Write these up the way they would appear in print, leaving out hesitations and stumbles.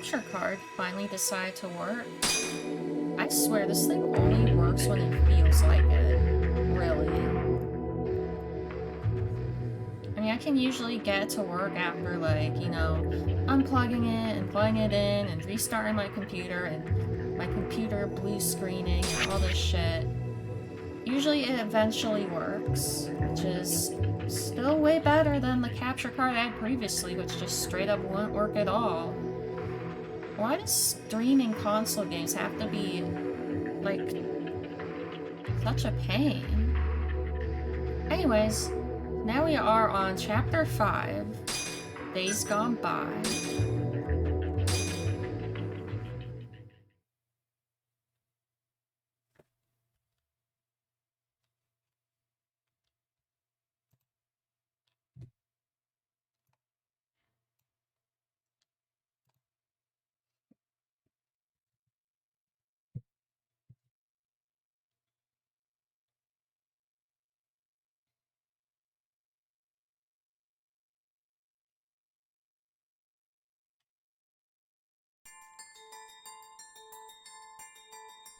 capture card finally decided to work. I swear, this thing only works when it feels like it. Really. I mean, I can usually get it to work after, like, you know, unplugging it and plugging it in and restarting my computer and my computer blue screening and all this shit. Usually it eventually works, which is still way better than the capture card I had previously, which just straight up wouldn't work at all. Why does streaming console games have to be, like, such a pain? Anyways, now we are on Chapter 5, Days Gone By.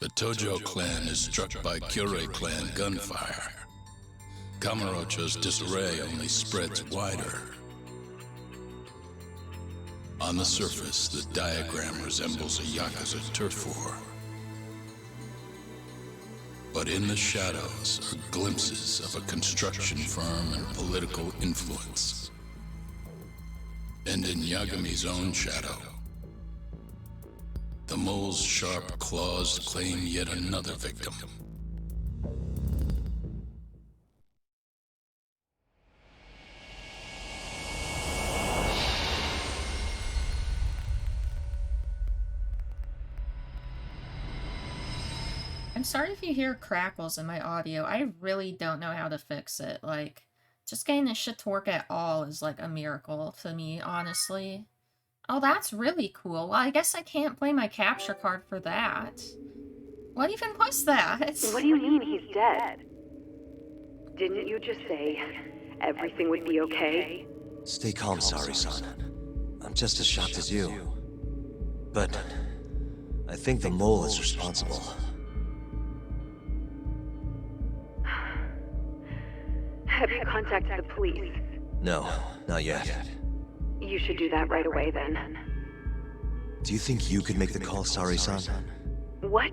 The Tojo clan is struck by Kyorei clan gunfire. Kamurocho's disarray only spreads wider. On the surface, the diagram resembles a Yakuza turf war. But in the shadows are glimpses of a construction firm and political influence. And in Yagami's own shadow, the mole's sharp claws claim yet another victim. I'm sorry if you hear crackles in my audio. I really don't know how to fix it. Like, just getting this shit to work at all is like a miracle to me, honestly. Oh, that's really cool. Well, I guess I can't play my capture card for that. What even was that? What do you mean he's dead? Didn't you just say everything would be okay? Stay calm, Sari-san. I'm just as shocked as you. But I think the mole is responsible. Have you contacted the police? No, not yet. You should do that right away then. Do you think you could make the call, Sari-san? What?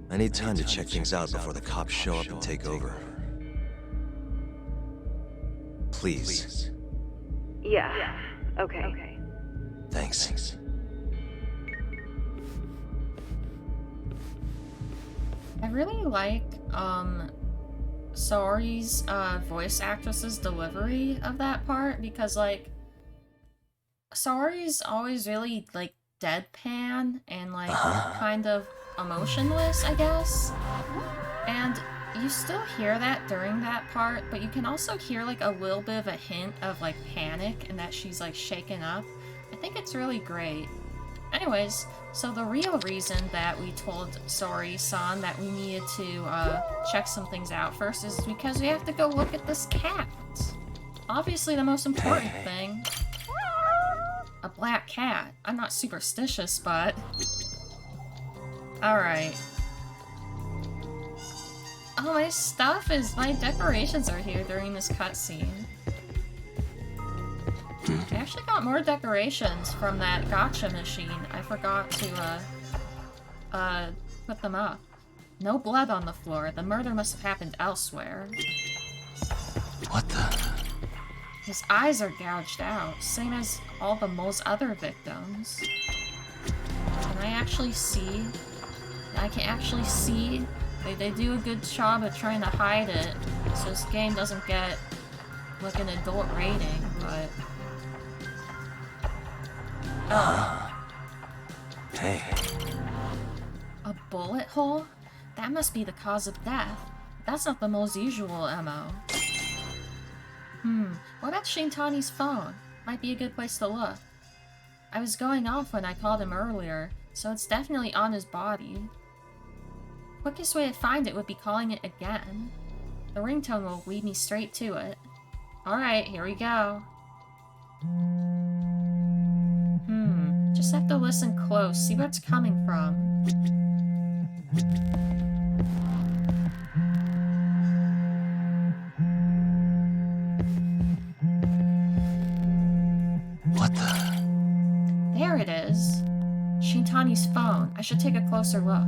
I need time to check things out before the cops show up and take over. Please. Yeah. Okay. Thanks. I really like, Saori's, voice actress's delivery of that part, because, like, Saori's always really, like, deadpan and, like, kind of emotionless, I guess. And you still hear that during that part, but you can also hear, like, a little bit of a hint of, like, panic and that she's, like, shaken up. I think it's really great. Anyways, so the real reason that we told Saori-san that we needed to, check some things out first is because we have to go look at this cat. Obviously the most important thing. A black cat. I'm not superstitious, but... Alright. Oh, my decorations are here during this cutscene. I actually got more decorations from that gacha machine. I forgot to, put them up. No blood on the floor. The murder must have happened elsewhere. What the? His eyes are gouged out, same as all the mole's other victims. Can I actually see? I can actually see. They do a good job of trying to hide it, so this game doesn't get, like, an adult rating, but... Oh. Hey. A bullet hole? That must be the cause of death. That's not the most usual MO. What about Shintani's phone? Might be a good place to look. I was going off when I called him earlier, so it's definitely on his body. Quickest way to find it would be calling it again. The ringtone will lead me straight to it. Alright, here we go. Just have to listen close, see where it's coming from. What the? There it is. Shintani's phone. I should take a closer look.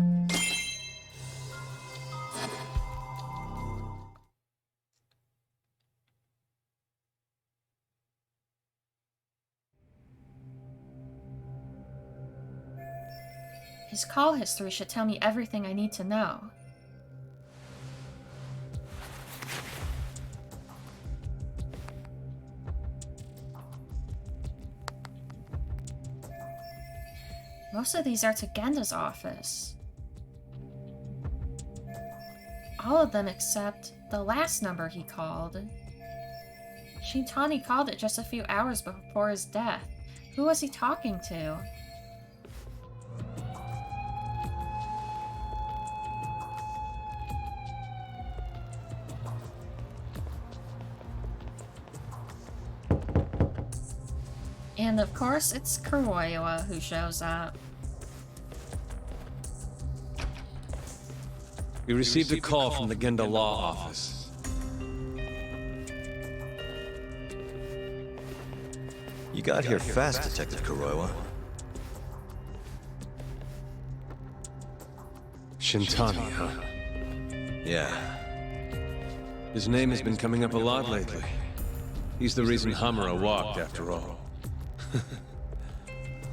His call history should tell me everything I need to know. Most of these are to Genda's office. All of them except the last number he called. Shintani called it just a few hours before his death. Who was he talking to? And of course, it's Kuroiwa who shows up. We received a call from the Genda Law Office. You got here fast, Detective Kuroiwa. Shintani, huh? Yeah. His name has been coming up a lot lately. He's the reason Hamura walked, after all.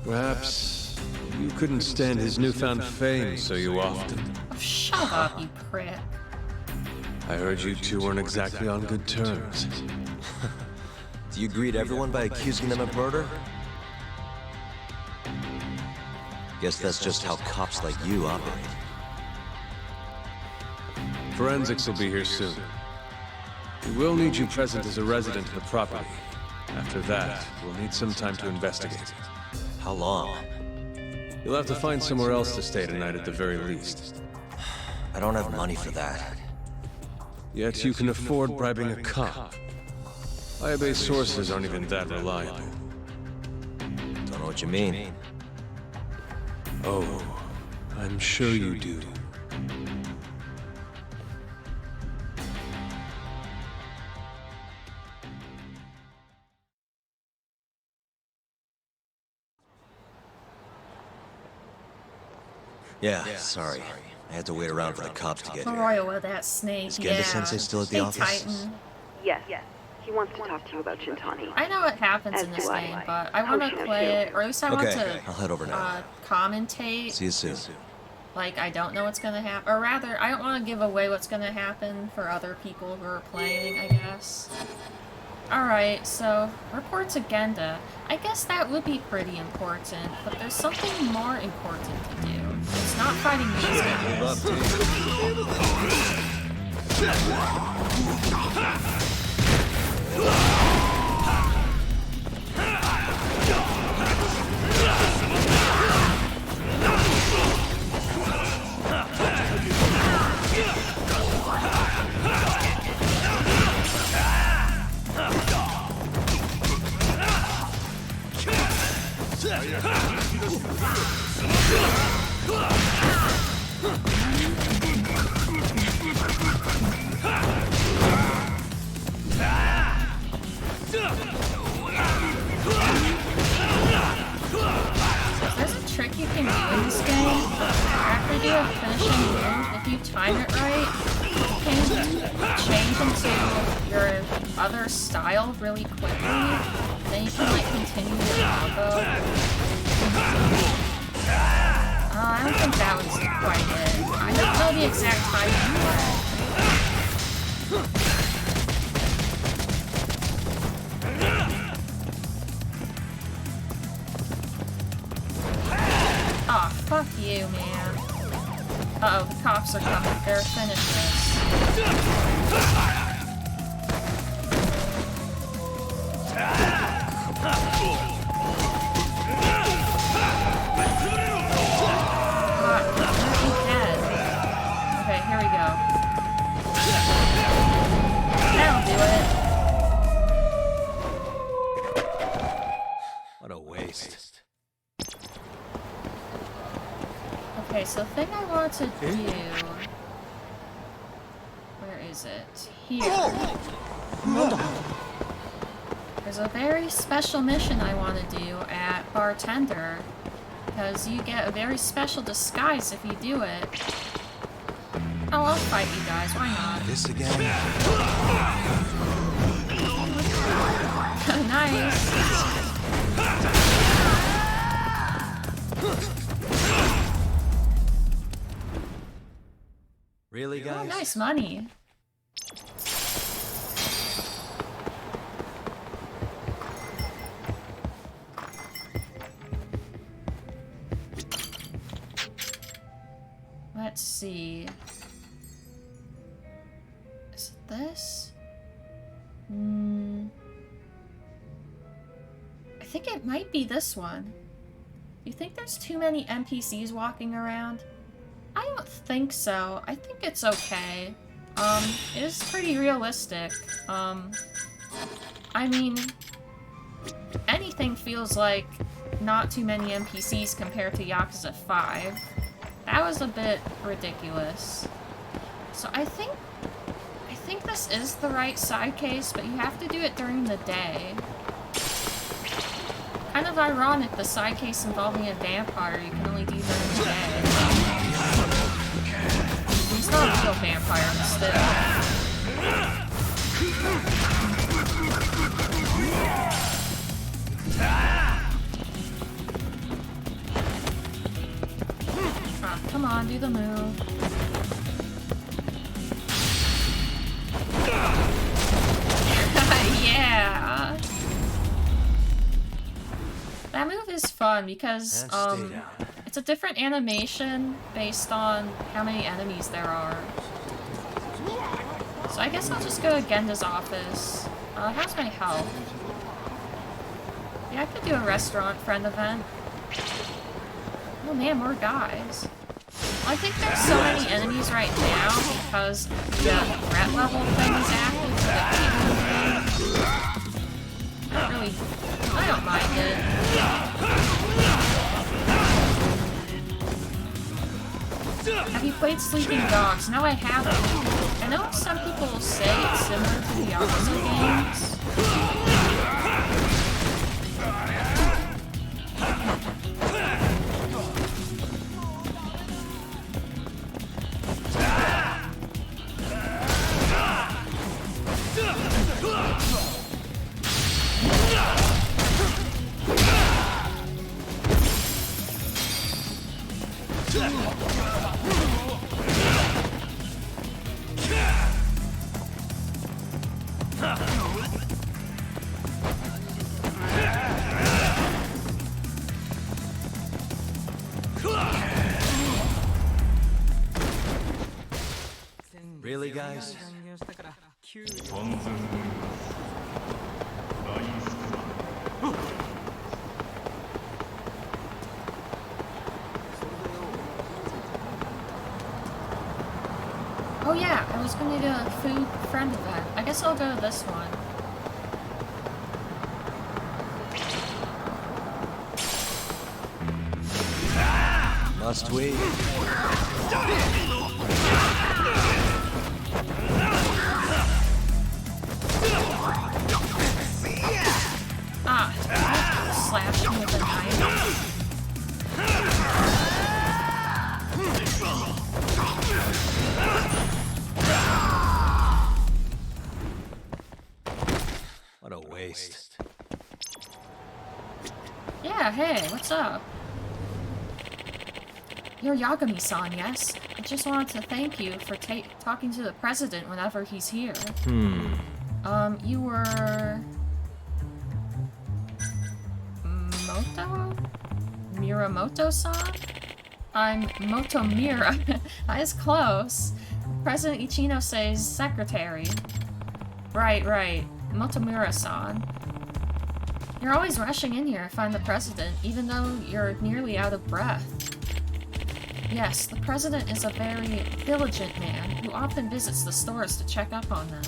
Perhaps you couldn't stand his newfound fame, so you often... Oh, shut up, you prick. I heard you two weren't exactly on good terms. Do you greet everyone by accusing them of murder? Guess that's just how cops like you operate. Forensics will be here soon. We will need you present as a resident of the property. After that, we'll need some time to investigate. How long? You'll have to find somewhere else to stay tonight at the very least. I don't have money for that. Yet you can afford bribing a cop. Addc sources aren't even that reliable. Don't know what you mean. Oh, I'm sure you do. Yeah, sorry. I had to wait around for the cops to get here. Kuroiwa, that snake, Is yeah. Genda-sensei still at the Hey, office? Titan. Yes. He wants to talk to you about Shintani. I know what happens As in this do I. game, but I want to Hoshino play too. it, or at least I want Okay, I'll to head over now. commentate. See you soon. Like, I don't know what's gonna happen. Or rather, I don't want to give away what's gonna happen for other people who are playing, I guess. Alright, so, report to Genda. I guess that would be pretty important, but there's something more important to do. It's not fighting these guys. There's a trick you can do in this game. After you do a finishing move, if you time it right, you can change into your other style really quickly. Then you can like continue your combo. I don't think that was quite it. I don't know the exact timing for it. Aw, fuck you, man. Uh-oh, the cops are coming. They're finished dead. Okay, here we go. That'll do it. What a waste. so the thing I want to do... Where is it? Here. There's a very special mission I want to do at Bartender, because you get a very special disguise if you do it. Oh, I'll fight you guys, why not? This again? Nice! Really, guys? Oh, nice money. Let's see. Is it this? I think it might be this one. Do you think there's too many NPCs walking around? I don't think so. I think it's okay. It is pretty realistic. I mean, anything feels like not too many NPCs compared to Yakuza 5. That was a bit ridiculous. So I think this is the right side case, but you have to do it during the day. Kind of ironic, the side case involving a vampire you can only do during the day. He's not a real vampire, but still. Ah, come on, do the move. Yeah! That move is fun because, it's a different animation based on how many enemies there are. So I guess I'll just go to Genda's office. How's my health? Yeah, I could do a restaurant friend event. Oh man, more guys. Well, I think there's so many enemies right now because the threat level thing is active for the I don't mind it. Have you played Sleeping Dogs? No, I haven't. I know some people will say it's similar to the Yakuza games. Really, guys? Oh yeah, I was gonna do a food friend event. I guess I'll go to this one. Must we? Ah, slash me with a knife. What a waste. Yeah, hey, what's up? You're Yagami-san, yes? I just wanted to thank you for talking to the president whenever he's here. You were... Miramoto-san? I'm Motomura. That is close. President Ichinose's secretary. Right. Motomura-san. You're always rushing in here to find the president, even though you're nearly out of breath. Yes, the president is a very diligent man who often visits the stores to check up on them.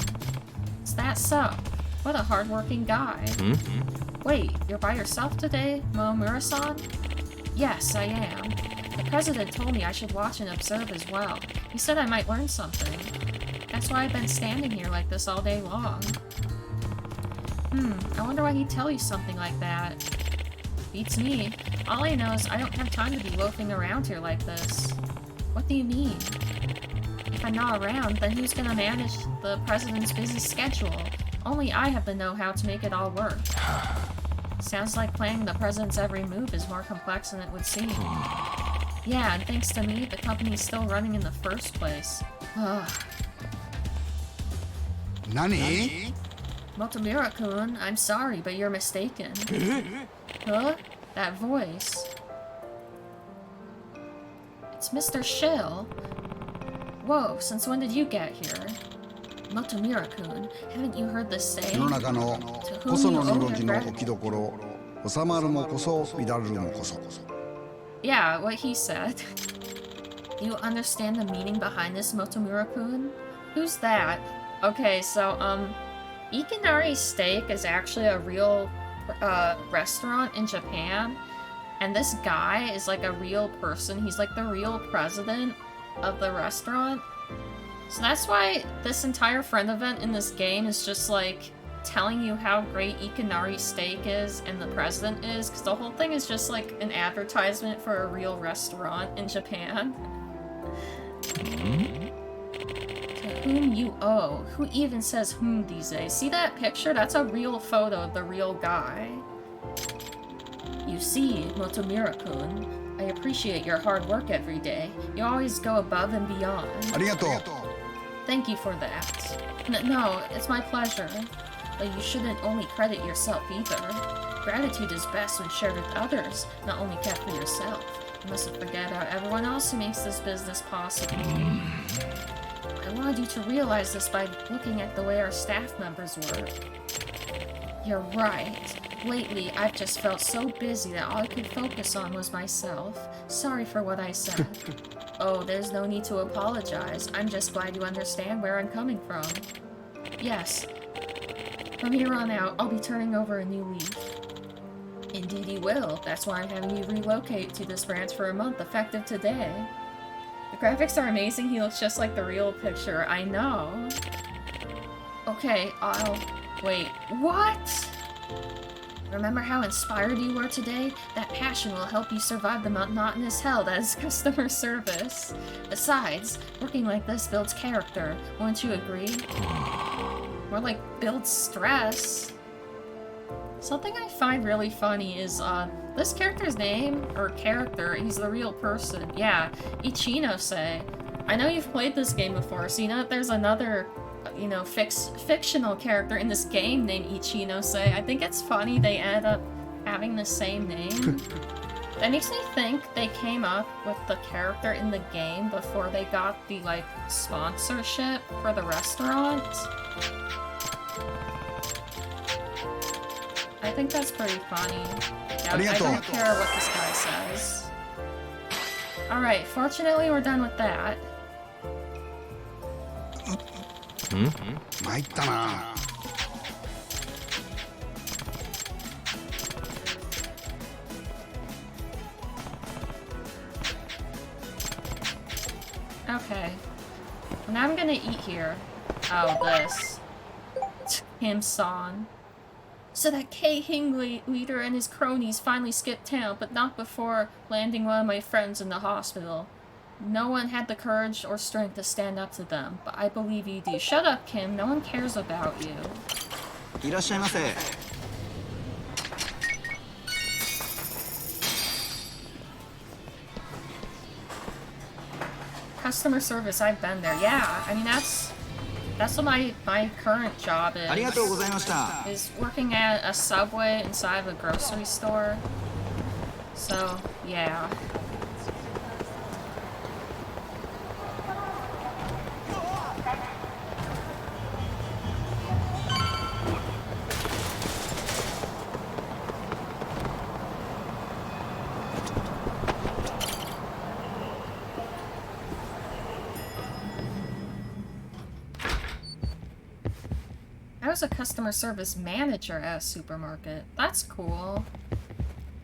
Is that so? What a hardworking guy. Wait, you're by yourself today, Momura-san? Yes, I am. The president told me I should watch and observe as well. He said I might learn something. That's why I've been standing here like this all day long. I wonder why he'd tell you something like that. Beats me. All I know is I don't have time to be loafing around here like this. What do you mean? If I'm not around, then who's gonna manage the president's busy schedule? Only I have the know-how to make it all work. Sounds like planning the president's every move is more complex than it would seem. Yeah, and thanks to me, the company's still running in the first place. Ugh. Nani? Motomura-kun, I'm sorry, but you're mistaken. Huh? That voice. It's Mr. Shill. Whoa, since when did you get here? Motomura-kun, haven't you heard the saying? 世の中のこその濁りの置きどころ、収まるもこそ、乱るるもこそ。 Yeah, what he said. Do you understand the meaning behind this, Motomura-kun? Who's that? Okay, so, Ikinari Steak is actually a real restaurant in Japan, and this guy is like a real person. He's like the real president of the restaurant. So that's why this entire friend event in this game is just like telling you how great Ikinari Steak is and the president is, because the whole thing is just like an advertisement for a real restaurant in Japan. To whom you owe. Who even says whom these days? See that picture? That's a real photo of the real guy. You see, Motomura-kun, I appreciate your hard work every day. You always go above and beyond. ありがとう。 Thank you for that. No, it's my pleasure. But you shouldn't only credit yourself either. Gratitude is best when shared with others, not only kept for yourself. You mustn't forget about everyone else who makes this business possible. I wanted you to realize this by looking at the way our staff members work. You're right. Lately, I've just felt so busy that all I could focus on was myself. Sorry for what I said. Oh, there's no need to apologize. I'm just glad you understand where I'm coming from. Yes. From here on out, I'll be turning over a new leaf. Indeed you will. That's why I'm having you relocate to this branch for a month, effective today. The graphics are amazing. He looks just like the real picture. I know. Okay, I'll... Wait, what? Remember how inspired you were today? That passion will help you survive the monotonous hell that is customer service. Besides, working like this builds character. Won't you agree? More like builds stress. Something I find really funny is, this character's name, or character, he's the real person. Yeah, Ichinose. I know you've played this game before, so you know that there's another, you know, fictional character in this game named Ichinose. I think it's funny they ended up having the same name. That makes me think they came up with the character in the game before they got the, like, sponsorship for the restaurant. I think that's pretty funny. Yeah, I don't care what this guy says. Alright, fortunately we're done with that. 参ったな。 Okay. Now I'm gonna eat here. Oh, this. Kim-san. So that K-Hing leader and his cronies finally skipped town, but not before landing one of my friends in the hospital. No one had the courage or strength to stand up to them, but I believe you do. Shut up, Kim. No one cares about you. いらっしゃいませ。 Customer service, I've been there. Yeah, I mean, that's what my current job is. ありがとうございました。 Is working at a Subway inside of a grocery store. So, yeah. I was a customer service manager at a supermarket. That's cool.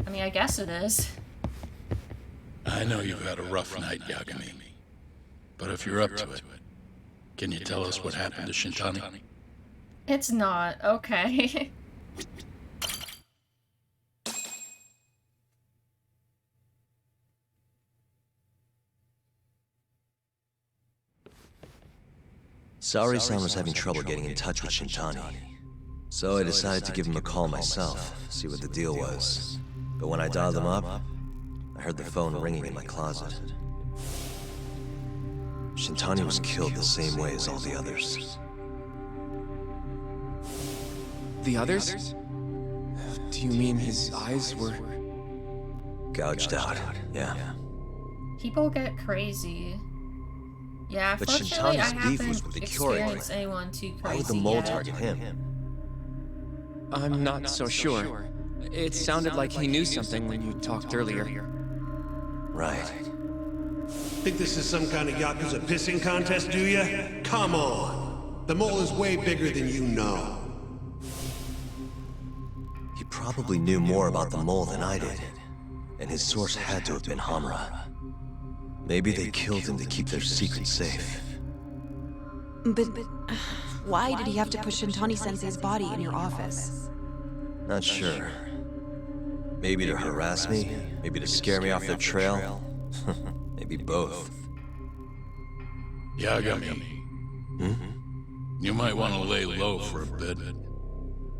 I mean, I guess it is. I know you've had a rough night, Yagami. But if you're up to it, can you tell us what happened to Shintani? It's not. Okay. Saori-san was having trouble getting in touch with Shintani. So I decided to give him a call myself, see what the deal was. But when I dialed him up, I heard the phone ringing in my closet. Shintani was killed the same way as all the others. The others? Do you mean his eyes were... Gouged out, yeah. People get crazy. Yeah, But fortunately I Shintani's beef was haven't with the Kyorei. experienced anyone too crazy Why would the mole yet. target him? I'm not so sure. It sounded like he knew something when you talked earlier. Right. Think this is some kind of Yakuza pissing contest, do ya? Come on! The mole is way bigger than you know. He probably knew more about the mole than I did. And his source had to have been Hamura. Maybe they killed him to keep their secret safe. But why did he have to put Shintani-sensei's body in your office? Not sure. Maybe to harass me, maybe to scare me off their trail. Maybe both. Yagami. You might want to lay low for a bit.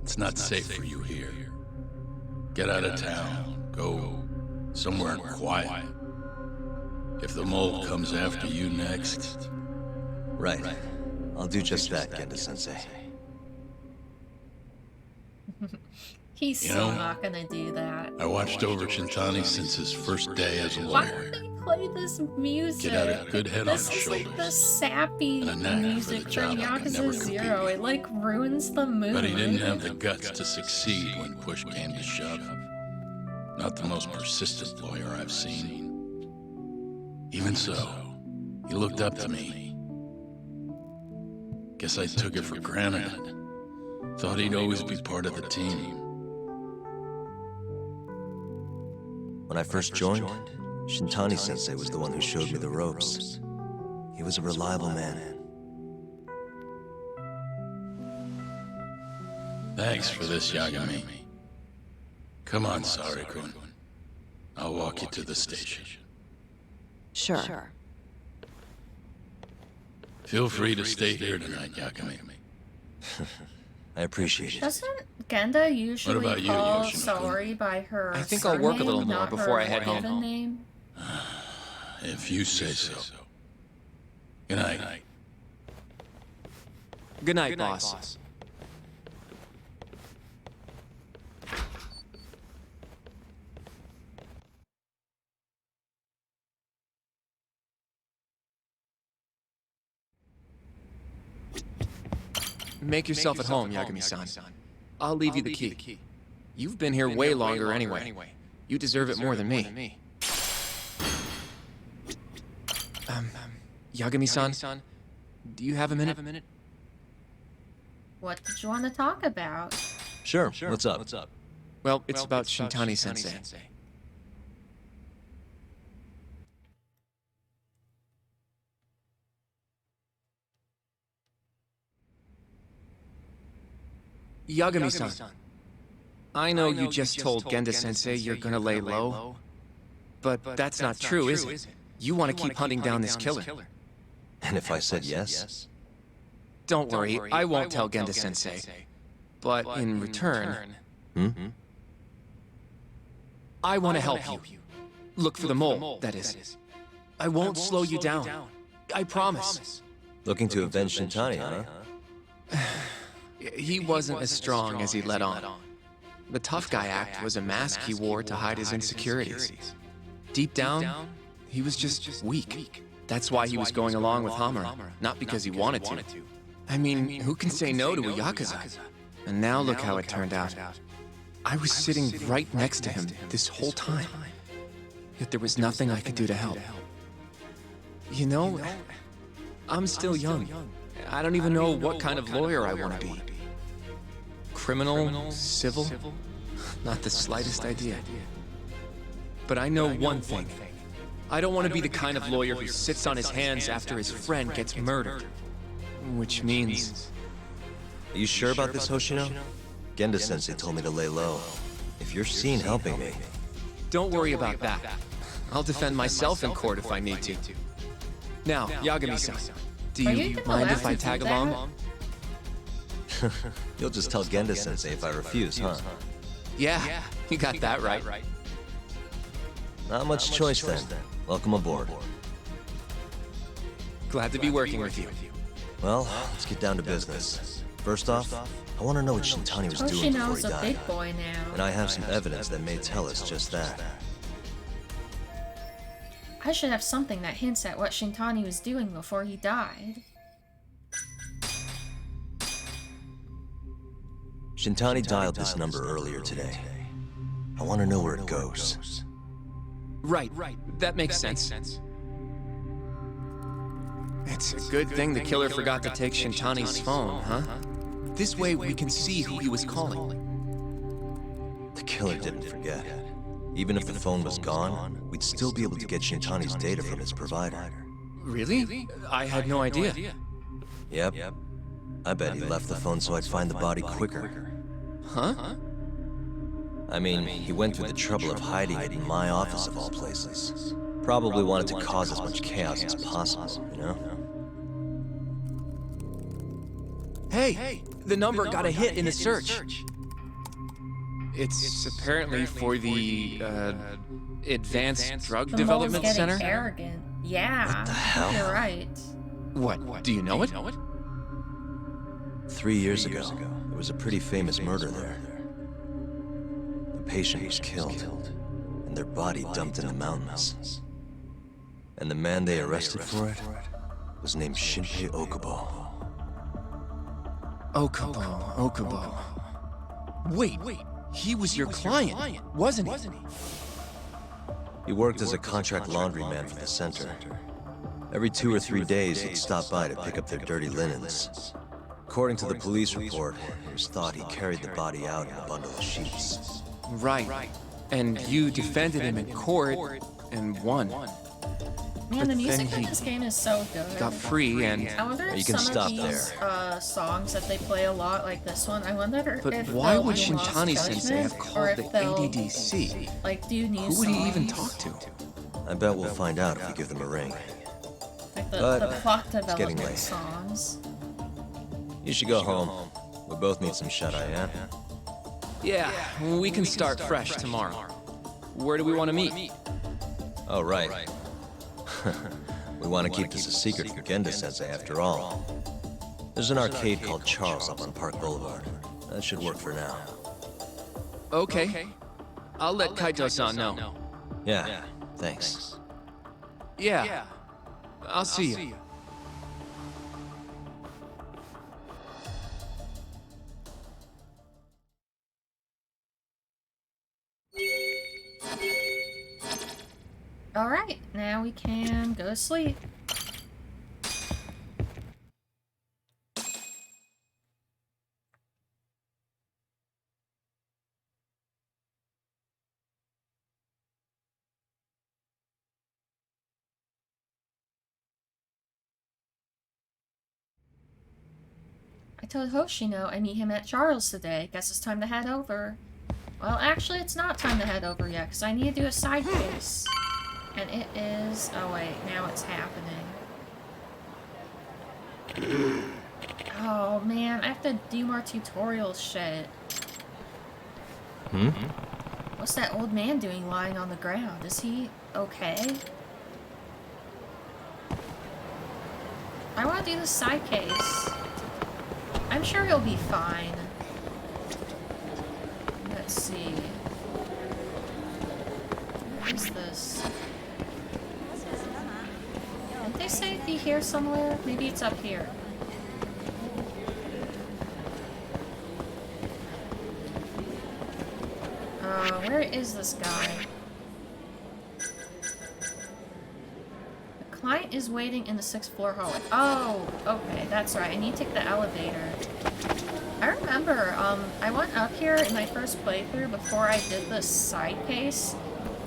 It's not safe for you here. Get out of town. Go somewhere quiet. If the mole comes after you next... Right. I'll do just that, Genda-sensei. He's still not gonna do that. I watched over Shintani since his first day as a Why lawyer. would they play this music? Get out a good head on This is shoulders. like the sappy And a knack for the music from job I could never Yakuza compete Zero. with. It like ruins the mood. But he didn't have the guts to succeed when push came to shove. Not the most persistent lawyer I've seen. Even so, he looked up to me. Guess I took it for granted. Thought he'd always be part of the team. When I first joined, Shintani-sensei was the one who showed me the ropes. He was a reliable man. Thanks for this, Yagami. Come on, Sari-kun. I'll walk you to the station. Sure. Feel free to stay here tonight, Yagami. I appreciate it. Doesn't Genda usually about you, call Yoshino-kun? Saori by her I think I'll work a little surname, more not before her I head home. given name? If you say so. Good night. Good night, boss. Make yourself at home, Yagami-san. I'll leave you the key. You've been here way longer anyway. You deserve it more than me. Yagami-san, do you have a minute? What did you want to talk about? Sure, what's up? Well, it's about Shintani-sensei. Yagami-san, I know you just told Genda-sensei you're gonna lay low, but that's not true, is it? You want to keep hunting down this killer. And if I said yes? Don't worry, I won't tell Genda-sensei. But in return, I want to help you. Look for the mole, that is. I won't slow you down. I promise. Looking to avenge Shintani, huh? He wasn't as strong as he let on. The tough guy act was a mask he wore to hide his insecurities. Deep down, he was just weak. That's why he was going along with Hamura, not because he wanted to. I mean, who can say no to a Yakuza? And now look how it turned out. I was sitting right next to him this whole time. Yet there was nothing I could do to help. You know, I'm still young. I don't even know what kind of lawyer I want to be. Criminal? Civil? Not the slightest idea. But I know one thing. I don't want to be the kind of lawyer who sits on his hands after his friend gets murdered. Which means... Are you sure about this, Hoshino? Genda-sensei told me to lay low. If you're seen helping me... Don't worry about that. I'll defend myself in court if I need to. Now, Yagami-san, do you mind if I tag along? You'll just tell Genda-sensei if I refuse, huh? Yeah, you got that right. Not much choice then. Welcome aboard. Glad to be working with you. Well, let's get down to business. First off, I want to know what Shintani was doing before he Hoshino's a died. big boy now. And I have some evidence that may tell us just that. I should have something that hints at what Shintani was doing before he died. Shintani dialed this number earlier today. I want to know where it goes. Right. That makes sense. It's a good thing the killer forgot to take Shintani's phone, huh? This way we can see who he was calling. The killer didn't forget. Even if the phone was gone, we'd still be able to get Shintani's data from his provider. Really? I had no idea. Yep. I bet he left the phone so I'd find the body quicker. Huh? I mean, he went through the trouble of hiding it in my office of all places. Probably wanted to cause as much chaos as possible, you know? Hey, the number got a hit in the search. It's apparently for the, Advanced Drug The Development mole's getting Center? arrogant. Yeah, What the hell? you're right. What, do you know it? 3 years ago, there was a pretty famous murder there. A patient was killed, and their body dumped in the mountains. And the man they arrested for it was named Shinpei Okubo. Okubo. Wait, he was your client, wasn't he? He worked as a contract laundryman for the center. Every 2 or 3 days, he'd stop by to pick up their dirty linens. According to the police report, it was thought he carried the body out in a bundle of sheets. Right. And you defended him in court and won. Man, the music then in he this game is so good. Got free and... I wonder if You can some stop of these songs that they play a lot, like this one, I wonder But if why they'll would do Lost Shintani-sensei have Judgment, or called if the they'll, ADDC? like, do new Who would he even songs. talk to? I bet we'll find out if we give them a ring. Like But the plot it's getting development late. songs. You should go home. We both need some shut-eye, yeah? Yeah, we can start fresh tomorrow. Where do we want to meet? Oh, right. We want to keep this a secret from Genda-sensei after all. There's an arcade called Charles up on Park Boulevard. That should work for now. Okay. I'll let Kaito-san know. Yeah, thanks. Yeah. I'll see you. Alright, now we can go to sleep. I told Hoshino I meet him at Charles today. Guess it's time to head over. Well, actually, it's not time to head over yet, because I need to do a side case. And it is... oh wait, now it's happening. Oh man, I have to do more tutorial shit. What's that old man doing lying on the ground? Is he okay? I want to do the side case. I'm sure he'll be fine. Let's see. Where's this? Didn't they say it'd be here somewhere? Maybe it's up here. Where is this guy? The client is waiting in the 6th floor hallway. Oh, okay, that's right. I need to take the elevator. I remember, I went up here in my first playthrough before I did the side case,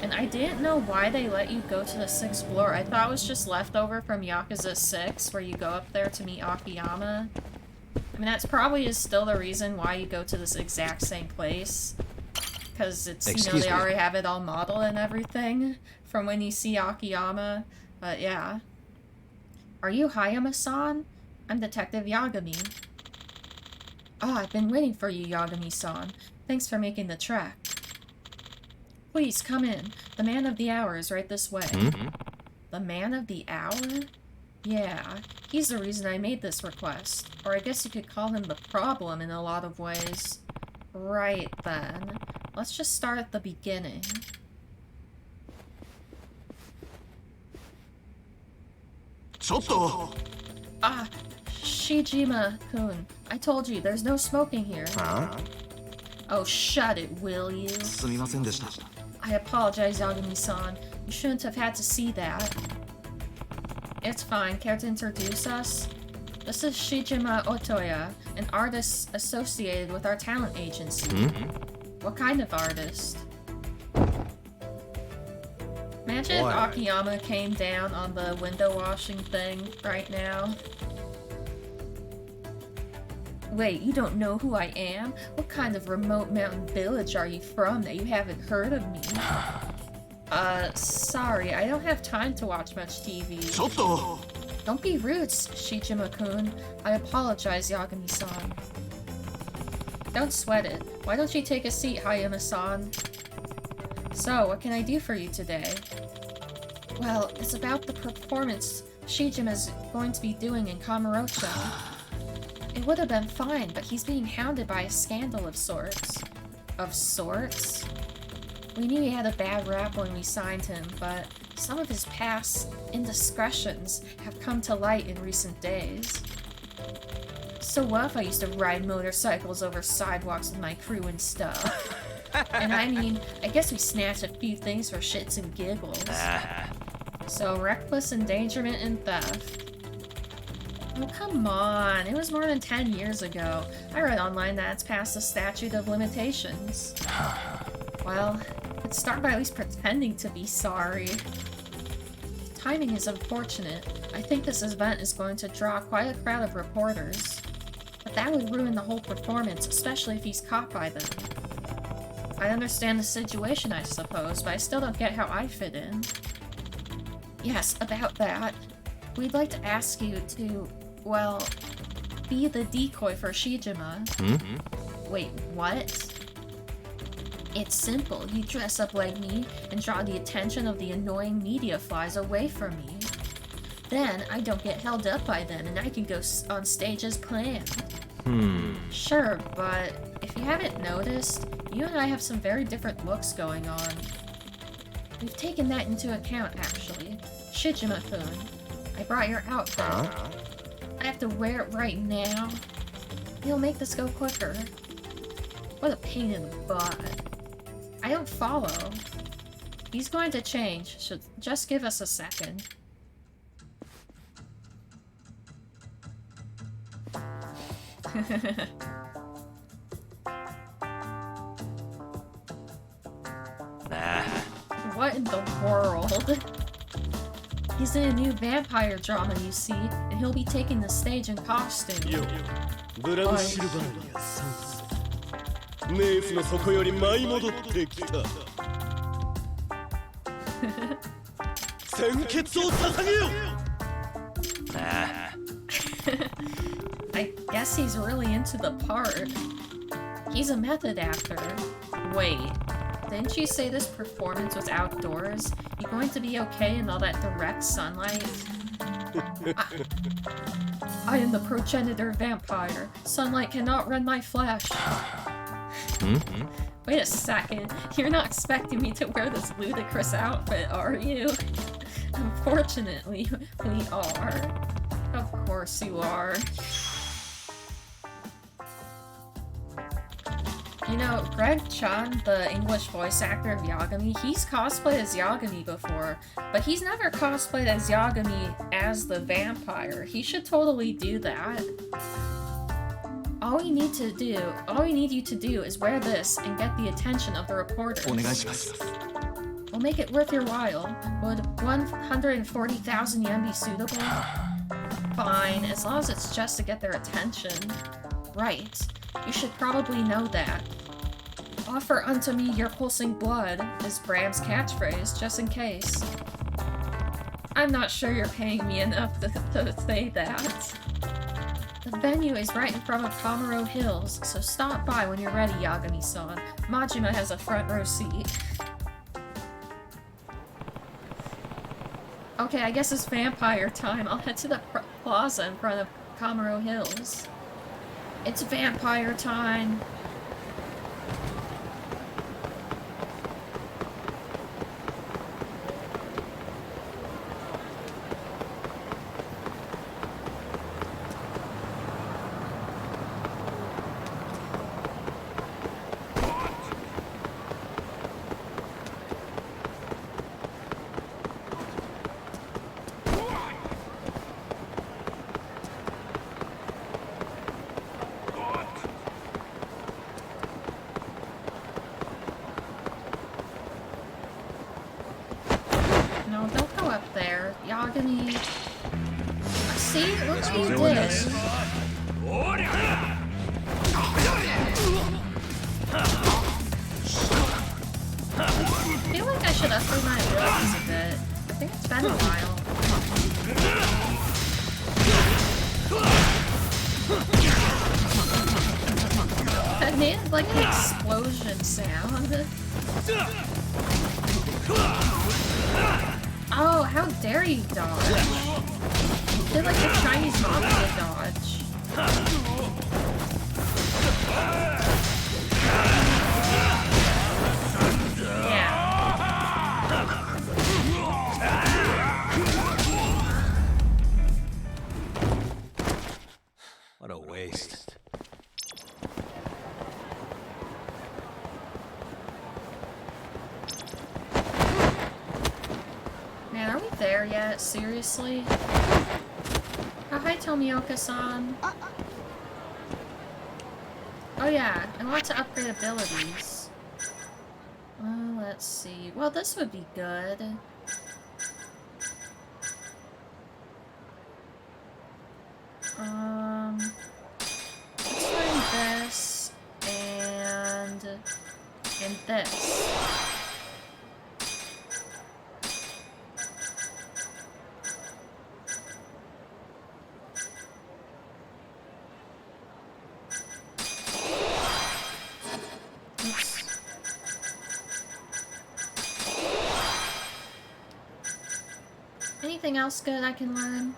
And I didn't know why they let you go to the 6th floor. I thought it was just leftover from Yakuza 6, where you go up there to meet Akiyama. I mean, that's probably is still the reason why you go to this exact same place. Because it's, you know, they already have it all modeled and everything from when you see Akiyama. But yeah. Are you Hayama-san? I'm Detective Yagami. Ah, I've been waiting for you, Yagami-san. Thanks for making the trek. Please, come in. The man of the hour is right this way. The man of the hour? Yeah, he's the reason I made this request. Or I guess you could call him the problem in a lot of ways. Right then. Let's just start at the beginning. Ah, Shijima-kun. I told you, there's no smoking here. Oh, shut it, will you? I apologize, Yagami-san. You shouldn't have had to see that. It's fine. Care to introduce us? This is Shijima Otoya, an artist associated with our talent agency. What kind of artist? Imagine if Akiyama came down on the window washing thing right now. Wait, you don't know who I am? What kind of remote mountain village are you from that you haven't heard of me? Sorry, I don't have time to watch much TV. Don't be rude, Shijima-kun. I apologize, Yagami-san. Don't sweat it. Why don't you take a seat, Hayama-san? So, what can I do for you today? Well, it's about the performance Shijima's going to be doing in Kamurocho. It would have been fine, but he's being hounded by a scandal of sorts. Of sorts? We knew he had a bad rap when we signed him, but some of his past indiscretions have come to light in recent days. So what if I used to ride motorcycles over sidewalks with my crew and stuff? And I mean, I guess we snatched a few things for shits and giggles. So reckless endangerment and theft. Oh, come on. It was more than 10 years ago. I read online that it's past the statute of limitations. Well, let's start by at least pretending to be sorry. Timing is unfortunate. I think this event is going to draw quite a crowd of reporters. But that would ruin the whole performance, especially if he's caught by them. I understand the situation, I suppose, but I still don't get how I fit in. Yes, about that. We'd like to ask you to, well, be the decoy for Shijima. Wait, what? It's simple. You dress up like me and draw the attention of the annoying media flies away from me. Then I don't get held up by them and I can go on stage as planned. Sure, but if you haven't noticed, you and I have some very different looks going on. We've taken that into account, actually. Shijima-kun, I brought your outfit. I have to wear it right now. You'll make this go quicker. What a pain in the butt. I don't follow. He's going to change, so just give us a second. What in the world? He's in a new vampire drama, you see, and he'll be taking the stage in costume. I guess he's really into the part. He's a method actor. Wait, didn't you say this performance was outdoors? You going to be okay in all that direct sunlight? I am the progenitor vampire. Sunlight cannot rend my flesh. Wait a second. You're not expecting me to wear this ludicrous outfit, are you? Unfortunately, we are. Of course you are. You know, Greg Chan, the English voice actor of Yagami, he's cosplayed as Yagami before, but he's never cosplayed as Yagami as the vampire. He should totally do that. All we need you to do is wear this and get the attention of the reporters. We'll make it worth your while. Would 140,000 yen be suitable? Fine, as long as it's just to get their attention. Right. You should probably know that. Offer unto me your pulsing blood is Bram's catchphrase, just in case. I'm not sure you're paying me enough to say that. The venue is right in front of Kamaro Hills, so stop by when you're ready, Yagami-san. Majima has a front row seat. Okay, I guess it's vampire time. I'll head to the plaza in front of Kamaro Hills. It's vampire time. Oh, how dare you dodge? I feel like the Chinese mafia dodge. Yeah. What a waste. Man, are we there yet? Seriously? Oh, hi, Tomioka-san. Oh yeah, I want to upgrade abilities. Let's see. Well, this would be good. Let's learn this and this. Anything else good I can learn?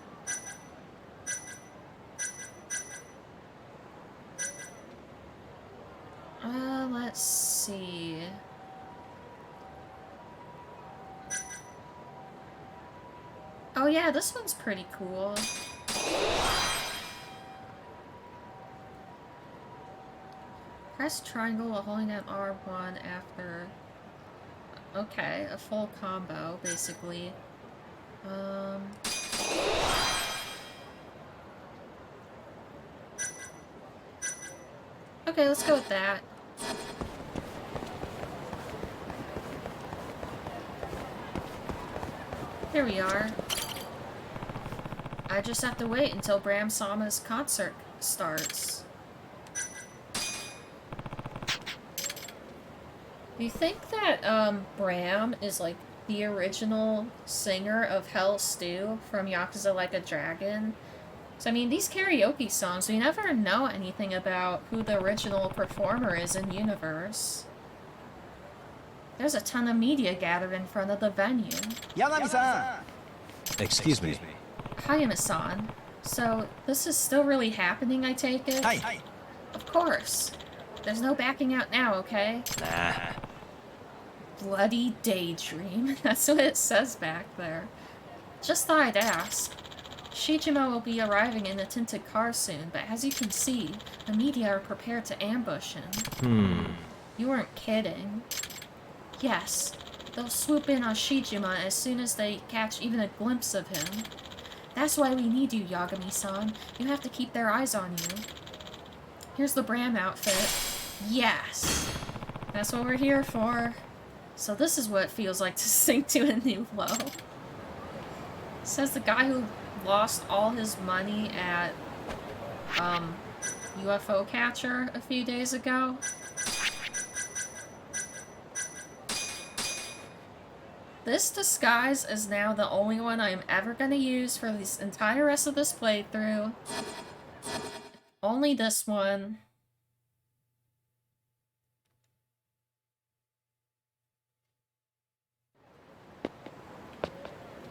Let's see. Oh yeah, this one's pretty cool. Press triangle while holding down R1 after... Okay, a full combo, basically. Okay, let's go with that. Here we are. I just have to wait until Bram-sama's concert starts. Do you think that, Bram is, like, the original singer of Hell Stew from Yakuza Like a Dragon? So, I mean, these karaoke songs, we never know anything about who the original performer is in universe. There's a ton of media gathered in front of the venue. Yagami-san! Excuse me. Hayama-san. So, this is still really happening, I take it? Hi. Of course. There's no backing out now, okay? Nah. Bloody daydream. That's what it says back there. Just thought I'd ask. Shijima will be arriving in a tinted car soon, but as you can see, the media are prepared to ambush him. You weren't kidding. Yes, they'll swoop in on Shijima as soon as they catch even a glimpse of him. That's why we need you, Yagami-san. You have to keep their eyes on you. Here's the Bram outfit. Yes! That's what we're here for. So this is what it feels like to sink to a new low. Says the guy who lost all his money at, UFO catcher a few days ago. This disguise is now the only one I am ever going to use for this entire rest of this playthrough. Only this one.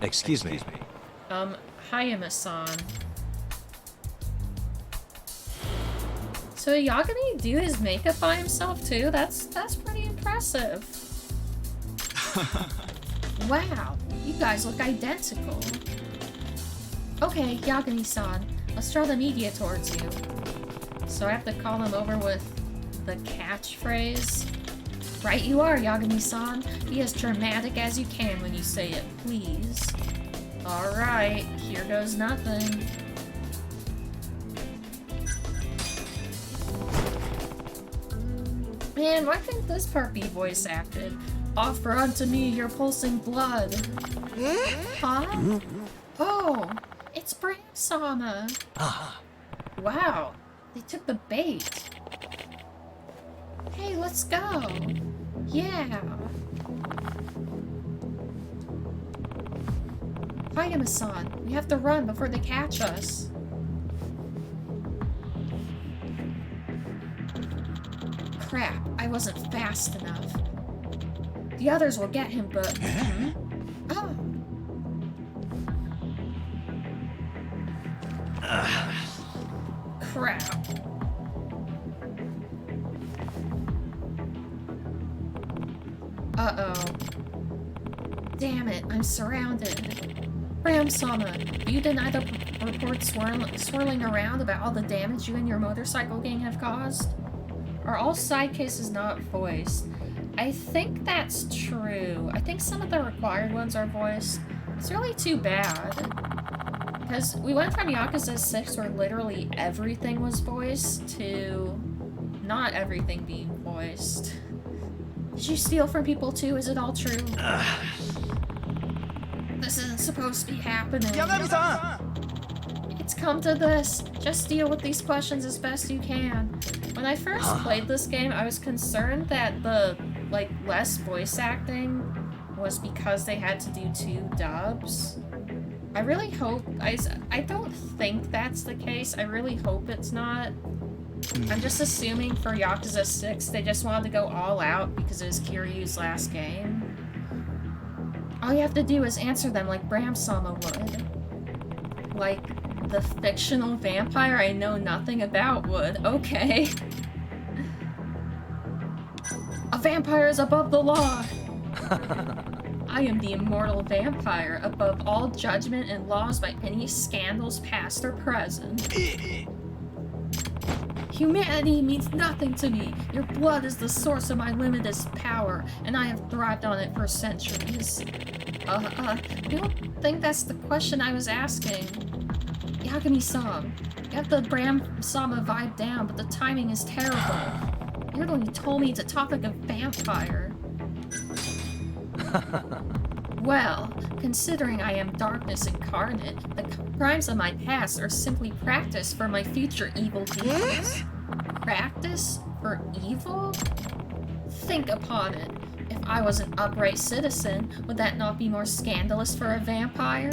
Excuse me. Hayama-san. So Yagami do his makeup by himself too? That's pretty impressive. Wow, you guys look identical. Okay, Yagami-san, let's draw the media towards you. So I have to call him over with the catchphrase. Right you are, Yagami-san. Be as dramatic as you can when you say it, please. Alright, here goes nothing. Man, why couldn't this part be voice acted? Offer unto me your pulsing blood. Huh? Oh, it's Bram-sama. Wow, they took the bait. Hey, let's go. Yeah. Hayama-san, we have to run before they catch us. Crap, I wasn't fast enough. The others will get him, but... Oh. Crap. Uh-oh. Damn it, I'm surrounded. Bram-sama, you deny the report swirling around about all the damage you and your motorcycle gang have caused? Are all side cases not voiced? I think that's true. I think some of the required ones are voiced. It's really too bad. Because we went from Yakuza 6 where literally everything was voiced to not everything being voiced. Did you steal from people too? Is it all true? This isn't supposed to be happening. It's come to this. Just deal with these questions as best you can. When I first played this game, I was concerned that the, less voice acting was because they had to do 2 dubs. I really hope... I don't think that's the case. I really hope it's not. I'm just assuming for Yakuza 6, they just wanted to go all out because it was Kiryu's last game. All you have to do is answer them like Bram-sama would. Like the fictional vampire I know nothing about would. Okay. A vampire is above the law! I am the immortal vampire, above all judgment and laws by any scandals past or present. Humanity means nothing to me. Your blood is the source of my limitless power, and I have thrived on it for centuries. I don't think that's the question I was asking. Yagami-san, you have the Bram-sama vibe down, but the timing is terrible. You're the one who told me to talk like a vampire. Well, considering I am darkness incarnate, the crimes of my past are simply practice for my future evil deeds. Practice for evil? Think upon it. If I was an upright citizen, would that not be more scandalous for a vampire?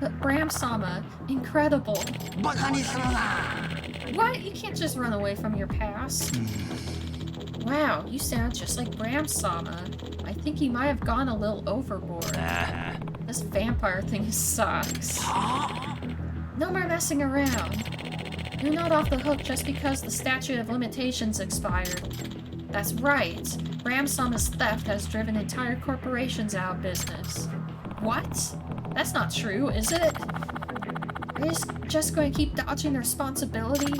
But Bram-sama, incredible. What? You can't just run away from your past. Wow, you sound just like Bram-sama. I think you might have gone a little overboard. This vampire thing sucks. No more messing around. You're not off the hook just because the statute of limitations expired. That's right. Bram-sama's theft has driven entire corporations out of business. What? That's not true, is it? Are you just going to keep dodging responsibility?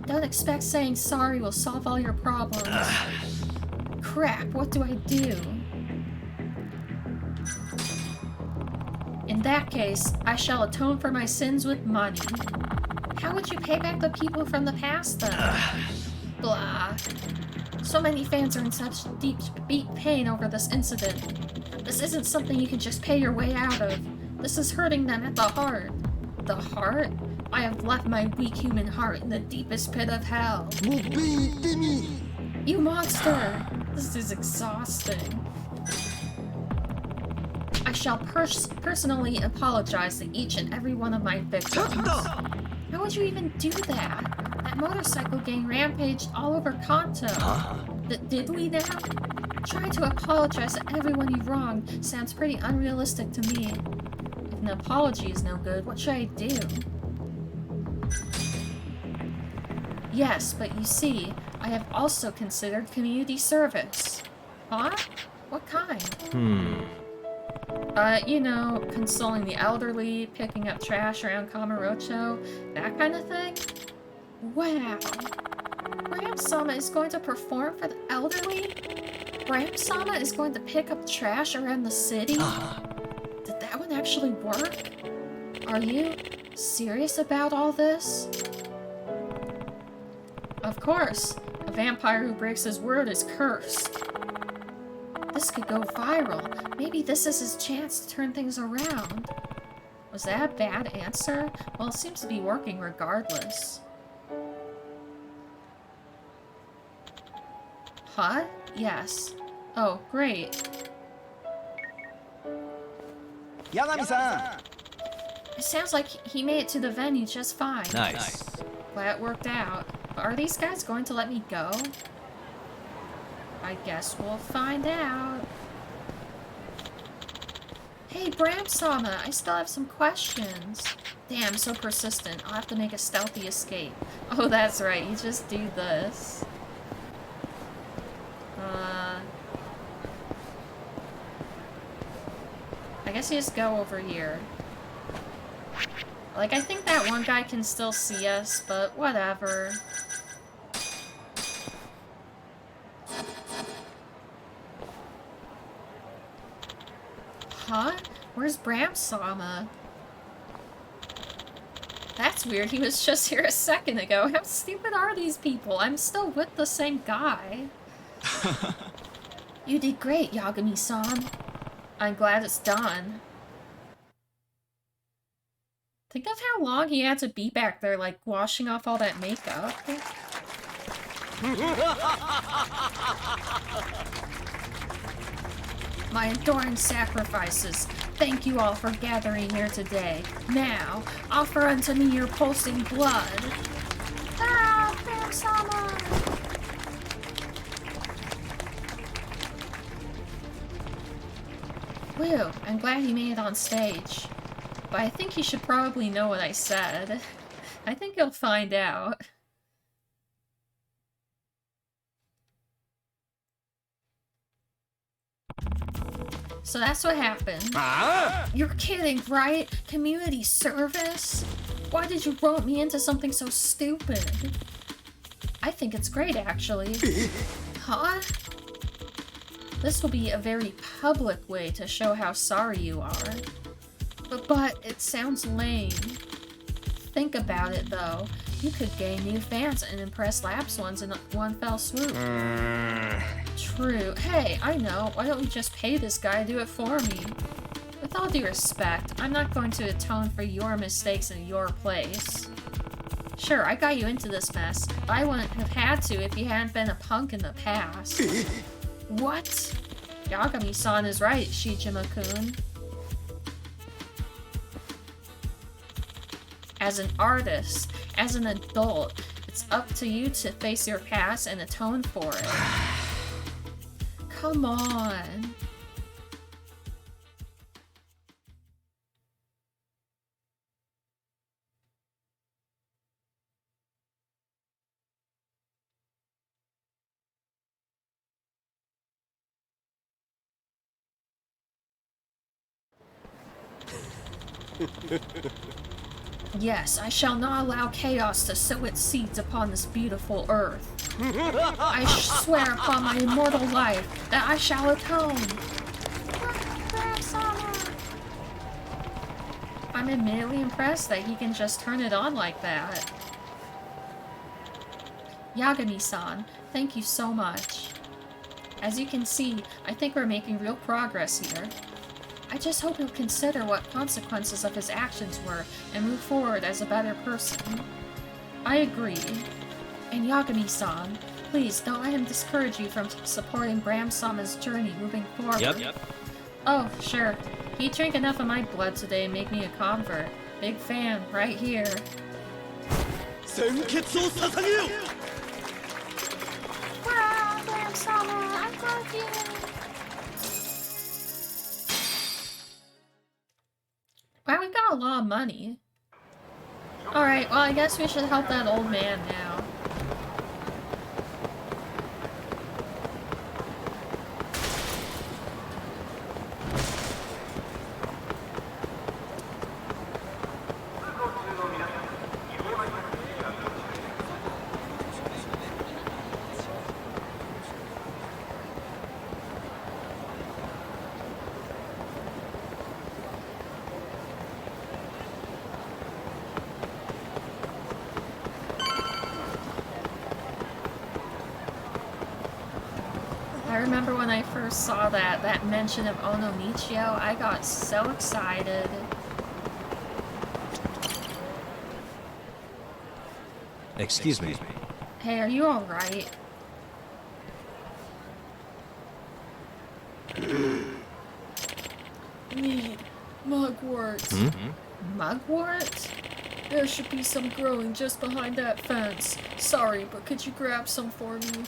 Don't expect saying sorry will solve all your problems. Crap, what do I do? In that case, I shall atone for my sins with money. How would you pay back the people from the past, then? Blah. So many fans are in such deep pain over this incident. This isn't something you can just pay your way out of. This is hurting them at the heart. The heart? I have left my weak human heart in the deepest pit of hell. You monster! This is exhausting. I shall personally apologize to each and every one of my victims. How would you even do that? That motorcycle gang rampaged all over Kanto. Did we now? Trying to apologize to everyone you wronged sounds pretty unrealistic to me. If an apology is no good, what should I do? Yes, but you see, I have also considered community service. Huh? What kind? You know, consoling the elderly, picking up trash around Kamurocho, that kind of thing? Wow. Bram-sama is going to perform for the elderly? Bram-sama is going to pick up trash around the city? Did that one actually work? Are you serious about all this? Of course. A vampire who breaks his word is cursed. This could go viral. Maybe this is his chance to turn things around. Was that a bad answer? Well, it seems to be working regardless. Huh? Yes. Oh, great. Yagami-san! It sounds like he made it to the venue just fine. Nice. Glad it worked out. But are these guys going to let me go? I guess we'll find out. Hey, Bram-sama, I still have some questions. Damn, so persistent. I'll have to make a stealthy escape. Oh, that's right, you just do this. I guess you just go over here. Like, I think that one guy can still see us, but whatever. Huh? Where's Bram-sama? That's weird, he was just here a second ago. How stupid are these people? I'm still with the same guy. You did great, Yagami-san. I'm glad it's done. Think of how long he had to be back there, like, washing off all that makeup. My adoring sacrifices, thank you all for gathering here today. Now, offer unto me your pulsing blood. Ah, Bram-sama! Whew, I'm glad he made it on stage. But I think he should probably know what I said. I think he'll find out. So that's what happened. You're kidding, right? Community service? Why did you rope me into something so stupid? I think it's great, actually. Huh? This will be a very public way to show how sorry you are. But it sounds lame. Think about it, though. You could gain new fans and impress lapsed ones in one fell swoop. True. Hey, I know. Why don't we just pay this guy to do it for me? With all due respect, I'm not going to atone for your mistakes in your place. Sure, I got you into this mess, but I wouldn't have had to if you hadn't been a punk in the past. What? Yagami-san is right, Shijima-kun. As an artist, as an adult, it's up to you to face your past and atone for it. Come on. Yes, I shall not allow chaos to sow its seeds upon this beautiful earth. I swear upon my immortal life that I shall atone. I'm admittedly impressed that he can just turn it on like that. Yagami-san, thank you so much. As you can see, I think we're making real progress here. I just hope he'll consider what consequences of his actions were and move forward as a better person. I agree. And Yagami-san, please don't let him discourage you from supporting Bram-sama's journey moving forward. Yep. Oh, sure. He drank enough of my blood today and make me a convert. Big fan, right here. Wow, Bram-sama, I love you! Wow, we got a lot of money. Alright, well I guess we should help that old man now. I remember when I first saw that mention of Ono Michio, I got so excited. Excuse me. Hey, are you alright? Need mugwort. Mugwort? There should be some growing just behind that fence. Sorry, but could you grab some for me?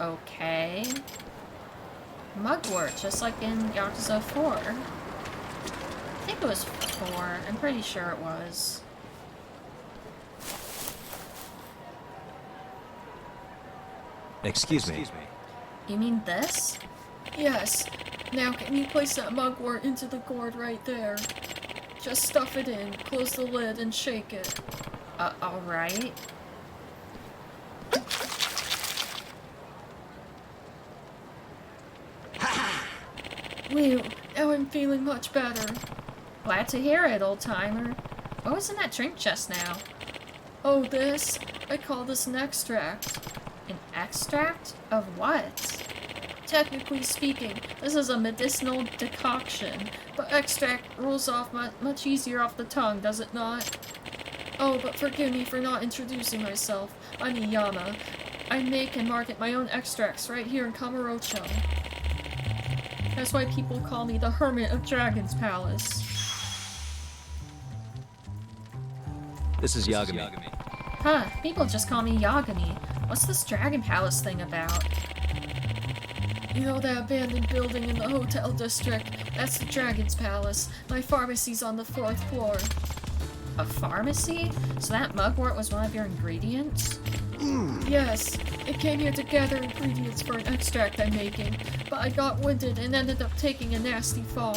Okay. Mugwort, just like in Yakuza 4. I think it was 4. I'm pretty sure it was. Excuse me. You mean this? Yes. Now can you place that mugwort into the gourd right there? Just stuff it in, close the lid, and shake it. Alright. Whew, now I'm feeling much better. Glad to hear it, old-timer. What was in that drink just now? Oh, this? I call this an extract. An extract? Of what? Technically speaking, this is a medicinal decoction, but extract rolls off much easier off the tongue, does it not? Oh, but forgive me for not introducing myself. I'm Iyama. I make and market my own extracts right here in Kamurocho. That's why people call me the Hermit of Dragon's Palace. This is Yagami. Huh, people just call me Yagami. What's this Dragon Palace thing about? You know that abandoned building in the hotel district? That's the Dragon's Palace. My pharmacy's on the 4th floor. A pharmacy? So that mugwort was one of your ingredients? Yes, it came here to gather ingredients for an extract I'm making, but I got winded and ended up taking a nasty fall.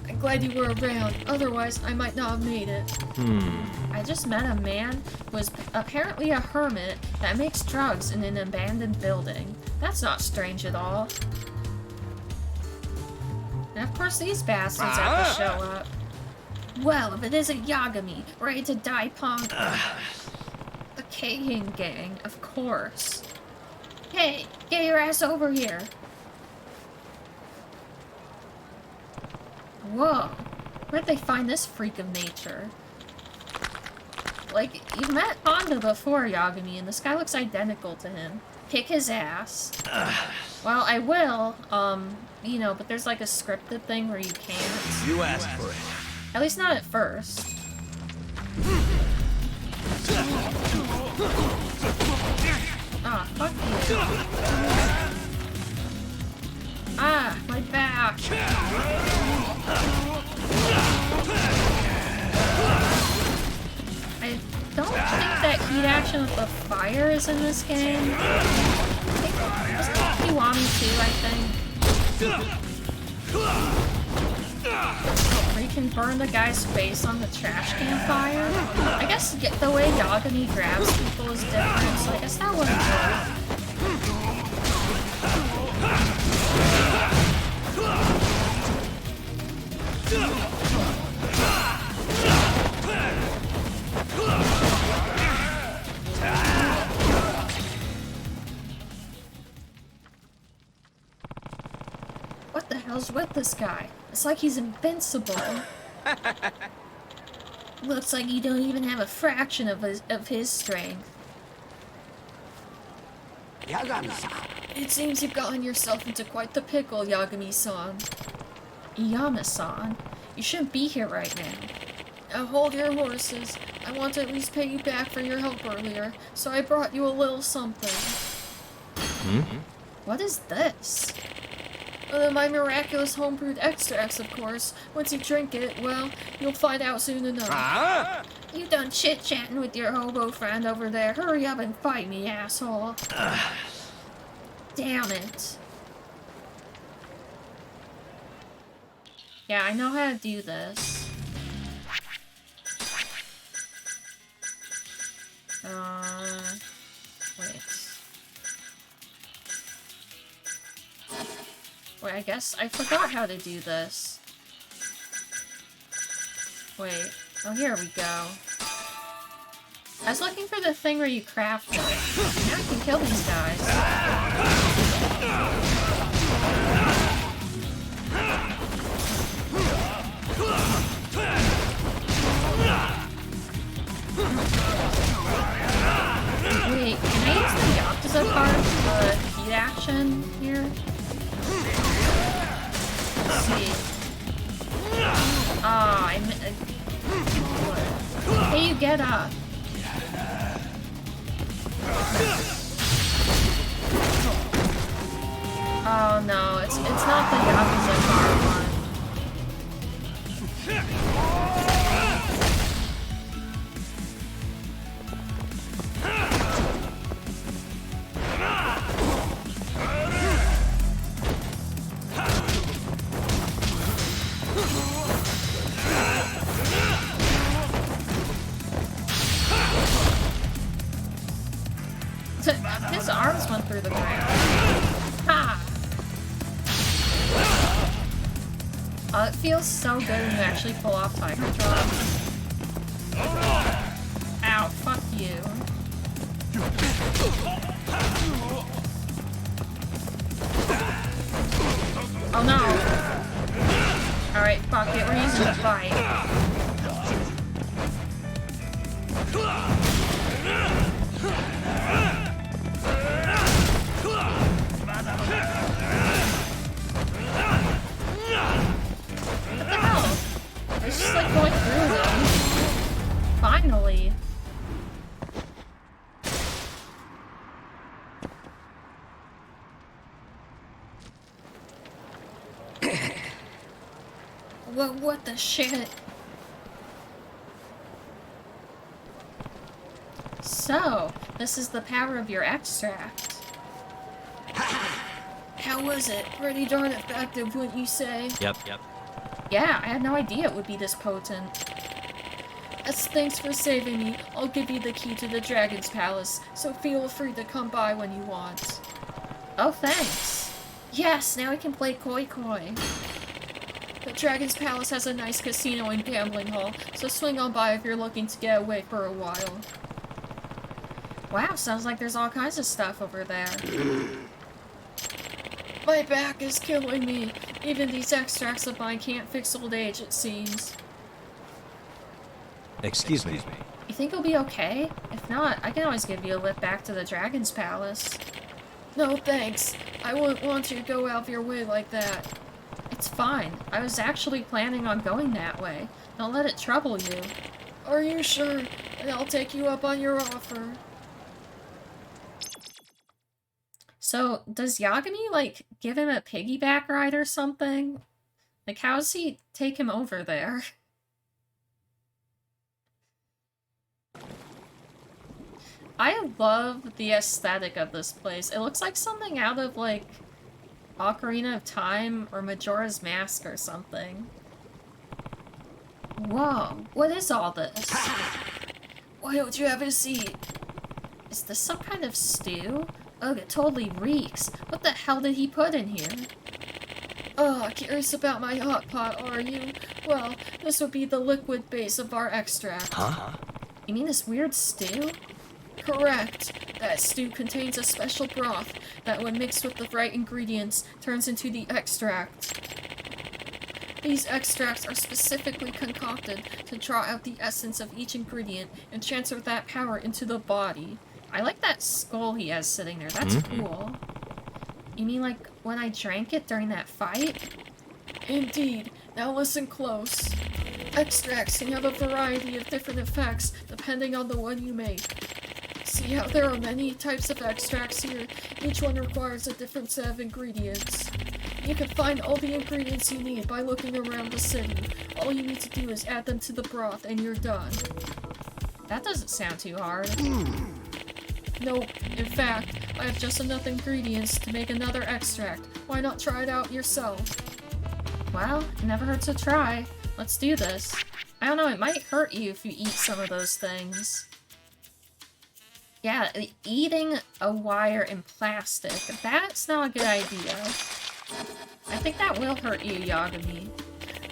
I'm glad you were around, otherwise I might not have made it. I just met a man who is apparently a hermit that makes drugs in an abandoned building. That's not strange at all. And of course these bastards have to show up. Well, if it isn't Yagami, ready to die punk. The Keihin gang, of course. Hey, get your ass over here. Whoa, where'd they find this freak of nature? Like, you've met Honda before, Yagami, and this guy looks identical to him. Kick his ass. Well, I will, you know, but there's like a scripted thing where you can't. You asked for it. At least not at first. Ah, fuck you. Ah, my back. I don't think that heat action with the fire is in this game. Wasn't it Kiwami 2, I think? Where you can burn the guy's face on the trash can fire? I guess the way Yagami grabs people is different, so I guess that wouldn't work. hell's with this guy? It's like he's invincible. Looks like you don't even have a fraction of his strength. Yagami-san. It seems you've gotten yourself into quite the pickle, Yagami-san. Iyama-san, you shouldn't be here right now. Now hold your horses. I want to at least pay you back for your help earlier, so I brought you a little something. What is this? My miraculous homebrewed extracts, of course. Once you drink it, well, you'll find out soon enough. You done chit-chatting with your hobo friend over there. Hurry up and fight me, asshole. Damn it. Yeah, I know how to do this. Wait. Wait, I guess I forgot how to do this. Wait. Oh, here we go. I was looking for the thing where you craft it. Now I can kill these guys. Wait, can I use the Yakuza card for the heat action here? Let's see. Ah, hey, you get up. Oh no, it's not the Yakuza card one. His arms went through the ground. Ha! Oh, it feels so good when you actually pull off Tiger Drop. Ow, fuck you. Oh no! Alright, fuck it, we're using the fight. What the hell? It's just like going through them. Finally. What the shit? So, this is the power of your extract. How was it? Pretty darn effective, wouldn't you say? Yep. Yeah, I had no idea it would be this potent. As thanks for saving me, I'll give you the key to the Dragon's Palace, so feel free to come by when you want. Oh, thanks. Yes, now I can play Koi Koi. The Dragon's Palace has a nice casino and gambling hall, so swing on by if you're looking to get away for a while. Wow, sounds like there's all kinds of stuff over there. My back is killing me. Even these extracts of mine can't fix old age, it seems. Excuse me. You think you'll be okay? If not, I can always give you a lift back to the Dragon's Palace. No thanks. I wouldn't want you to go out of your way like that. It's fine. I was actually planning on going that way. Don't let it trouble you. Are you sure? And I'll take you up on your offer. So, does Yagami, like, give him a piggyback ride or something? Like, how does he take him over there? I love the aesthetic of this place. It looks like something out of, like, Ocarina of Time or Majora's Mask or something. Whoa, what is all this? Why don't you have a seat? Is this some kind of stew? Ugh, it totally reeks. What the hell did he put in here? Oh, curious about my hot pot, are you? Well, this would be the liquid base of our extract. Huh? You mean this weird stew? Correct. That stew contains a special broth that, when mixed with the right ingredients, turns into the extract. These extracts are specifically concocted to draw out the essence of each ingredient and transfer that power into the body. I like that skull he has sitting there. That's cool. You mean like when I drank it during that fight? Indeed. Now listen close. Extracts can have a variety of different effects depending on the one you make. See how there are many types of extracts here? Each one requires a different set of ingredients. You can find all the ingredients you need by looking around the city. All you need to do is add them to the broth and you're done. That doesn't sound too hard. Nope. In fact, I have just enough ingredients to make another extract. Why not try it out yourself? Well, it never hurts to try. Let's do this. I don't know, it might hurt you if you eat some of those things. Yeah, eating a wire in plastic, that's not a good idea. I think that will hurt you, Yagami.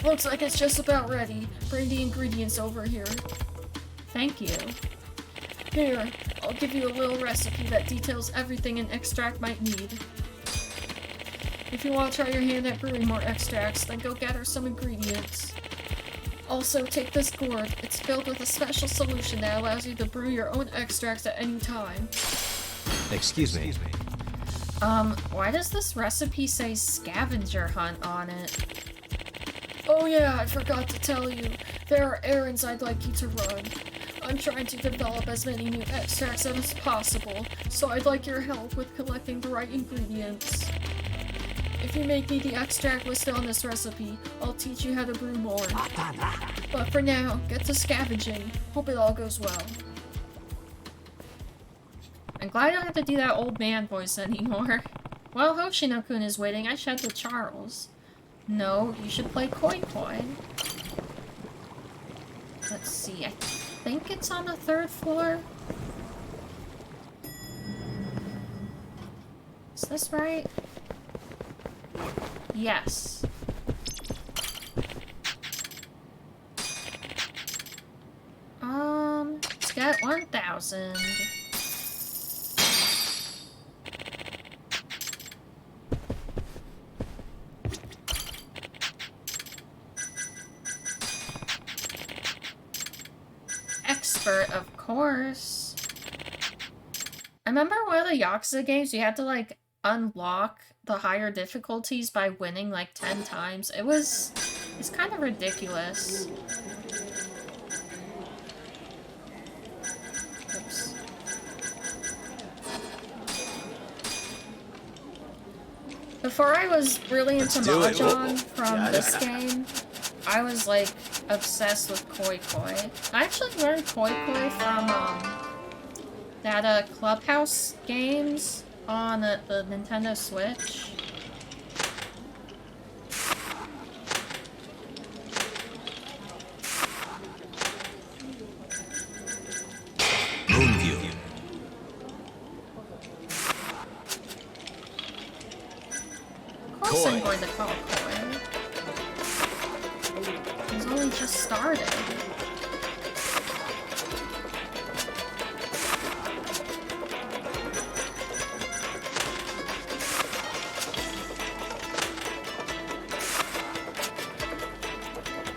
Looks like it's just about ready. Bring the ingredients over here. Thank you. Here, I'll give you a little recipe that details everything an extract might need. If you want to try your hand at brewing more extracts, then go gather some ingredients. Also, take this gourd. It's filled with a special solution that allows you to brew your own extracts at any time. Excuse me. Why does this recipe say scavenger hunt on it? Oh yeah, I forgot to tell you. There are errands I'd like you to run. I'm trying to develop as many new extracts as possible, so I'd like your help with collecting the right ingredients. If you make me the extract listed on this recipe, I'll teach you how to brew more. But for now, get to scavenging. Hope it all goes well. I'm glad I don't have to do that old man voice anymore. While Hoshino-kun is waiting, I should head to Charles. No, you should play Koi Koi. Let's see, I think it's on the 3rd floor? Is this right? Yes. Let's get 1,000. Expert, of course. I remember one of the Yakuza games, you had to, like, unlock the higher difficulties by winning, like, 10 times. It's kind of ridiculous. Oops. Before I was really into Mahjong from this game, I was, like, obsessed with Koi Koi. I actually learned Koi Koi from, that, Clubhouse games on the Nintendo Switch. Moonview. Of course I'm going to call Koi. It's only just started.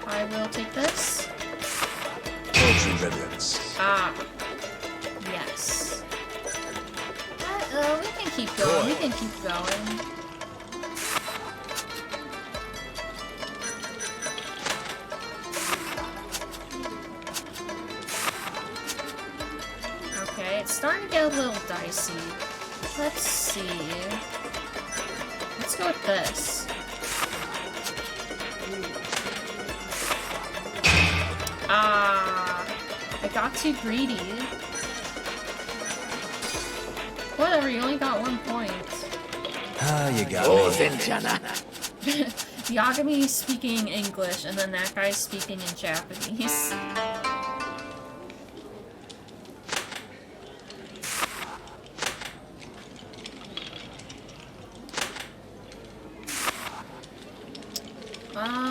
I will take this. Poetry ribbons. Ah. Yes. We can keep going. We can keep going. Okay, it's starting to get a little dicey. Let's see. Let's go with this. Ah, I got too greedy. Whatever, you only got 1 point. Ah, you got me. Yagami speaking English, and then that guy's speaking in Japanese.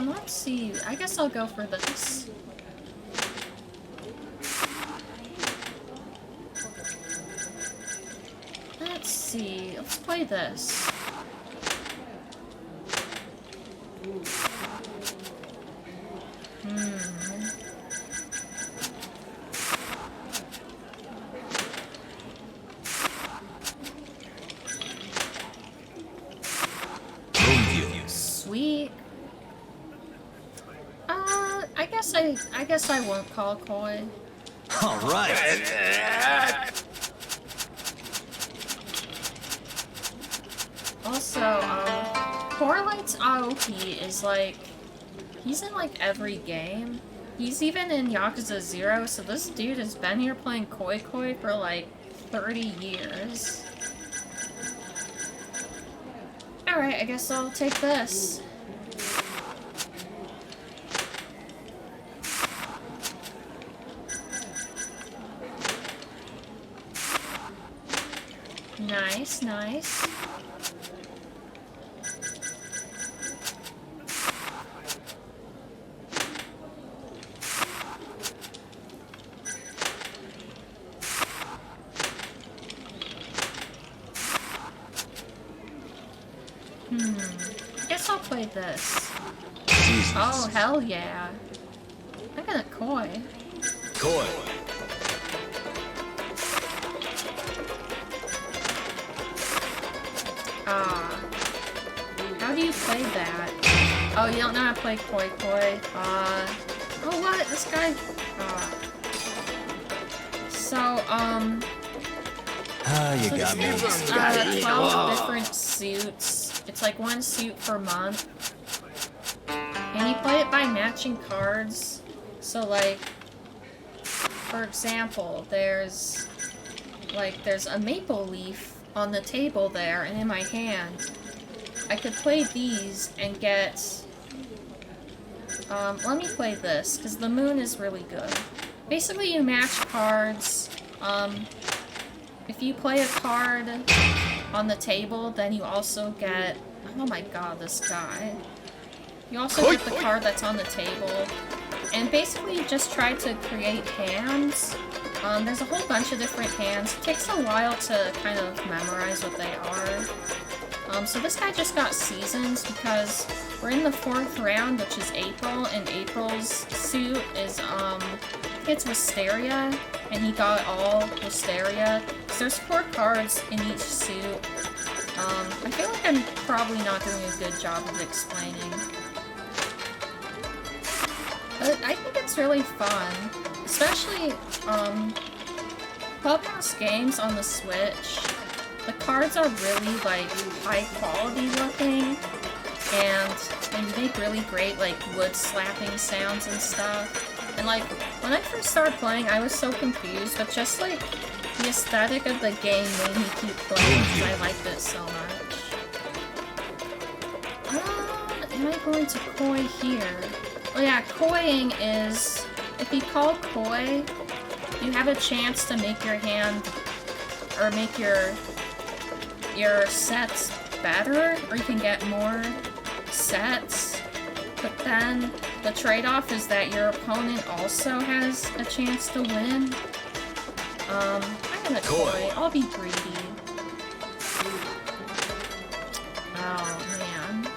Let's see. I guess I'll go for this. Let's see. Let's play this. I guess I won't call Koi. All right. Also, Corlight's AOP is like, he's in like every game. He's even in Yakuza 0, so this dude has been here playing Koi Koi for like 30 years. Alright, I guess I'll take this. Nice, nice. I guess I'll play this. Jesus. Oh, hell yeah. I'm gonna Koi. Koi. How do you play that? Oh, you don't know how to play Koi Koi? Oh what? This guy? You So got me. this guy has 12 different suits. It's like one suit per month. And you play it by matching cards. So like, for example, there's a maple leaf on the table there, and in my hand, I could play these and get, let me play this, because the moon is really good. Basically, you match cards. If you play a card on the table, then you also get, oh my god, this guy. You also get the card that's on the table. And basically, you just try to create hands. There's a whole bunch of different hands. It takes a while to kind of memorize what they are. So this guy just got seasons because we're in the 4th round, which is April, and April's suit is, it's Wisteria, and he got all Wisteria. So there's 4 cards in each suit. I feel like I'm probably not doing a good job of explaining. But I think it's really fun. Especially, Clubhouse games on the Switch. The cards are really, like, high quality looking, and they make really great, like, wood slapping sounds and stuff. And, like, when I first started playing, I was so confused, but just, like, the aesthetic of the game made me keep playing because I liked it so much. Am I going to Koi here? Oh yeah, Koiing is, if you call Koi, you have a chance to make your hand, or make your sets better, or you can get more sets, but then the trade-off is that your opponent also has a chance to win. I'm gonna Koi. I'll be greedy. Oh, man.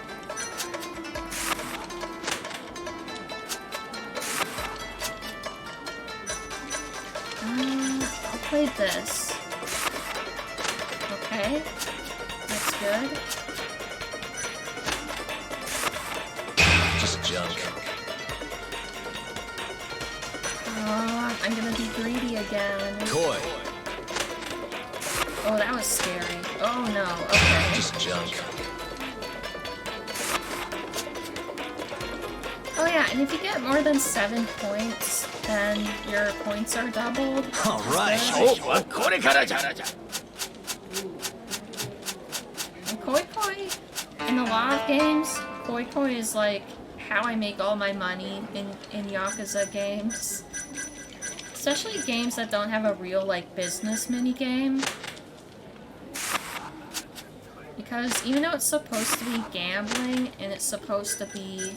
I'll play this. Okay. That's good. Just junk. I'm gonna be greedy again. Koi. Oh, that was scary. Oh no, okay. Just junk. Oh yeah, and if you get more than 7 points, then your points are doubled. Alright. And Koi Koi, in a lot of games, Koi Koi is like how I make all my money in Yakuza games. Especially games that don't have a real, like, business minigame. Because even though it's supposed to be gambling, and it's supposed to be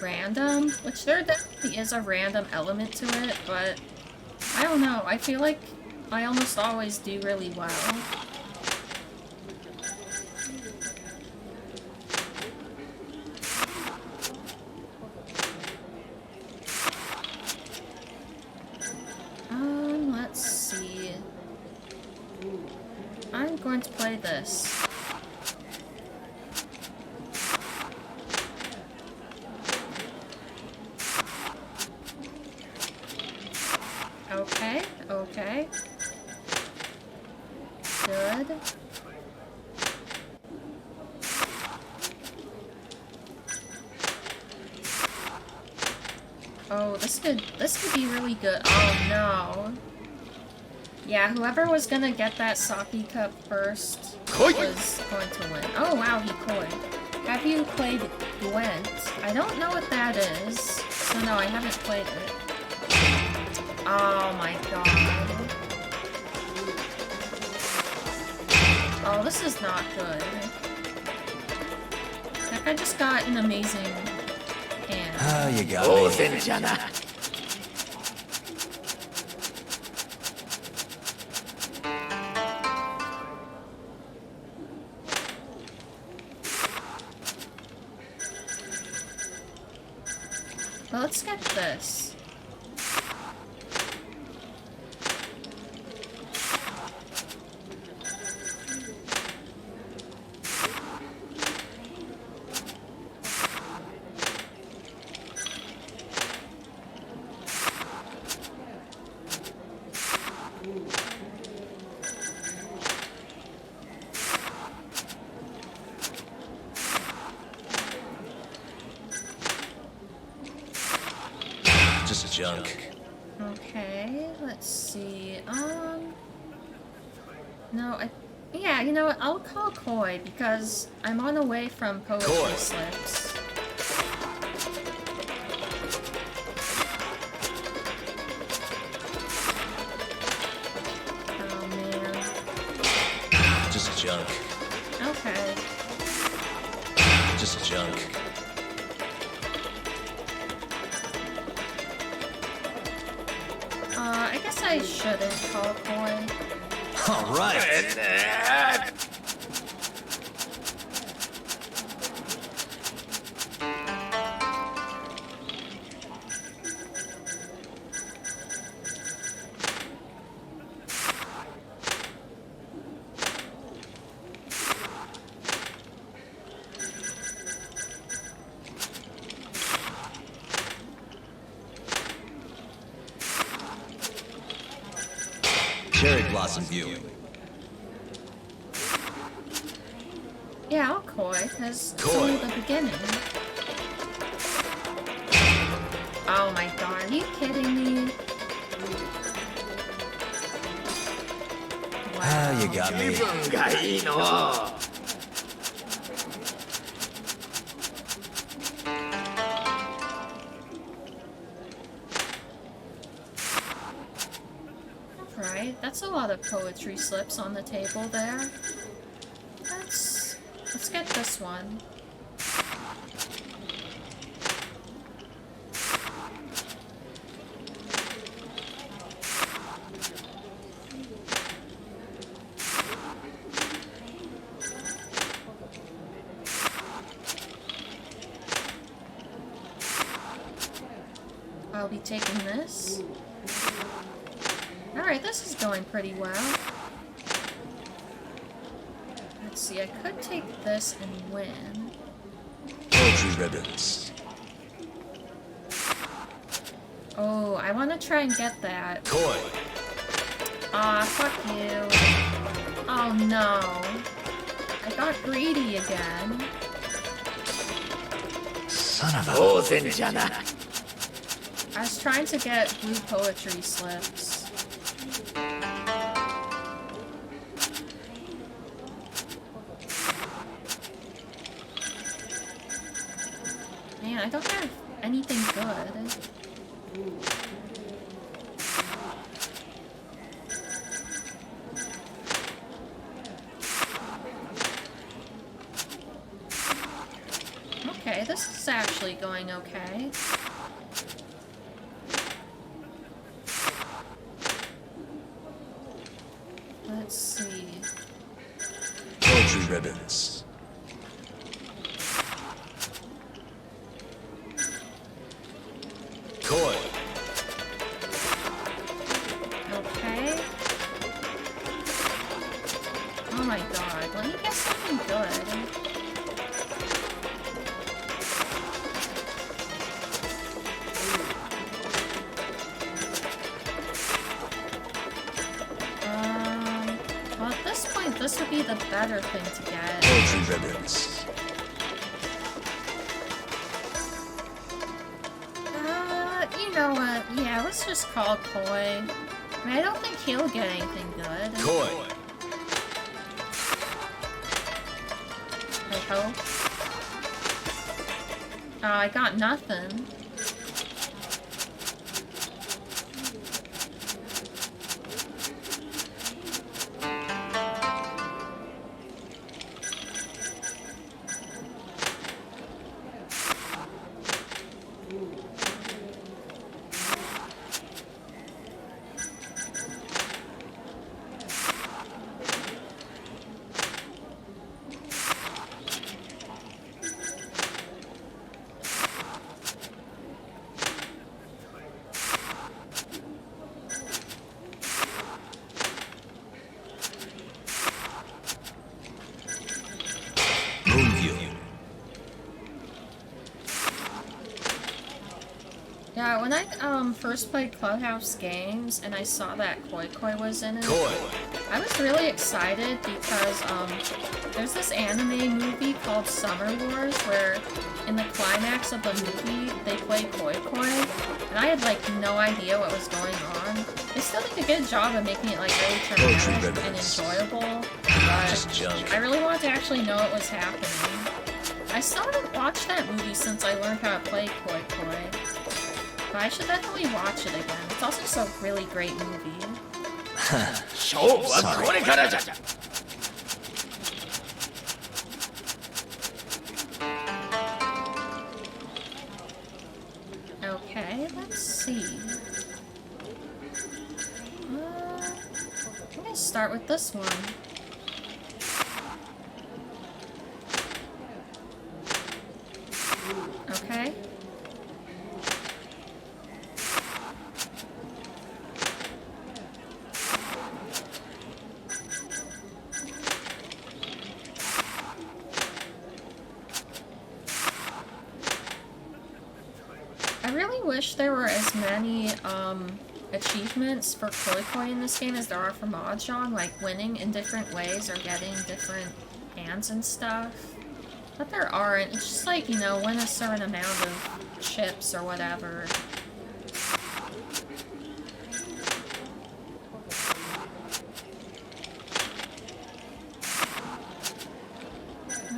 random, which there definitely is a random element to it, but I don't know, I feel like I almost always do really well. Let's see. I'm going to play this. Okay, okay. Good. Oh, this could be really good. Oh no. Yeah, whoever was gonna get that sake cup first was going to win. Oh wow, he coined. Have you played Gwent? I don't know what that is, so no, I haven't played it. Oh my god. Oh, this is not good. That guy just got an amazing hand. Ah, you got me. Well, let's get this. Just junk. Okay, let's see. No, yeah, you know what? I'll call Koi because I'm on the way from poetry Koi. slips. Oh man. Just junk. Okay. Just junk. I guess I shouldn't call Koi. All right. Cherry blossom viewing. Yeah, I'll Koi, because it's Koi. only the beginning. Oh my god, are you kidding me? Ah, you got me. Right, that's a lot of poetry slips on the table there. Let's get this one. I'll be taking this. Alright, this is going pretty well. Let's see, I could take this and win. Poetry ribbons. Oh, I want to try and get that. Koi. Aw, fuck you. Oh no. I got greedy again. Son of a... I was trying to get blue poetry slips. Man, I don't have anything good. Okay, this is actually going okay. Let's see. Poetry ribbons. Koi. Okay. Oh my god, let me get something good. this would be the better thing to get. Poetry ribbons. You know what? Yeah, let's just call Koi. I mean, I don't think he'll get anything good. Koi. I hope. Oh, I got nothing. Yeah, when I first played Clubhouse Games and I saw that Koi Koi was in it, I was really excited because there's this anime movie called Summer Wars where in the climax of the movie they play Koi Koi, and I had like no idea what was going on. They still did a good job of making it like really dramatic and enjoyable, but I really wanted to actually know what was happening. I still haven't watched that movie since I learned how to play Koi Koi. But I should definitely watch it again. It's also just a really great movie. Okay, let's see. I'm gonna start with this one. Okay. I really wish there were as many achievements for Koi Koi in this game as there are for Mahjong, like winning in different ways or getting different hands and stuff. But there aren't. It's just like, you know, win a certain amount of chips or whatever.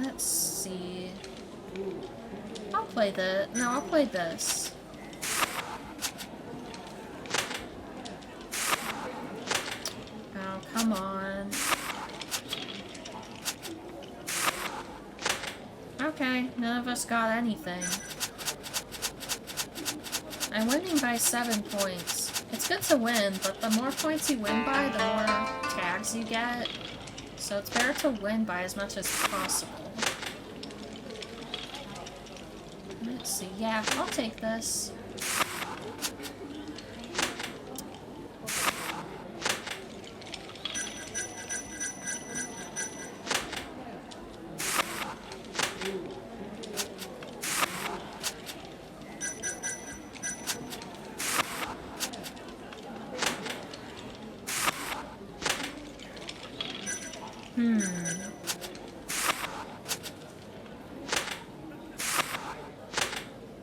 Let's see. I'll play the... No, I'll play this. Oh, come on. Okay, none of us got anything. I'm winning by 7 points. It's good to win, but the more points you win by, the more tags you get. So it's better to win by as much as possible. Let's see. Yeah, I'll take this.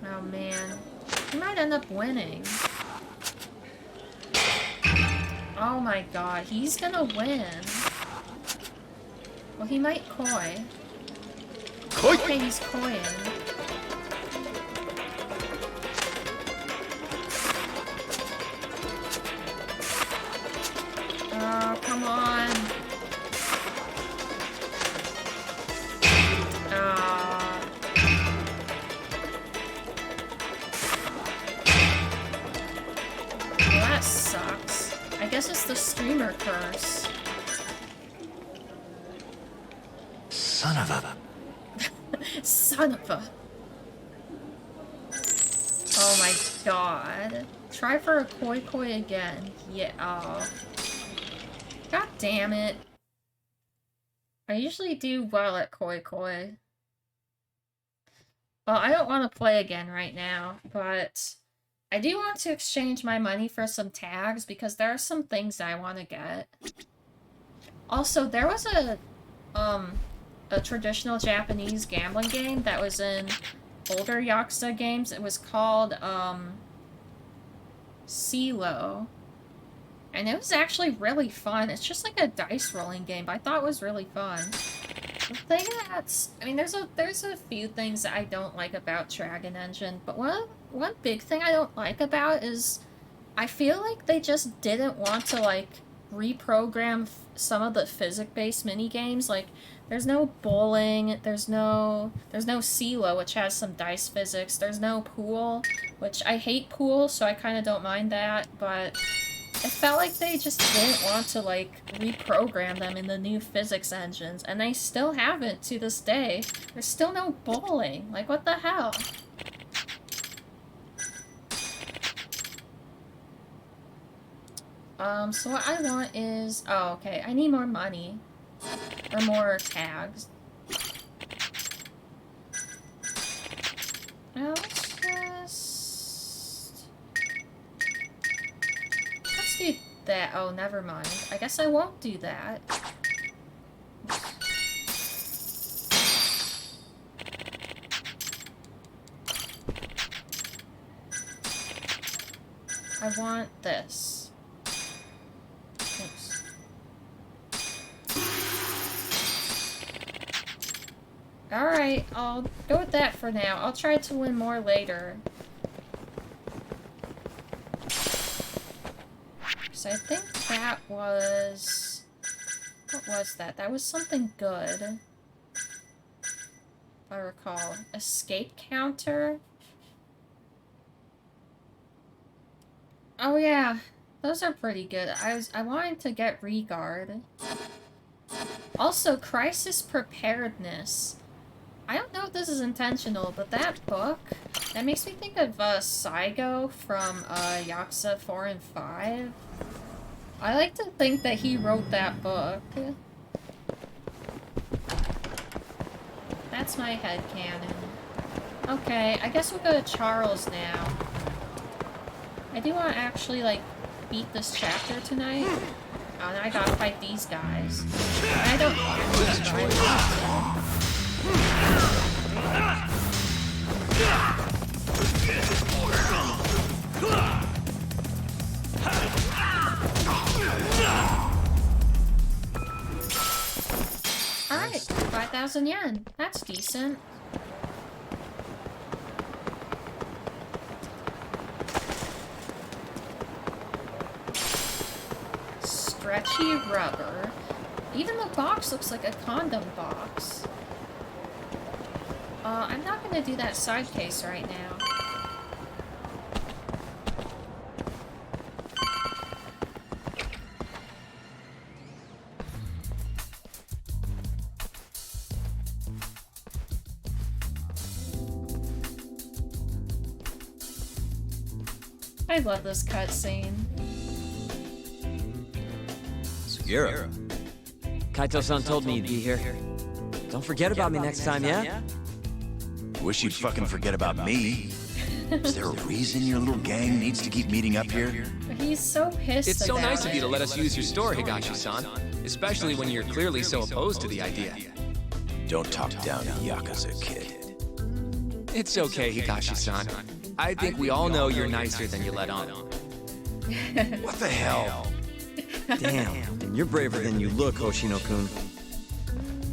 Oh man. He might end up winning. Oh my god, he's gonna win. Well, he might koi. Okay, he's koying. Oh, come on. Well, that sucks. I guess it's the streamer curse. Son of a... Son of a... Oh my god. Try for a koi koi again. Yeah. Oh. God damn it. I usually do well at koi koi. Well, I don't want to play again right now, but I do want to exchange my money for some tags because there are some things I want to get. Also, there was a traditional Japanese gambling game that was in older Yakuza games. It was called, CeeLo. And it was actually really fun. It's just like a dice rolling game, but I thought it was really fun. The thing that's... I mean, there's a few things that I don't like about Dragon Engine, but one big thing I don't like about is I feel like they just didn't want to, like, reprogram some of the physics-based mini-games. Like, there's no bowling, there's no CeeLo, which has some dice physics, there's no pool, which I hate pool, so I kind of don't mind that, but it felt like they just didn't want to, like, reprogram them in the new physics engines, and they still haven't to this day. There's still no bowling. Like, what the hell? So what I want is... Oh, okay. I need more money. Or more tags. Now, let's do that. Oh, never mind. I guess I won't do that. I want this. Oops. Alright, I'll go with that for now. I'll try to win more later. So I think that was... What was that? That was something good. If I recall. Escape counter? Oh yeah, those are pretty good. I wanted to get Regard. Also, Crisis Preparedness. I don't know if this is intentional, but that book, that makes me think of Saigo from Yakuza 4 and 5. I like to think that he wrote that book. That's my headcanon. Okay, I guess we'll go to Charles now. I do want to actually, like, beat this chapter tonight. Oh, and I gotta fight these guys. I don't like these guys. Alright, 5,000 yen. That's decent. Stretchy rubber. Even the box looks like a condom box. I'm not gonna do that side case right now. I love this cutscene. Sugira. Kaito-san told me you'd be here. Don't forget about me next time, yeah? Wish you'd fucking forget about me. Is there a reason your little gang needs to keep meeting up here? He's so pissed. It's so about nice of you to it. let us use your store, Higashi-san. Especially when you're clearly so opposed to the idea. Don't talk down to Yakuza, kid. It's okay, Higashi-san. I think we all know you're nicer than you let on. What the hell? Damn, and you're braver than you look, Hoshino-kun.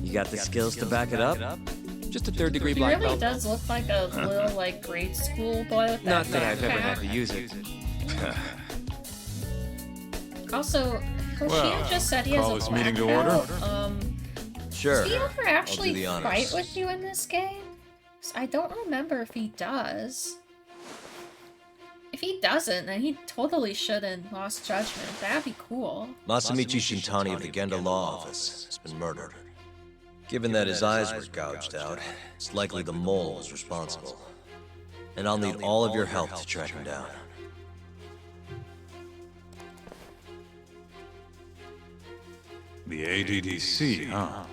You got the skills to back it up? Just a third-degree He black really belt. does look like a little, like, grade school boy with that Not that I've ever backpack. had to use it. Also, Hoshino just said he has call a this black meeting to belt. order? Sure. Does he ever actually the honors. fight with you in this game? 'Cause I don't remember if he does. If he doesn't, then he totally shouldn't lost judgment. That'd be cool. Masamichi Shintani of the Genda Law Office has been murdered. Given that his eyes were gouged out, it's likely the mole was responsible. And I'll need all of your help to track him down. The ADDC, huh?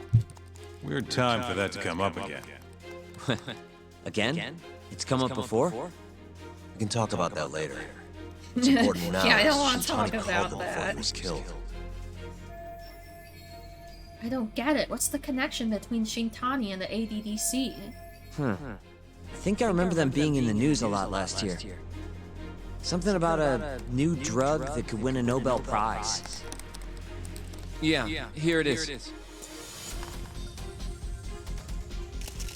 Weird time for that to come up again. Again? It's come up before? We can talk about that later. It's important now. Yeah, I don't as want to talk Shintani about called them before that. he was killed. I don't get it. What's the connection between Shintani and the ADDC? I think I remember them being in the news a lot last year. Something about a new drug that could win a Nobel Prize. Yeah, here it is.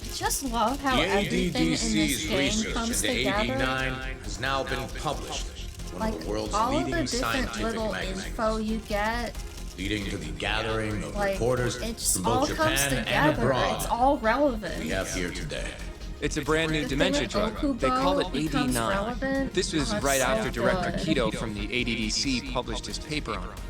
I just love how everything in this game comes together. has now been published. One Like, of the world's all of the leading different scientific little magazines, info you get, leading to the gathering of like, reporters it just from all both comes Japan and together. abroad. It's all relevant. We have here today. It's a brand new The dementia thing with drug. They call it Okubo becomes AD9. relevant. This was Oh, it's right so after Director good. Keto from the ADDC published his paper on it.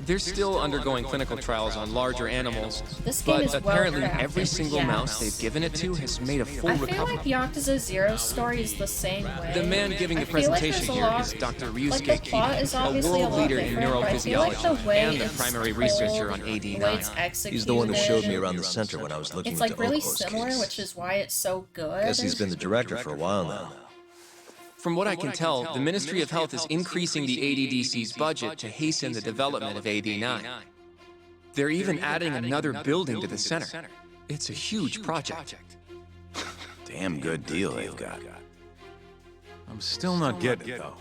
They're still undergoing clinical trials on larger animals, This game but is apparently well-crafted, every single yes. mouse they've given it to has made a full I feel recovery. like Yakuza Zero's story is the same way. The man giving the I feel like presentation there's a here lot- is Dr. like, Ryusuke the plot is Keto, a obviously world lot leader in different, but I feel like the neurophysiology way and the it's primary told, researcher on the way it's AD9. He's the one who showed me executed, around the center when I was looking It's into like really Oko's similar, case. which is why it's so good. Guess he's been the director for a while now. From what I can tell, the Ministry of Health is increasing the ADDC's budget to hasten the development of AD9. They're even adding another building to the center. It's a huge project. Damn good deal they've got. I'm still not getting it, though.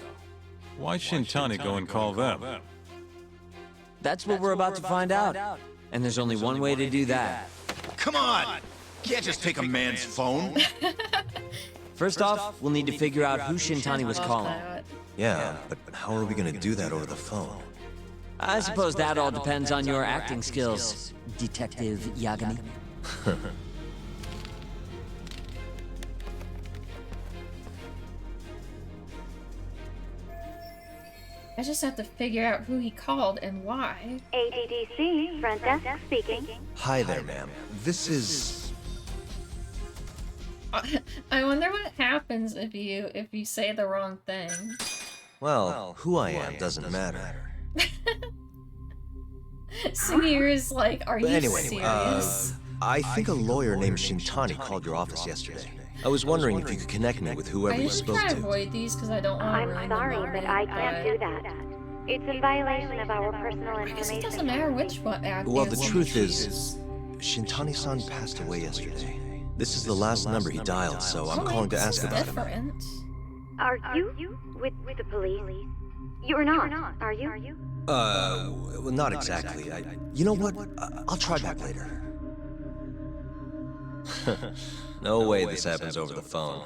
Why Shintani go and call them? That's what we're about to find out. And there's only one way to do that. Come on! Can't just take a man's phone. First off, we'll need to figure out who Shintani was Love calling. that. Yeah, but how are we gonna do that over the phone? I suppose that all depends on your acting skills, Detective Yagami. I just have to figure out who he called and why. ADDC, front desk speaking. Hi there, ma'am. This is... I wonder what happens if you say the wrong thing. Well, who I am doesn't matter. Senior is like, are But you anyway, serious? I think a lawyer named Shintani called your office yesterday. I was wondering if you could connect me with whoever I you usually spoke try to to. avoid these because I don't want to I'm ruin sorry, the moment, but I can't do that. It's in violation of our personal I guess information. it doesn't matter which one act. Well, the truth is, Shintani-san passed away yesterday. This is the last number he dialed, so I'm calling to ask about him. different. Are you with the police? You're not, are you? Well, not exactly. You know what? I'll try back later. No way this happens over the phone.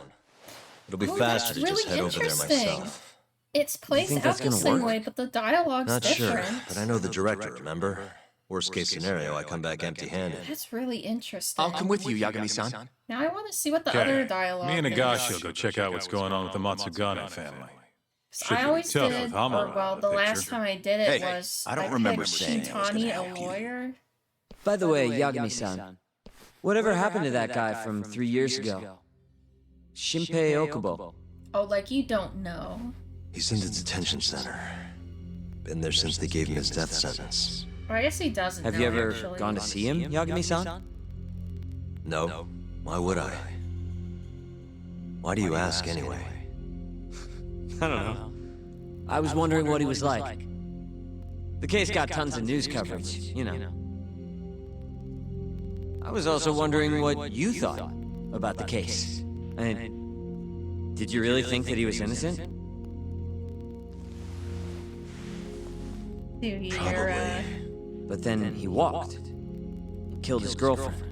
It'll be Oh, faster to that's just really head over there interesting. myself. It's placed think out that's the gonna same work? way, but the dialogue's Not sure, different. but I know the director, remember? Worst case scenario, I come back empty-handed. That's really interesting. I'll come with you, Yagami-san. Now I want to see what the other dialogue Me and is. Agashi will go check out what's going on with the Matsugane family. I always tough did, with Hamura or well, in the the last picture. time I did it Hey, was I don't remember picked saying I was gonna Shintani, help a you. lawyer. By the way, Yagami-san, whatever happened to that guy from 3 years ago? Shinpei Okubo. Oh, like you don't know. He's in the detention center. Been there since they gave him his death sentence. Or I guess he doesn't Have know, you ever actually. gone to see him, Yagami-san? No. Why would I? Why do you ask anyway? I don't know. I was wondering what he was like. The case got tons of news coverage, you know. I was also wondering what you thought about the case. I mean, did you really think that he was innocent? Do your, But then he walked. Killed his girlfriend.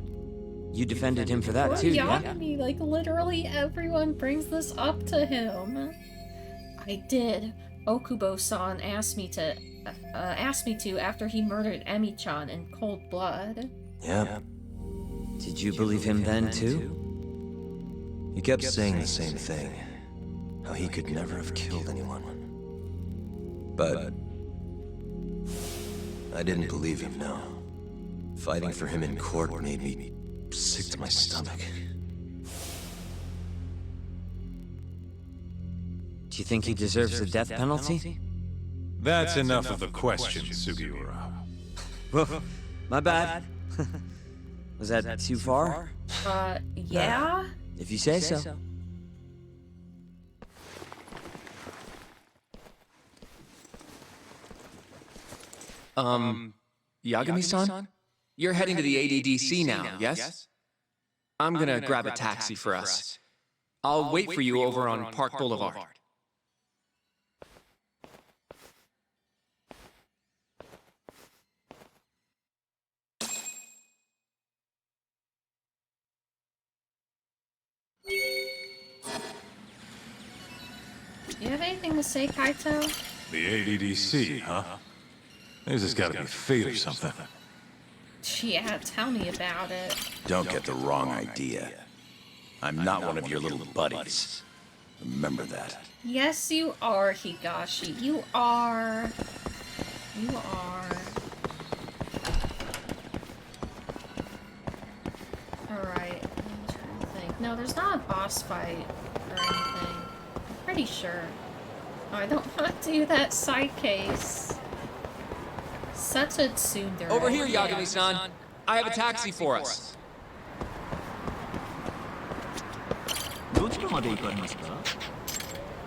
You defended him for that too, yeah? Yagami, like literally everyone brings this up to him. I did. Okubo-san asked me to after he murdered Emi-chan in cold blood. Yeah. Did you believe him then too? He kept saying the same thing. How he could never have killed anyone. But I didn't believe him, no. Fighting for him in court made me sick to my stomach. Do you think he deserves the death penalty? That's enough of the questions, Sugiura. Whoa, my bad. Was that too far? Yeah? If you say so. Yagami-san? You're heading to the ADDC now, yes? I'm gonna grab a taxi for us. I'll wait for you over on Park Boulevard. Do you have anything to say, Kaito? The ADDC, huh? This has got to be fate or something. Yeah, tell me about it. Don't get the wrong idea. I'm not one of your little buddies. Remember that. Yes, you are, Higashi. You are. You are. Alright, I'm trying to think. No, there's not a boss fight or anything. I'm pretty sure. Oh, I don't want to do that side case. Such a tsundere. Over here, Yagami-san. I have a taxi for us. どちらまで行かれますか？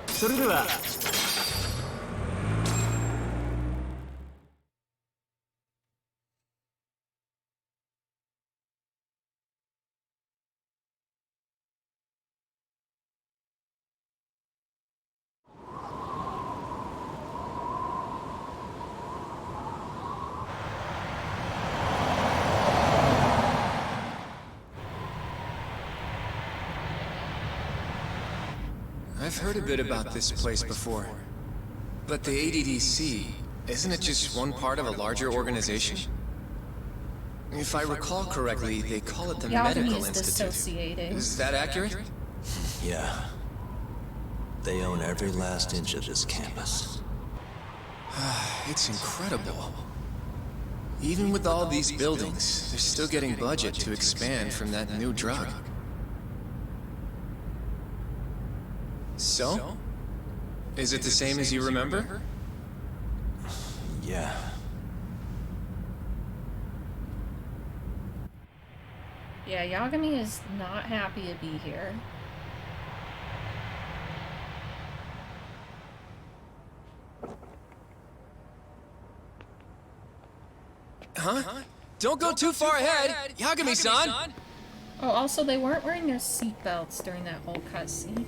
それでは。I've heard a bit about this place before. But the ADDC, isn't it just one part of a larger organization? If I recall correctly, they call it the Medical Institute. Is that accurate? Yeah. They own every last inch of this campus. It's incredible. Even with all these buildings, they're still getting budget to expand from that new drug. So? Is it the same as you remember? Yeah. Yeah, Yagami is not happy to be here. Huh? Don't go too far ahead, Yagami-san! Oh, also, they weren't wearing their seatbelts during that whole cutscene.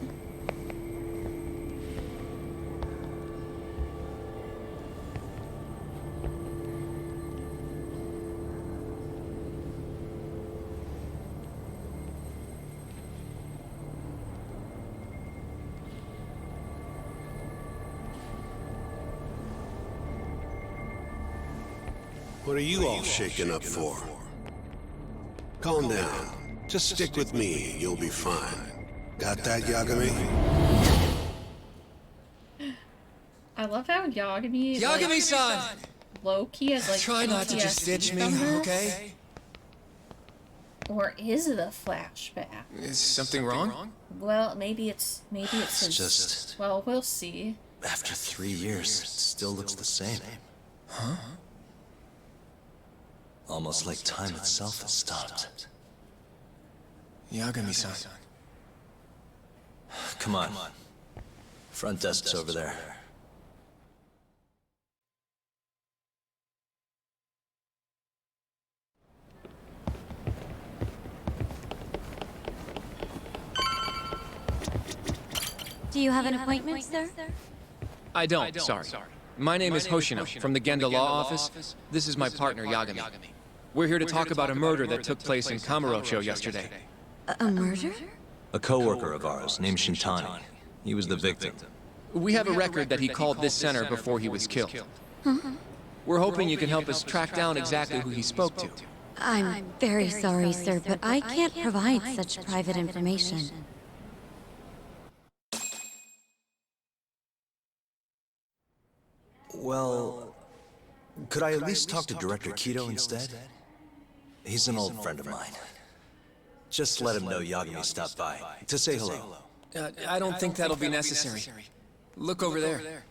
What are you all shaken up for? Calm down. Just stick with me. You'll be fine. Got that, Yagami? I love how Yagami, Yagami-san! like, low-key has, like, Try not to just ditch me, okay? Or is it a flashback? Is something wrong? Well, maybe it's his... just... Well, we'll see. After 3 years, it still looks the same. Huh? Almost like time itself has stopped. Yagami-san. Come on. Front desk's over there. Do you have an appointment, sir? I don't, sorry. My name is Hoshino, from the Genda Law Office. This is my partner, Yagami. We're here to talk about a murder that took place in Kamurocho yesterday. A murder? A coworker of ours named Shintani. He was the victim. We have a record that he called this center before he was killed. We're hoping you can help us track down exactly who he spoke to. I'm very sorry, sir, but I can't provide such private information. Well, could I at least talk to Director Kido instead? He's an old friend of mine. Just let him know Yagami stopped by, to say hello. I don't think that'll be necessary. Look over there.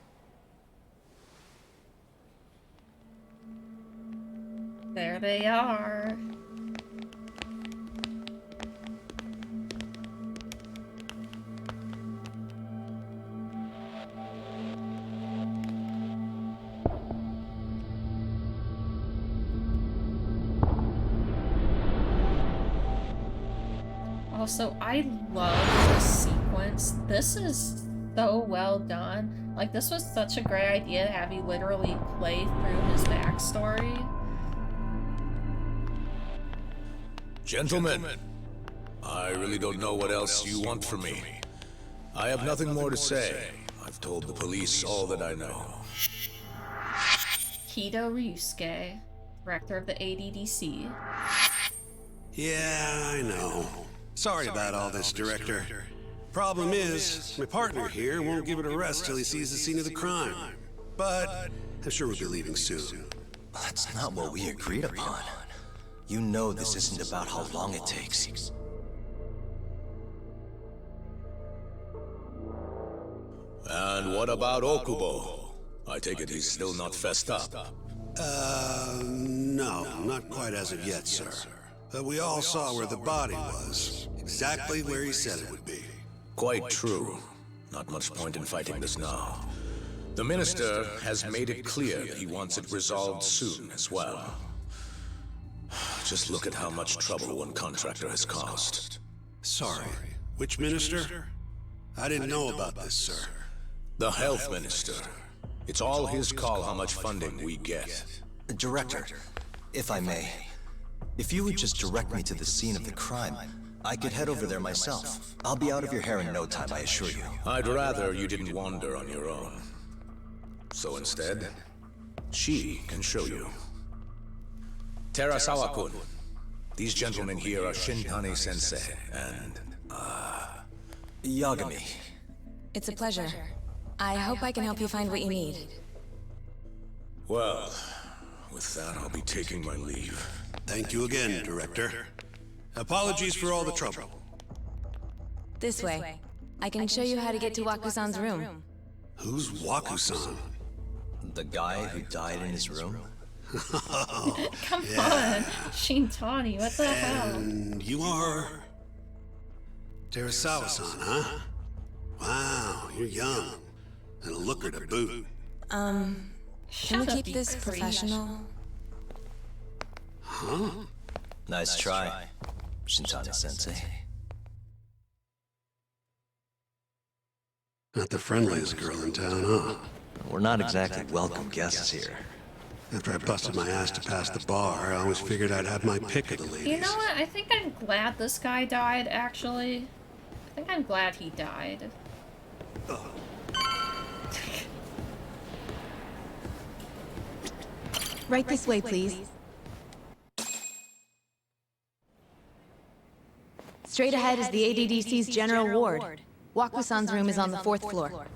There they are. Also, I love this sequence. This is so well done. Like, this was such a great idea to have you literally play through his backstory. Gentlemen, I really don't know what else you want from me. I have nothing more to say. I've told the police all that I know. Kido Ryusuke, director of the Addc. Yeah, I know. Sorry about all this, Director. Problem is, my partner here won't give it a rest till he sees the scene of the crime. But I'm sure we'll be leaving soon. That's not what we agreed upon. You know this isn't about how long it takes. And what about Okubo? I take it he's still not fessed up. No, not quite as of yet, sir. But we all saw where the body was. Exactly where he said it would be. Quite true. Not much point in fighting this now. The Minister has made it clear that he wants it resolved soon as well. Just look at how much trouble one contractor has caused. Sorry, which Minister? I didn't know about this, sir. The Health Minister. It's all his call how much funding we get. Director, if I may, if you would just direct me to the scene of the crime, I could head over there myself. I'll be out of your hair in no time, I assure you. I'd rather you didn't wander on your own. So instead, she can show you. Terasawa-kun, these gentlemen here are Shintani Sensei and, Yagami. It's a pleasure. I hope I can help you find what you need. Well, with that, I'll be taking my leave. Thank you again, Director. Apologies for all the trouble. This way. I can show you how to get to Wakusan's room. Who's Wakusan? The guy who died in his room? Come on, Shintani, what the hell? And you are... Terasawa-san, huh? Wow, you're young. And a looker to boot. Can we keep this professional? Huh? Nice try, Shintani-sensei. Not the friendliest girl in town, huh? We're not exactly welcome guests here. After I busted my ass to pass the bar, I always figured I'd have my pick of the ladies. You know what? I think I'm glad this guy died, actually. I think I'm glad he died. Right this way, please. Straight ahead is the ADDC's general ward. Wakusan's room is on the 4th floor.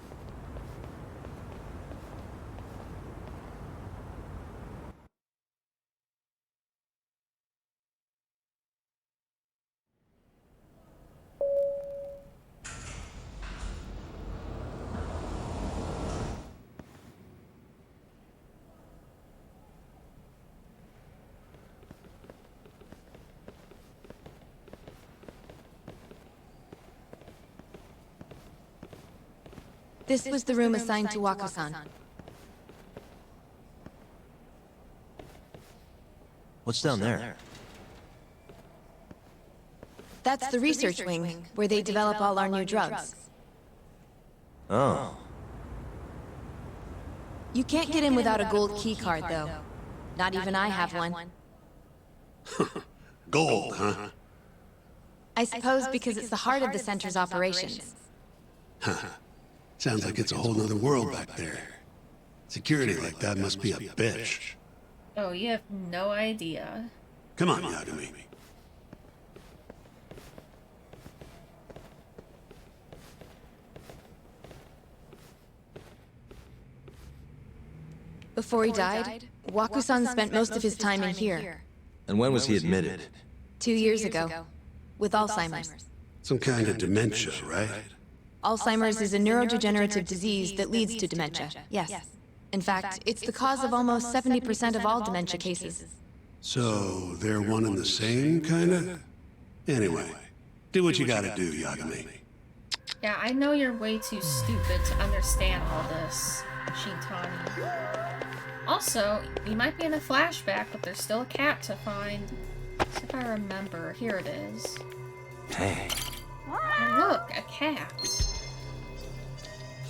This was the room assigned to Wakusan. What's down there? That's the research wing, where they develop all our new drugs. Oh. You can't get in without a gold key card, though. Not even I have one. Gold, huh? I suppose because it's the heart of the center's operations. Sounds like it's a whole nother world back there. Security like that must be a bitch. Oh, you have no idea. Come on, Yagami. Before he died, Wakusan spent most of his time in here. And when was he admitted? 2 years ago, with Alzheimer's. Some kind of dementia, right? Alzheimer's is a neurodegenerative disease that leads to dementia, yes. In fact, it's the cause of almost 70% of all dementia cases. So, they're one and the same, kinda? Anyway, do what you gotta do, Yagami. Yeah, I know you're way too stupid to understand all this, Shintani. Also, you might be in a flashback, but there's still a cat to find. See if I remember. Here it is. Hey. And look, a cat.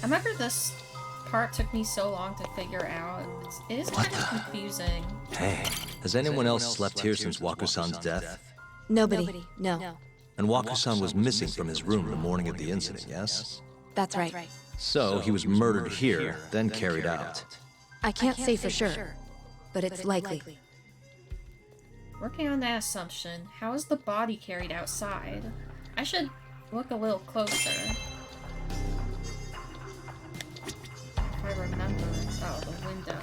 I remember this part took me so long to figure out. It is kind of confusing. Hey. Has anyone else slept here since Waku-san's death? Nobody, no. And Waku-san was missing from his room the morning of the incident, yes? That's right. So he was murdered here, then carried out. I can't say for sure, but it's likely. Working on that assumption, how is the body carried outside? I should look a little closer. If I remember. Oh, the window.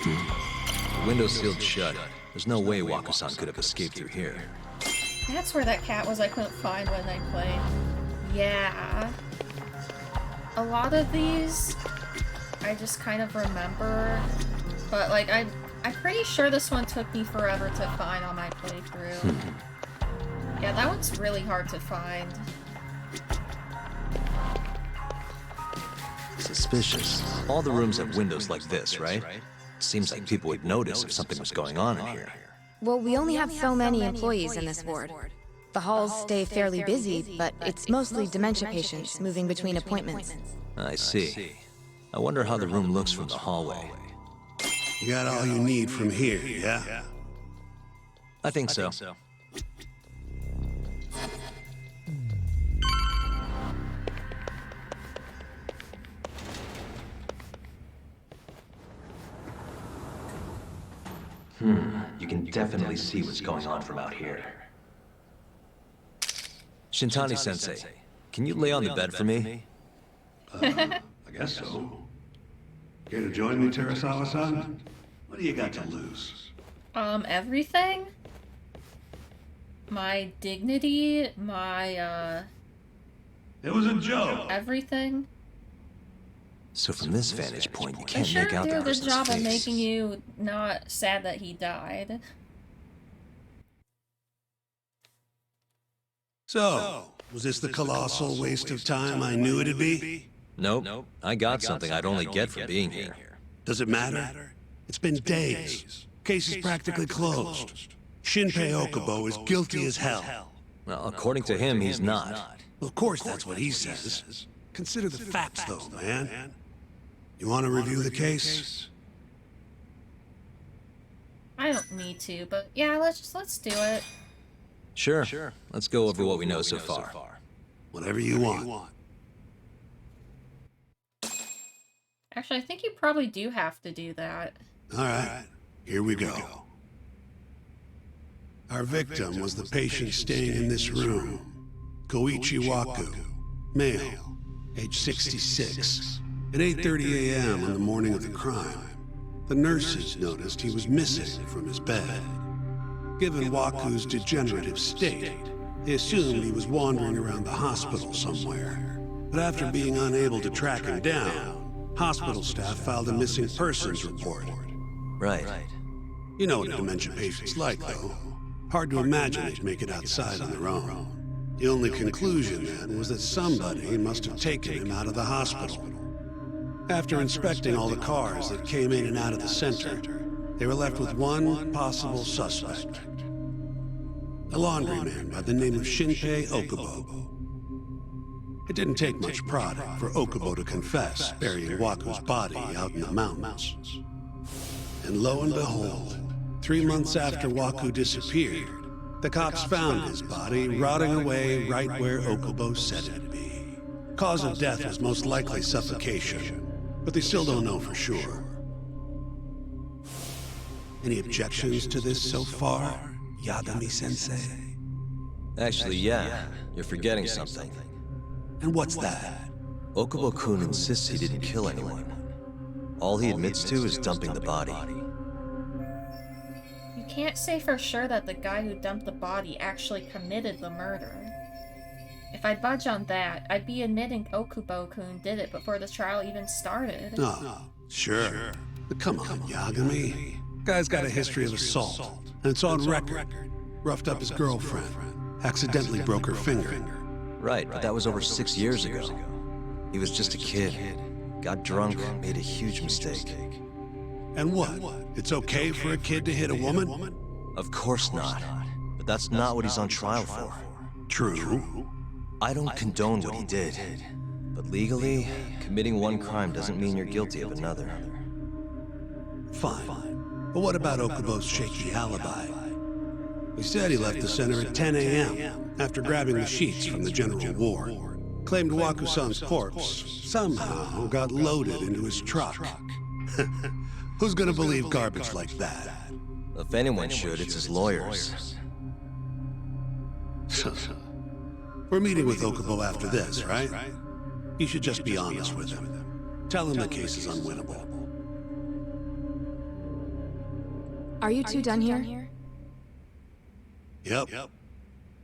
The window's sealed shut. There's no way Waku-san could have escaped through here. That's where that cat was I couldn't find when I played. Yeah. A lot of these, I just kind of remember. But, like, I'm pretty sure this one took me forever to find on my playthrough. Yeah, that one's really hard to find. Suspicious. All the rooms have windows like this, right? Seems like people would notice if something was going on in here. Well, we only have so many employees in this ward. The halls stay fairly busy, but it's mostly dementia patients moving between appointments. I see. I wonder how the room looks from the hallway. You got all you need from here, yeah? I think so. You can definitely see what's going on from out here. Shintani-sensei, can you lay on the bed for me? I guess so. Care to join me, Terasawa-san? What do you got to lose? Everything? My dignity, my, It was a joke! everything? So from this vantage point, you I can't sure make out the do a good person's job of face. making you not sad that he died. So, was this the colossal waste of time I knew it'd be? Nope. I got something I'd only get from being here. Does it matter? It's been days. Case is practically closed. Shinpei Okubo is guilty as hell. Well, according to him, he's not. Well, of course that's what he says. Consider the facts, though, man. You want to review the case? I don't need to, but yeah, let's do it. Sure. Let's go over what we know so far. Whatever you want. Actually, I think you probably do have to do that. All right, here we go. Our victim was the patient staying in this room, Koichi Waku, male, age 66. At 8:30 a.m. on the morning of the crime, the nurses noticed he was missing from his bed. Given Waku's degenerative state, they assumed he was wandering around the hospital somewhere. But after being unable to track him down, hospital staff filed a missing persons report. Right. You know what a dementia patient's like, though. Hard to imagine they'd make it outside on their own. The only conclusion, then, was that somebody must have taken him out of the hospital. After inspecting all the cars that came in and out of the center, they were left with one possible suspect. A laundryman by the name of Shinpei Okubo. It didn't take much prodding for Okubo to confess burying Waku's body out in the mountains. And lo and behold, 3 months after Waku disappeared, the cops found his body rotting away right where Okubo said it'd be. Cause of death was most likely suffocation, but they still don't know for sure. Any objections to this so far, Yagami-sensei? Actually, yeah. You're forgetting something. And what's that? Okubo-kun insists he didn't kill anyone. All he admits to is dumping the body. You can't say for sure that the guy who dumped the body actually committed the murder. If I budge on that, I'd be admitting Okubo-kun did it before the trial even started. Oh, sure. But come on, Yagami. Guy's got a history of assault, and it's on record. Roughed up his girlfriend, accidentally broke her finger. Right, but that was over 6 years ago. He was just a kid. Got drunk, made a huge mistake. And what? It's okay for a kid to hit a woman? Of course not. But that's not what he's on trial for. True. I don't condone what he did. But legally, committing one crime doesn't mean you're guilty of another. Fine. But what about Okubo's shaky alibi? He said he left the center at 10 a.m. after grabbing the sheets from the general ward. Claimed Wakusan's corpse somehow got loaded into his truck. Who's gonna believe garbage like that? If anyone should, it's his lawyers. We're meeting with Okubo after this, right? You should just be honest with him. Tell him the case is unwinnable. Are you two done here? Yep.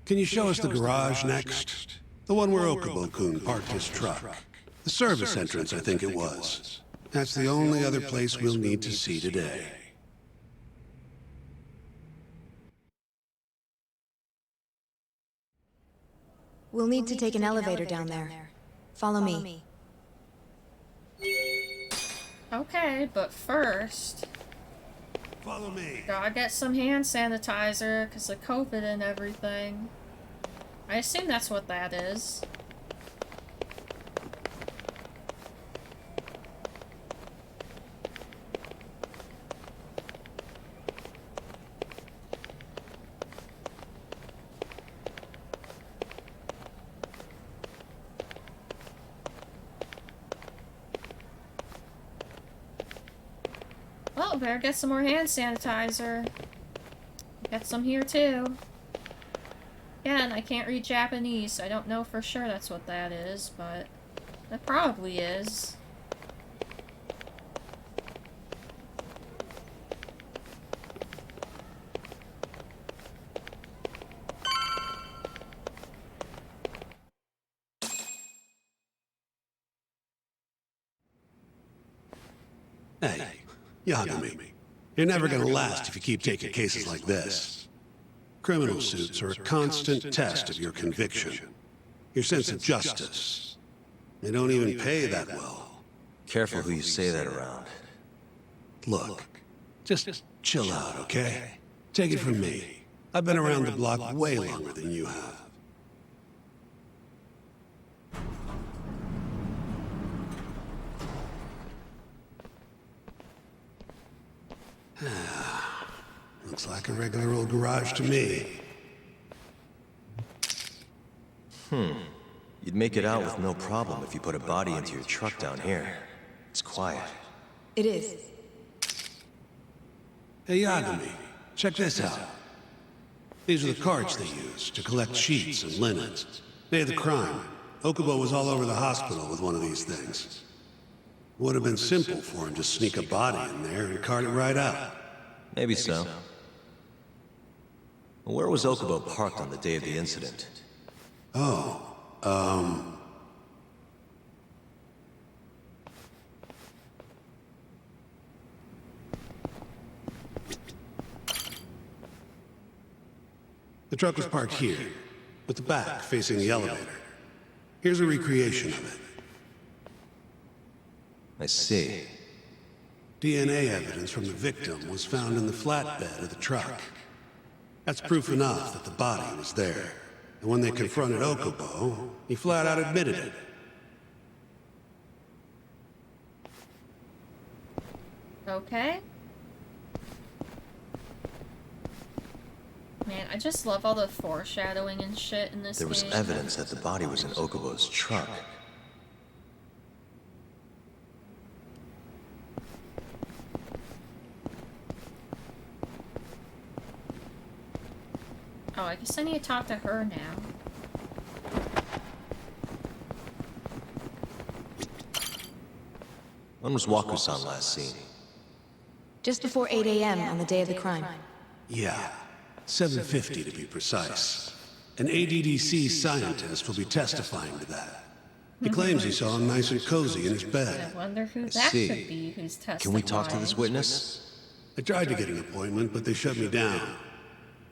Can you show us the garage next? The one where Okubo-kun parked his truck. The service entrance, I think it was. That's the only other place we'll need to see today. We'll need to take an elevator down there. Follow me. Okay, but first... Follow me. Gotta get some hand sanitizer, because of COVID and everything. I assume that's what that is. Well, better get some more hand sanitizer. Get some here too. Again, I can't read Japanese, so I don't know for sure that's what that is, but it probably is. Hey, Yagami, you're never gonna last if you keep taking cases like this. Criminal suits are a constant test of your conviction, your sense of justice. They don't even pay that well. Careful who you say that around. Look, just chill out, okay? Take it from me. I've been around the block way longer than you have. Looks like a regular old garage to me. You'd make it out with no problem if you put a body into your truck down here. It's quiet. It is. Hey, Yagami, check this out. These are the carts they use to collect sheets and linens. Day of the crime, Okubo was all over the hospital with one of these things. Would have been simple for him to sneak a body in there and cart it right out. Maybe so. Where was Okubo parked on the day of the incident? The truck was parked here, with the back facing the elevator. Here's a recreation of it. I see. DNA evidence from the victim was found in the flatbed of the truck. That's proof enough that the body was there. And when they confronted Okubo, he flat out admitted it. Okay. Man, I just love all the foreshadowing and shit in this game. There was evidence that the body was in Okubo's truck. Oh, I guess I need to talk to her now. When was Wakusan last seen? Just before 8 a.m. on the day of the crime. Yeah, 7:50 to be precise. An Addc scientist will be testifying to that. He claims he saw him nice and cozy in his bed. I wonder who that could be who's testifying. Can we talk to this witness? I tried to get an appointment, but they shut me down.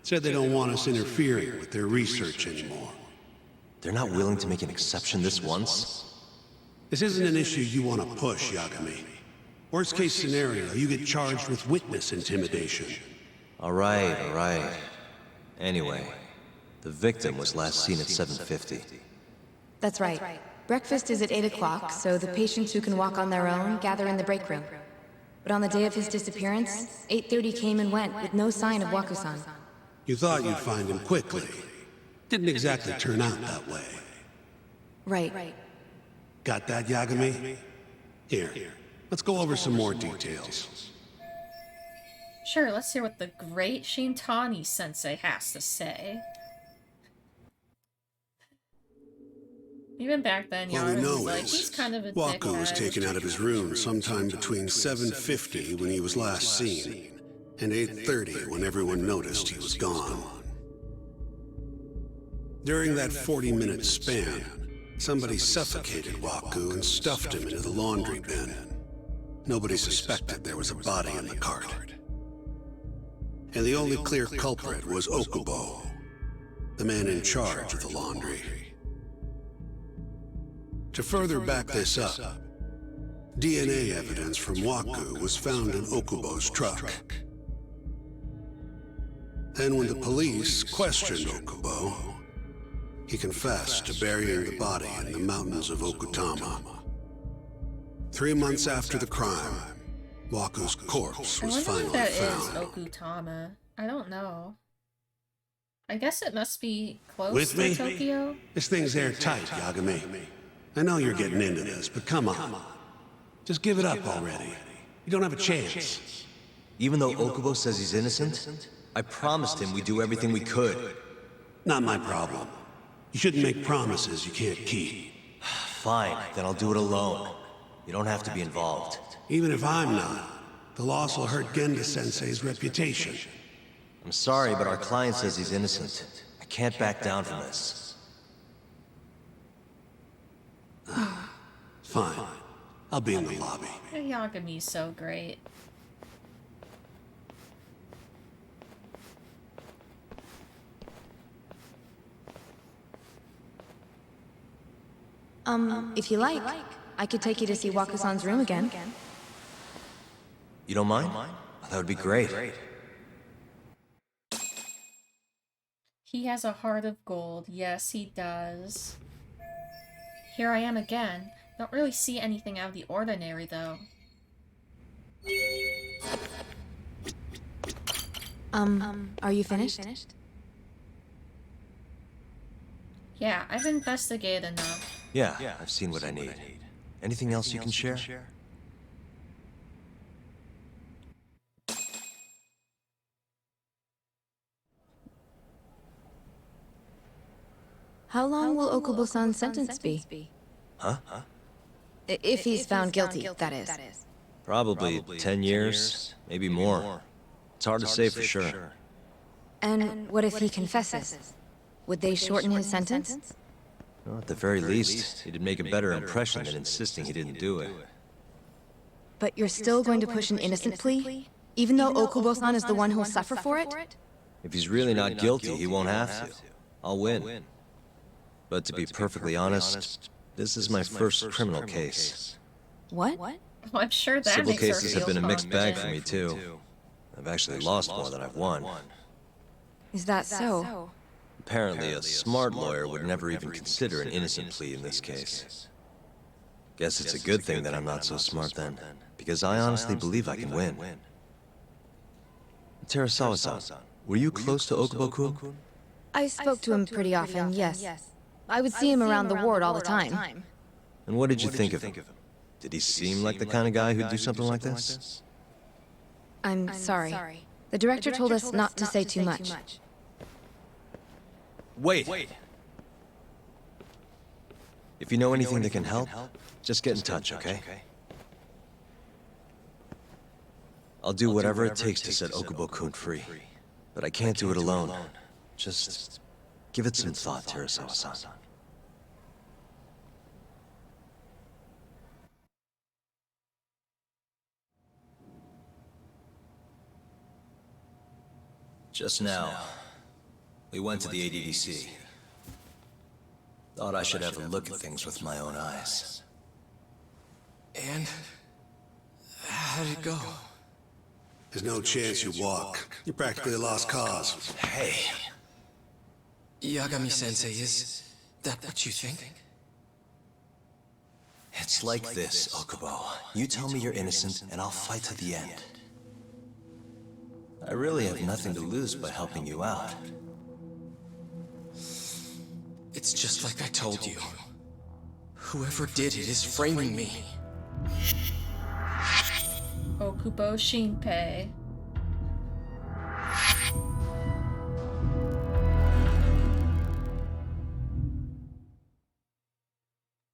Said they don't want us interfering with their research anymore. They're not willing to make an exception this once? This isn't an issue you want to push, Yagami. Worst case scenario, you get charged with witness intimidation. Alright. Anyway, the victim was last seen at 7:50. That's right. Breakfast is at 8 o'clock, so the patients who can walk on their own gather in the break room. But on the day of his disappearance, 8:30 came and went with no sign of Wakusan. You thought you'd find him quickly. Didn't exactly turn out that way. Right. Got that, Yagami? Here, let's go over some more details. Sure, let's hear what the great Shintani sensei has to say. Even back then, What we Yara know was like, is, he's kind of a Waku was dickhead. taken out of his room sometime between 7:50 when he was last seen, and 8:30 when everyone noticed he was gone. During that 40-minute span, somebody suffocated Waku and stuffed him into the laundry bin. Nobody suspected there was a body in the cart. And the only clear culprit was Okubo, the man in charge of the laundry. To further back this up, DNA evidence from Waku was found in Okubo's truck. Then when the police questioned Okubo, he confessed to burying the body in the mountains of Okutama. 3 months after the crime, Waku's corpse I was wonder finally if that is found. Okutama. I don't know. I guess it must be close With to me? Tokyo. This thing's airtight, Yagami. I know you're getting into this, but come on. Just give it up already. You don't have a chance. Even though Okubo says he's innocent, I promised him we'd do everything we could. Not my problem. You shouldn't make promises you can't keep. Fine, then I'll do it alone. You don't have to be involved. Even if I'm not, the loss will hurt Genda-sensei's reputation. I'm sorry, but our client says he's innocent. I can't back down from this. Fine. I'll be in the lobby. Yagami's so great. If you like, I could take you to see Wakusan's room again. You don't mind? That would be great. He has a heart of gold. Yes, he does. Here I am again. Don't really see anything out of the ordinary, though. Are you finished? Yeah, I've investigated enough. Yeah, I've seen what I need. Anything else you can share? How long will Ocobusan's sentence be? Huh? If he's found guilty, that is. Probably 10 years, maybe more. It's hard to say for sure. And what if he confesses? Would they shorten his sentence? Well, at the very least, it'd make a better impression than insisting he didn't do it. But you're still going to push an innocent plea? Even though Ocobusan is the one who'll suffer for it? If he's really not guilty, he won't have to. I'll win. But to be perfectly honest, this is my first criminal case. What? Well, I'm sure that Civil makes her cases have feel been a mixed bag for confident. me, too. I've actually lost more than I've won. Is that so? Apparently, a smart lawyer would never even consider an innocent plea in this case. Guess it's a good thing that I'm not so smart then, because I honestly believe I can win. Terasawa-san, were you close to Okubo-kun? I spoke to him pretty often, yes. I would see him around the ward all the time. And what did you think of him? Did he seem like the kind of guy who'd do something like this? I'm sorry. The director told us not to say too much. Wait! If you know anything that can help, just get in touch, okay? I'll do whatever it takes to set Okubo-kun free. But I can't do it alone. Just give it some thought, Terasawa-san. Just now, we went to the Addc. Thought I should have a look at things with my own eyes. And? How'd it go? There's no chance you walk. You're practically a lost cause. Hey. Yagami-sensei, is that what you think? It's like this, Okubo. You tell me you're innocent, and I'll fight to the end. I really have nothing to lose by helping you out. It's just like I told you. Whoever did it is framing me. Okubo Shinpei.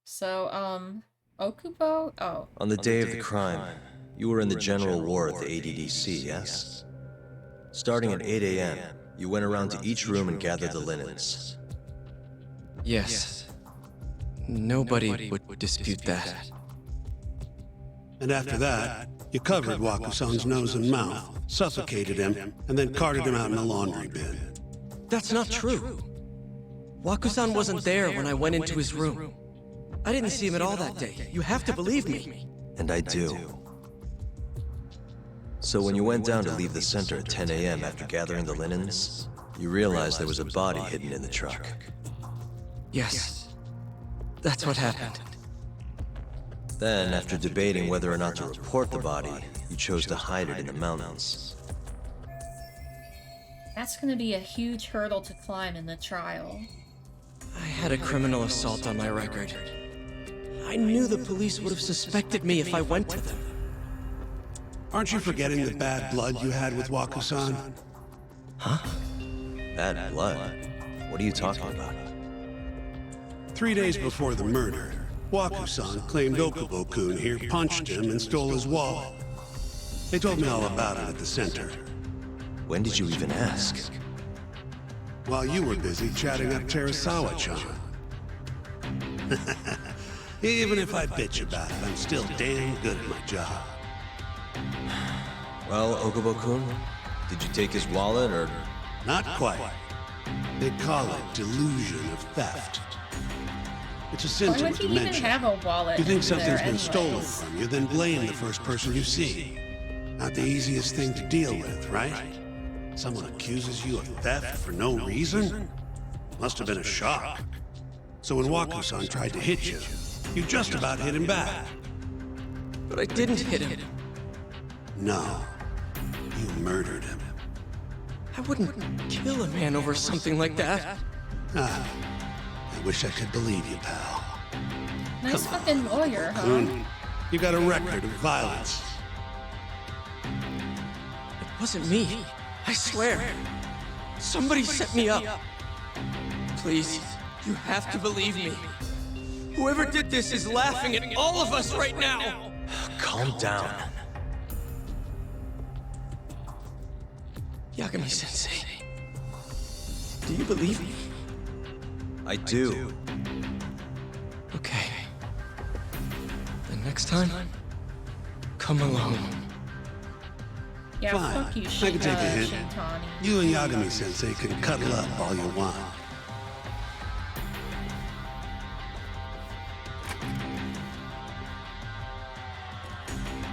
So, Okubo? Oh. On the day of the crime, you were in the general ward at the ADDC, yes? Starting at 8 a.m., you went around to each room and gathered the linens. Yes. Nobody would dispute that. And after that, you covered Wakusan's nose and mouth, suffocated him, and then carted him out in a laundry bin. That's not true. Wakusan wasn't there when I went into his room. I didn't see him at all that day. You have to believe me. And I do. So when you went down to leave the center at 10 a.m. after gathering the linens, you realized there was a body hidden in the truck. Yes. That's what happened. Then, after debating whether or not to report the body, you chose to hide it in the mountains. That's gonna be a huge hurdle to climb in the trial. I had a criminal assault on my record. I knew the police would have suspected me if I went to them. Aren't you forgetting the bad blood you had with Wakusan? Huh? Bad blood? What are you talking about? 3 days before the murder, Wakusan claimed Okubo-kun here punched him and stole his wallet. They told me all about it at the center. When did you even ask? While you were busy chatting up Terasawa-chan. Even if I bitch about it, I'm still damn good at my job. Well, Ocobusan, did you take his wallet, or...? Not quite. They call it delusion of theft. It's a Why symptom would of he even dementia. have a wallet? You think in something's there been anyway? stolen from you, then blame the first person you see. Not the easiest thing to deal with, right? Someone accuses you of theft for no reason? Must have been a shock. So when Wakusan tried to hit you, you just about hit him back. But I didn't hit him. No. You murdered him. I wouldn't kill a man over something like that. Ah, I wish I could believe you, pal. Nice fucking lawyer, huh? You got a record of violence. It wasn't me. I swear. Somebody set me up. Please, you have to believe me. Whoever did this is laughing at all of us right now. Calm down. Yagami-sensei, do you believe me? I do. Okay. Then next time, come alone. Yeah, Fine. fuck you, I can take a hint. Shintani. You and Yagami-sensei can cuddle up all you want.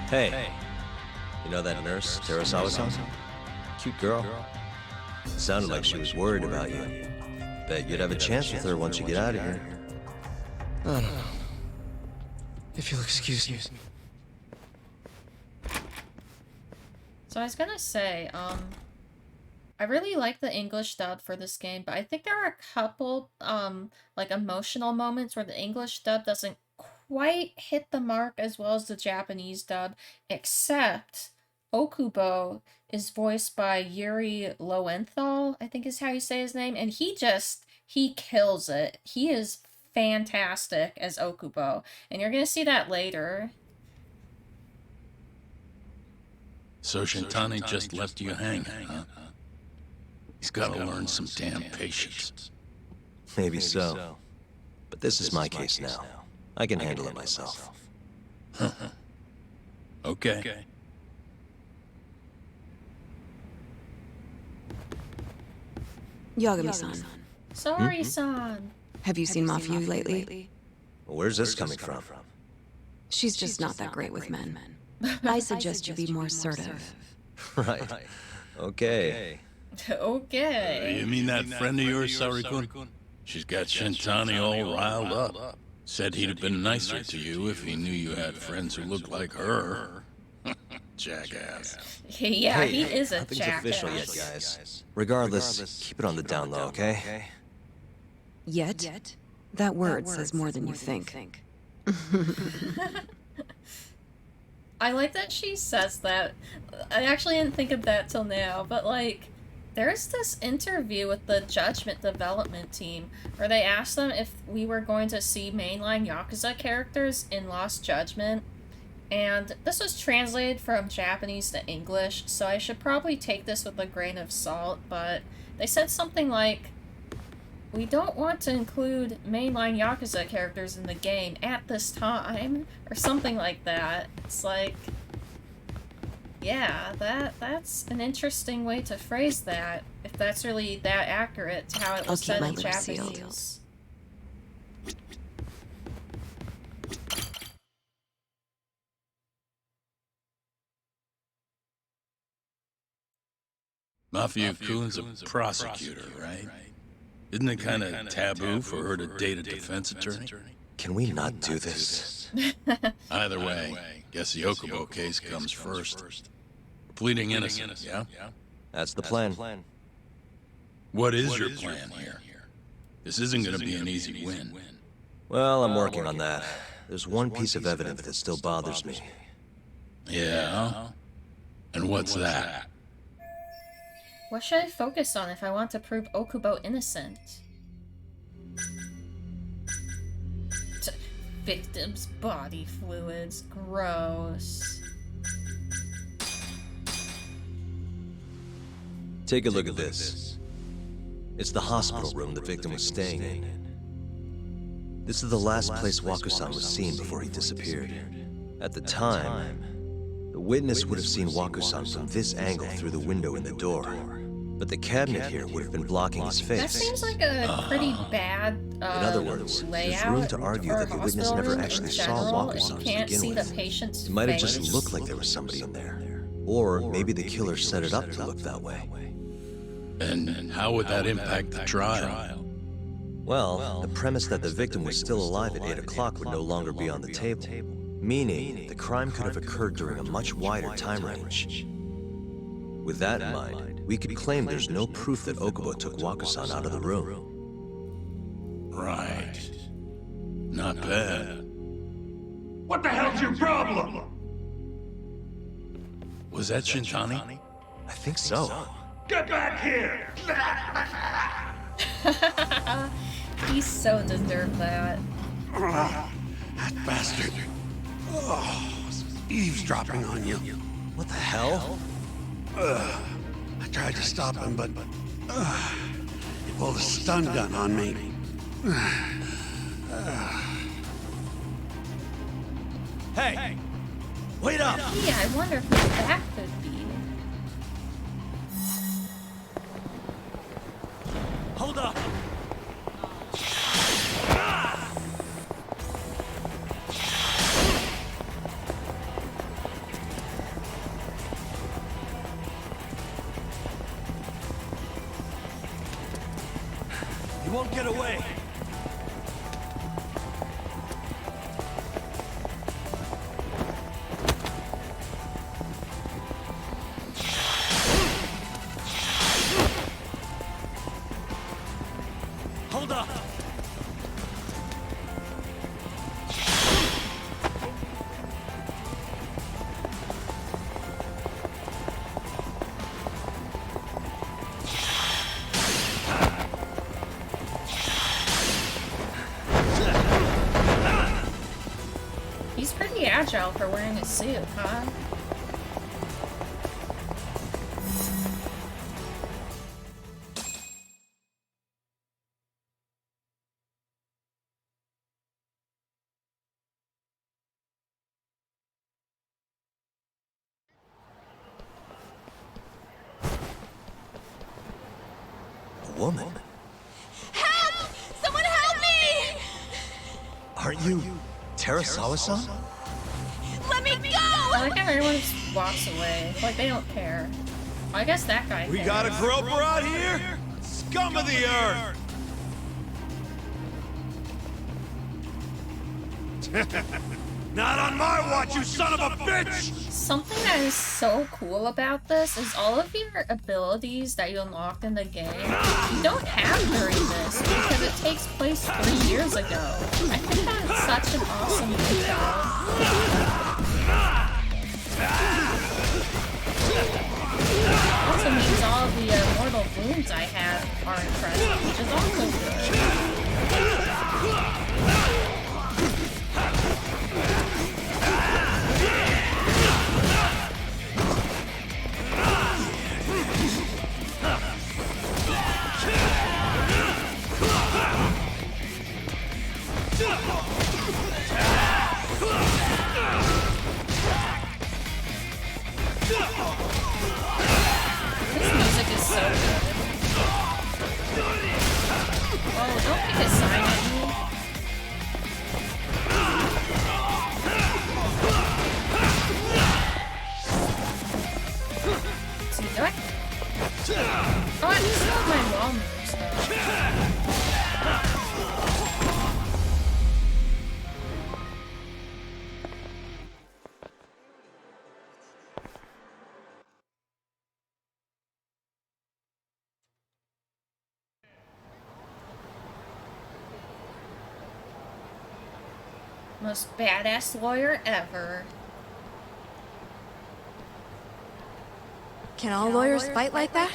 Hey. You know that nurse, Terasawa-san? Cute girl. Sounded like she was worried about you. Bet you'd have a chance with her once you get out of here. I don't know. If you'll excuse me. So I was gonna say, I really like the English dub for this game, but I think there are a couple, like emotional moments where the English dub doesn't quite hit the mark as well as the Japanese dub, except Okubo is voiced by Yuri Lowenthal, I think is how you say his name, and he kills it. He is fantastic as Okubo, and you're gonna see that later. So Shintani just left you hanging, huh? He's gotta learn some damn patience. Maybe so. But this is my case now. I can handle it myself. Okay. Yagami-san, Sorry-san. have you seen Mafiu lately? Where's this coming from? She's just not that great with men. I suggest you be more assertive. Right. Okay. Okay. You mean that friend of yours, Sari-kun? She's got Shintani all riled up. Said he'd have been nicer to you if he knew you had friends who looked like her. Jackass. Yeah, hey, he is a nothing's jackass. official yet, guys. Regardless, keep it on the down low, okay? Yet? That word says more than you think. I like that she says that. I actually didn't think of that till now, but like, there's this interview with the Judgment Development team where they asked them if we were going to see mainline Yakuza characters in Lost Judgment, and this was translated from Japanese to English, so I should probably take this with a grain of salt, but they said something like, "We don't want to include mainline Yakuza characters in the game at this time," or something like that. It's like, yeah, that's an interesting way to phrase that, if that's really that accurate to how it was said in Japanese. Mafia-kun's a prosecutor, right? Isn't it kind of taboo for her to date a defense attorney? Can we not do this? Either way, guess the Okubo case comes first. Pleading innocent, yeah? That's the plan. What is your plan here? This isn't gonna be an easy win. Well, I'm working on that. There's one piece of evidence that still bothers me. Yeah? And what's that? What should I focus on if I want to prove Okubo innocent? Victim's body fluids. Gross. Take a look at this. It's the hospital room the victim was staying in. This is the last place Wakusan was seen before he disappeared. At the time, the witness would have seen Wakusan from this angle through the window in the door. But the cabinet here would have been blocking his face. That seems like a pretty bad in other words, there's room to argue that the witness never actually saw Wakusan to begin with. It might have just looked like there was somebody in there. Or maybe the killer set it up to look that way. And how would that impact the trial? Well, the premise that the victim was still alive at 8 o'clock would no longer be on the table. Meaning, the crime could have occurred during a much wider time range. With that in mind, we could claim there's no proof that Okubo took Wakusan out of the room. Right. Not bad. What the hell's your problem? Was that Shintani? I think so. Get back here! He so deserved that. That bastard. Oh, eavesdropping on you. What the hell? I tried to stop him, but he pulled a stun gun on me. Hey! Wait up! Yeah, I wonder who that could be. Hold up! You won't get away! Hold up! He's pretty agile for wearing a suit, huh? A woman? Help! Someone help me! Aren't you Terasawa-san? Let me go! I like how everyone's walks away. Like, they don't care. Well, I guess that guy We cares. got a groper out here? Scum of the earth! Not on my watch, you son of a bitch! Something that is so cool about this is all of your abilities that you unlocked in the game, you don't have during this because it takes place 3 years ago. I think that's such an awesome detail. Also means all of the mortal wounds I have aren't present, which is also good. This music is so good. Oh, don't pick a sign at me. See, do I? Oh, I just love my wall moves though. Most badass lawyer ever. Can all lawyers fight like that?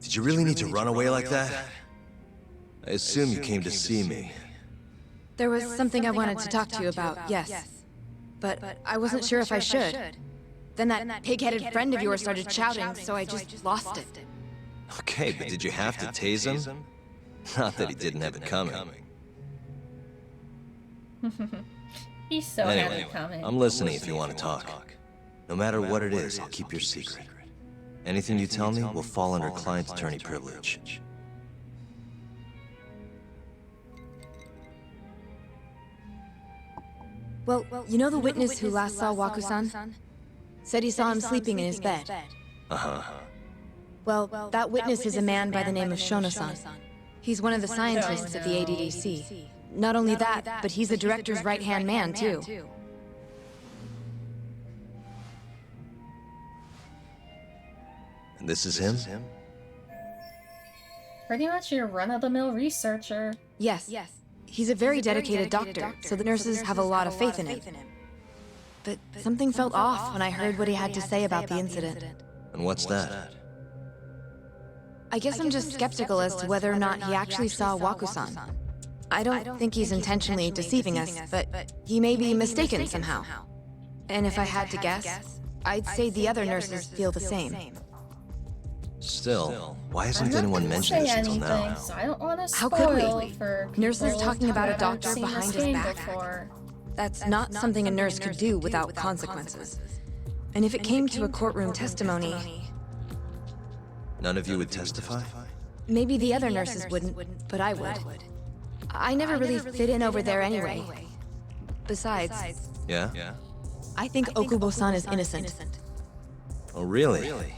Did you really need to run away like that? I assume you came to see me. There was something I wanted to talk to you about, yes. But I wasn't sure if I should. Then that pig-headed friend of yours started shouting, so I just lost it. Okay, but did you have to tase him? Not that he didn't have it coming. He's so had it coming. I'm listening if you want to talk. No matter what it is, I'll keep your secret. Anything you tell me will fall under client attorney privilege. Well, you know the witness who last saw Waku-san? Said he saw him sleeping in his bed. Uh-huh. Well, that witness is a man by the name of Shonosa. He's one of the scientists at the Addc. Not only that, but he's the director's right-hand man, too. And this is him? Pretty much your run-of-the-mill researcher. Yes. He's a very dedicated doctor, so the nurses have a lot of faith in him. But something felt off when I heard what he had to say about the incident. And what's that? I guess I'm just skeptical as to whether or not he actually saw Waku-san. I don't think he's intentionally deceiving us, but he may be mistaken somehow. And if I had to guess, I'd say the other nurses feel the same. Still, why hasn't anyone mentioned this until now? So I don't want to How spoil could we? for Nurses people talking about a who haven't doctor seen behind this his game back. before. That's not something a nurse could do without consequences. And if it came to a courtroom testimony, None of you would testify? maybe the other nurses wouldn't, but I would. I never really fit in over there anyway. Besides, Yeah? I think Ocobusan is innocent. Oh, really?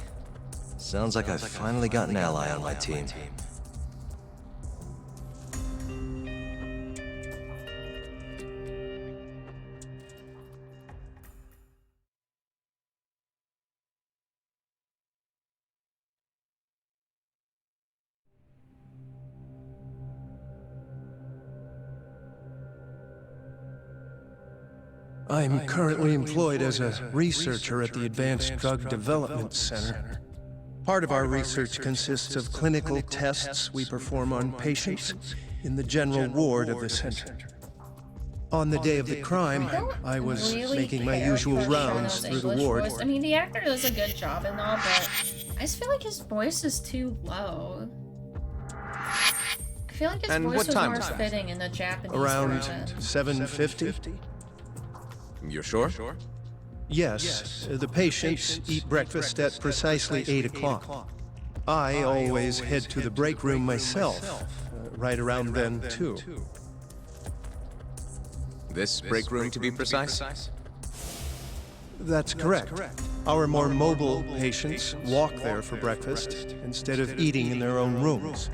Sounds like I've finally got an ally on my team. I'm currently employed as a researcher at the Advanced Drug Development Center. Part of our research consists of clinical tests we perform on patients in the general ward of the center. On the day of the crime, I was making my usual rounds through the ward. I mean, the actor does a good job and all, but I just feel like his voice is too low. I feel like his And voice what was time more was that? fitting in the Japanese Around version. 7:50? You're sure? Yes. The patients eat breakfast at precisely 8 o'clock. I always head to the break room myself, right around then, too. This break room, to be precise? That's correct. Our more mobile patients walk there for breakfast instead of eating in their own rooms.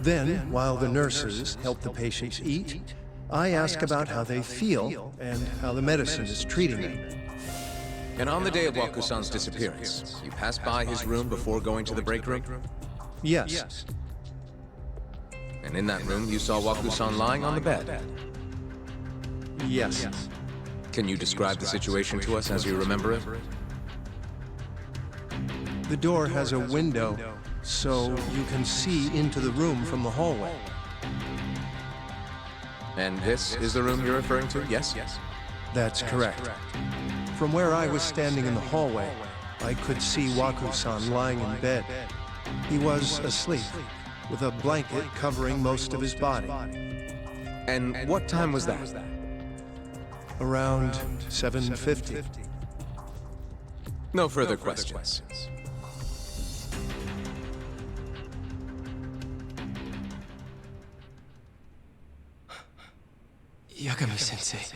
Then, while the nurses help the patients eat, I ask about how they feel and how the medicine is treating them. And on the day of Wakusan's disappearance, you passed by his room before going to the break room? Yes. And in that room, you saw Wakusan lying on the bed? Yes. Can you describe the situation to us as you remember it? The door has a window, so you can see into the room from the hallway. And this is the room you're referring to, yes? That's correct. From where I was standing in the hallway, I could see Wakusan lying in bed. He was asleep, with a blanket covering most of his body. And what time was that? Around 7:50. No further questions. Yagami-sensei,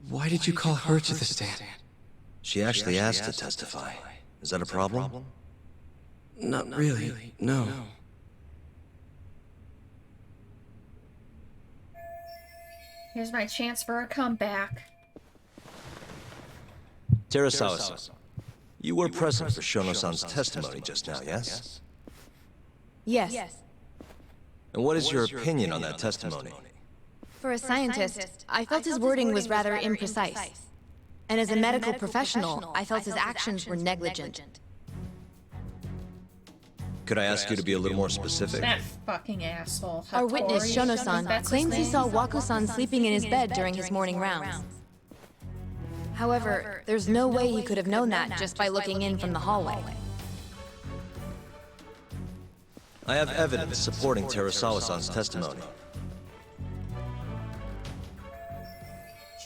why did you call her to the stand? She actually asked to testify. Is that a problem? Not really, no. Here's my chance for a comeback. Terasawa-san, you were present for Shono-san's testimony just now, yes? Yes. And what is your opinion on that testimony? For a scientist, I felt his wording was rather imprecise. And as a medical professional, I felt his actions were negligent. Could I ask you to be a little more specific? That fucking asshole. Our witness, Hattori, Shono-san, that's his claims he name? saw Waku-san sleeping in his bed during his morning rounds. However, there's no way he could have known that just by looking in from the hallway. I have evidence supporting Terasawa-san's testimony.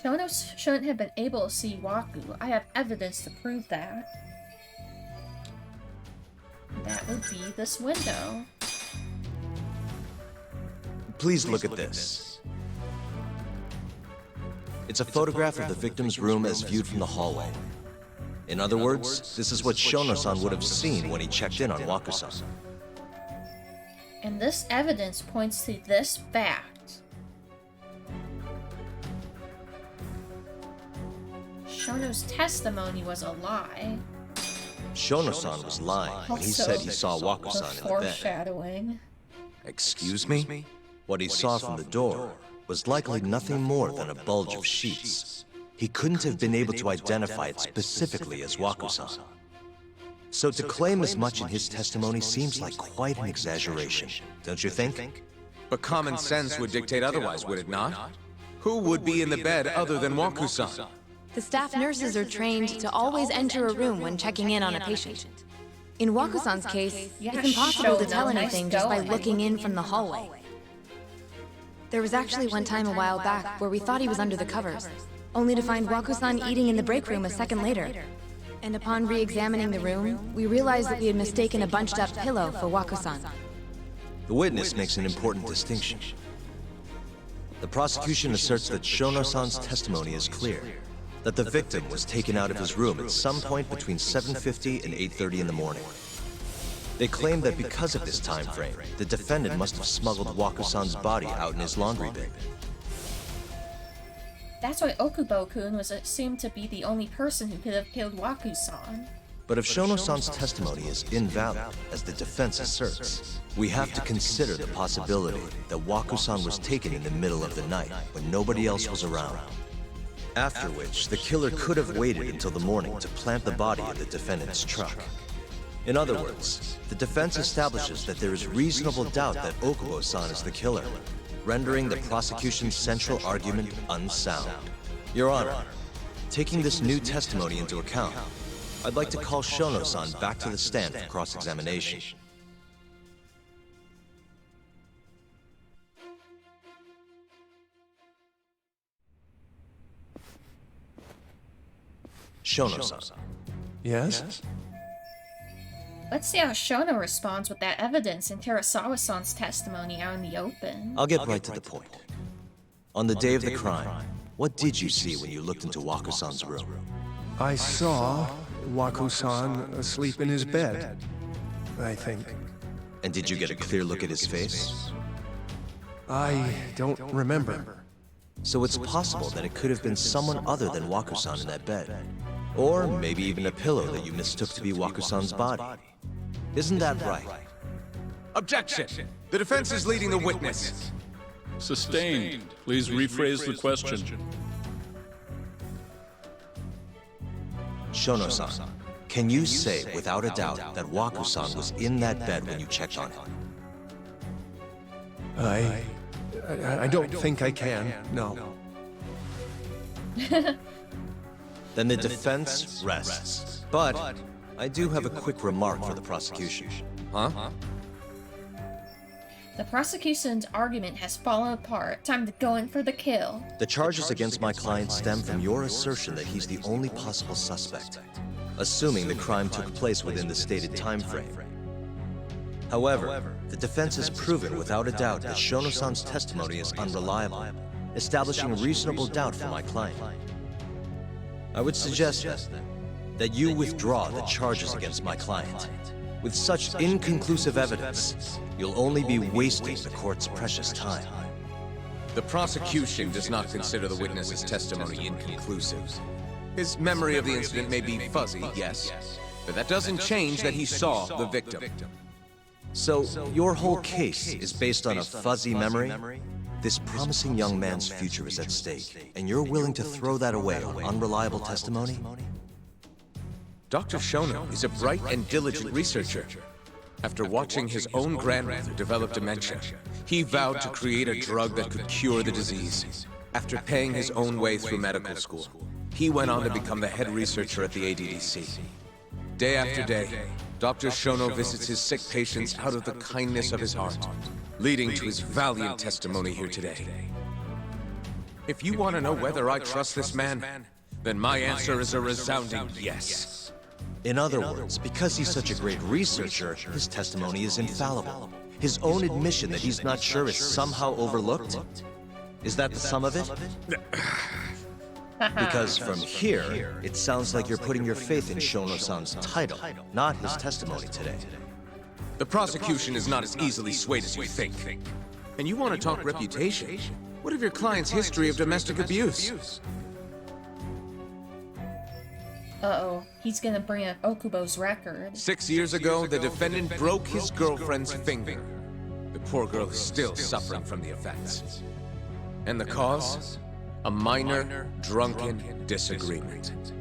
Shono shouldn't have been able to see Waku. I have evidence to prove that. That would be this window. Please look at this. It's a photograph of the victim's room as viewed from the hallway. In other words, this is what Shono-san would have seen when he checked in on Waku-san. And this evidence points to this fact. Shono's testimony was a lie. Shono-san was lying when he said he saw Waku-san in the bed. Foreshadowing. Excuse me? What he saw from the door was likely nothing more than a bulge of sheets. He couldn't have been able to identify it specifically as Waku-san. So to claim as much in his testimony seems like quite an exaggeration, don't you think? But common sense would dictate otherwise, would it not? Who would be in the bed other than Waku-san? The staff nurses are trained to always enter a room when checking in on a patient. In Waku-san's case, it's impossible to tell anything just by looking in from the hallway. There was actually one time a while back where we thought he was under the covers, only to find Waku-san eating in the break room a second later. And upon re-examining the room, we realized that we had mistaken a bunched-up pillow for Waku-san. The witness makes an important distinction. The prosecution asserts that Shono-san's testimony is clear, that the victim was taken out of his room at some point between 7:50 and 8:30 in the morning. They claim that because of this time frame, the defendant must have smuggled Waku-san's body out in his laundry bin. That's why Okubo-kun was assumed to be the only person who could have killed Waku-san. But if Shono-san's testimony is invalid, as the defense asserts, we have to consider the possibility that Waku-san was taken in the middle of the night when nobody else was around. After which, the killer could have waited until the morning to plant the body in the defendant's truck. In other words, the defense establishes that there is reasonable doubt that Ocobusan is the killer, rendering the prosecution's central argument unsound. Your Honor, taking this new testimony into account, I'd like to call Shono-san back to the stand for cross-examination. Shonosa. Yes? Let's see how Shono responds with that evidence in Terasawa-san's testimony out in the open. I'll get right to the point. On the day of the crime, what did you see when you looked into Waku-san's room? I saw Waku-san asleep in his bed, I think. And did you get a clear look at his face? I don't remember. So it's possible that it could have been someone other than Waku-san in that bed. Or maybe even a pillow that you mistook to be Waku-san's body. Isn't that right? Objection! The defense is leading the witness. Sustained. Please rephrase the question. Shono-san, can you say without a doubt that Waku-san was in that bed when you checked on him? I don't think I can, no. Then the defense rests. But I do have a quick remark for the prosecution. Huh? The prosecution's argument has fallen apart. Time to go in for the kill. The charges against my client stem from your assertion that he's the only possible suspect, assuming the crime took place within the stated time frame. However, the defense has proven without a doubt that Shono-san's testimony is unreliable, establishing reasonable doubt for my client. I would suggest that you withdraw the charges against my client. With such inconclusive evidence, you'll only be wasting the court's precious time. The prosecution does not consider the witness's testimony inconclusive. His memory of the incident may be fuzzy, yes, but that doesn't change that he saw the victim. So, your whole case is based on a fuzzy memory? This promising young man's future is at stake, and you're willing to throw that away on unreliable testimony? Dr. Shono is a bright and diligent researcher. After watching his own grandmother develop dementia, he vowed to create a drug that could cure the disease. After paying his own way through medical school, he went on to become the head researcher at the Addc. Day after day, Dr. Shono visits his sick patients out of the kindness of his heart, leading to his valiant testimony here today. If you want to know whether I trust this man, then my answer is a resounding yes. In other words, because he's such a great researcher, his testimony is infallible. His own admission that he's not sure is somehow overlooked? Is that the sum of it? Because from here, it sounds like you're putting your faith in Shono-san's title, not his testimony today. The prosecution is not as easily swayed as you think. And you want to talk reputation? What of your client's history of domestic abuse? Uh-oh, he's gonna bring up Okubo's record. 6 years ago, the defendant broke his girlfriend's finger. The poor girl is still suffering from the effects. And the cause? A minor, drunken disagreement.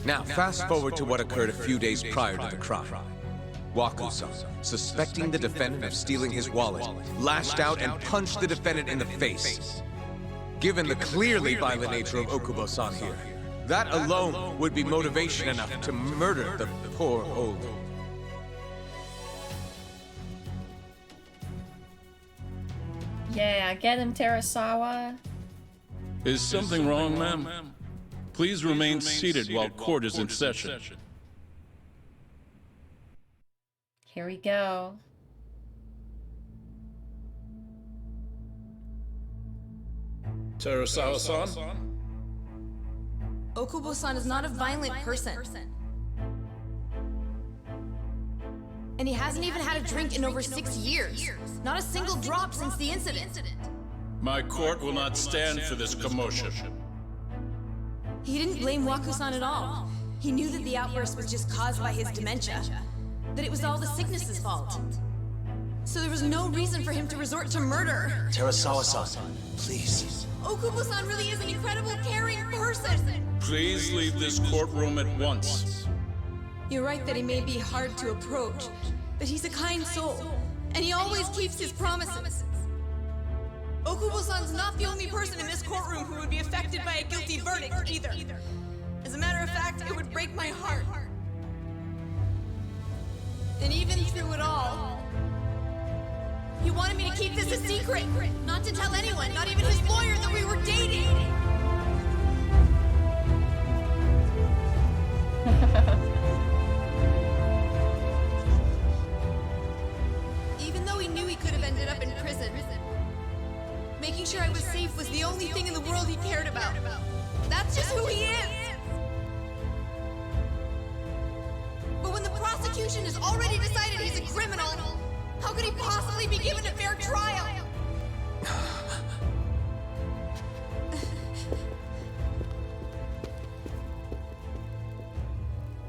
Now, fast forward to what occurred a few days prior to the crime. Waku-san, suspecting the defendant of stealing his wallet, lashed out and punched the defendant in the face. Given the clearly violent nature of Ocobusan here, that alone would be motivation enough to murder the poor old. Yeah, get him, Terasawa. Is something wrong, ma'am? Please remain seated while court is in session. Here we go. Terasawa-san? Ocobusan is not a violent person. And he hasn't even had a drink in over 6 years. Not a single drop since the incident. My court will not stand for this commotion. He didn't blame Waku-san at all. He knew that the outburst was just caused by his dementia. That it was all the sickness's fault. So there was no reason for him to resort to murder. Terasawa-san, please. Ocobusan really is an incredible, caring person. Please leave this courtroom at once. You're right that he may be hard to approach, but he's a kind soul, and he always keeps his promises. Ocobusan's not the only person in this courtroom who would be affected by a guilty verdict, either. As a matter of fact, it would break my heart. And even through it all, he wanted me to keep this a secret, not to tell anyone, not even his lawyer, that we were dating. though he knew he could have ended up in prison. Making sure I was safe was the only thing in the world he cared about. That's just who he is! But when the prosecution has already decided he's a criminal, how could he possibly be given a fair trial?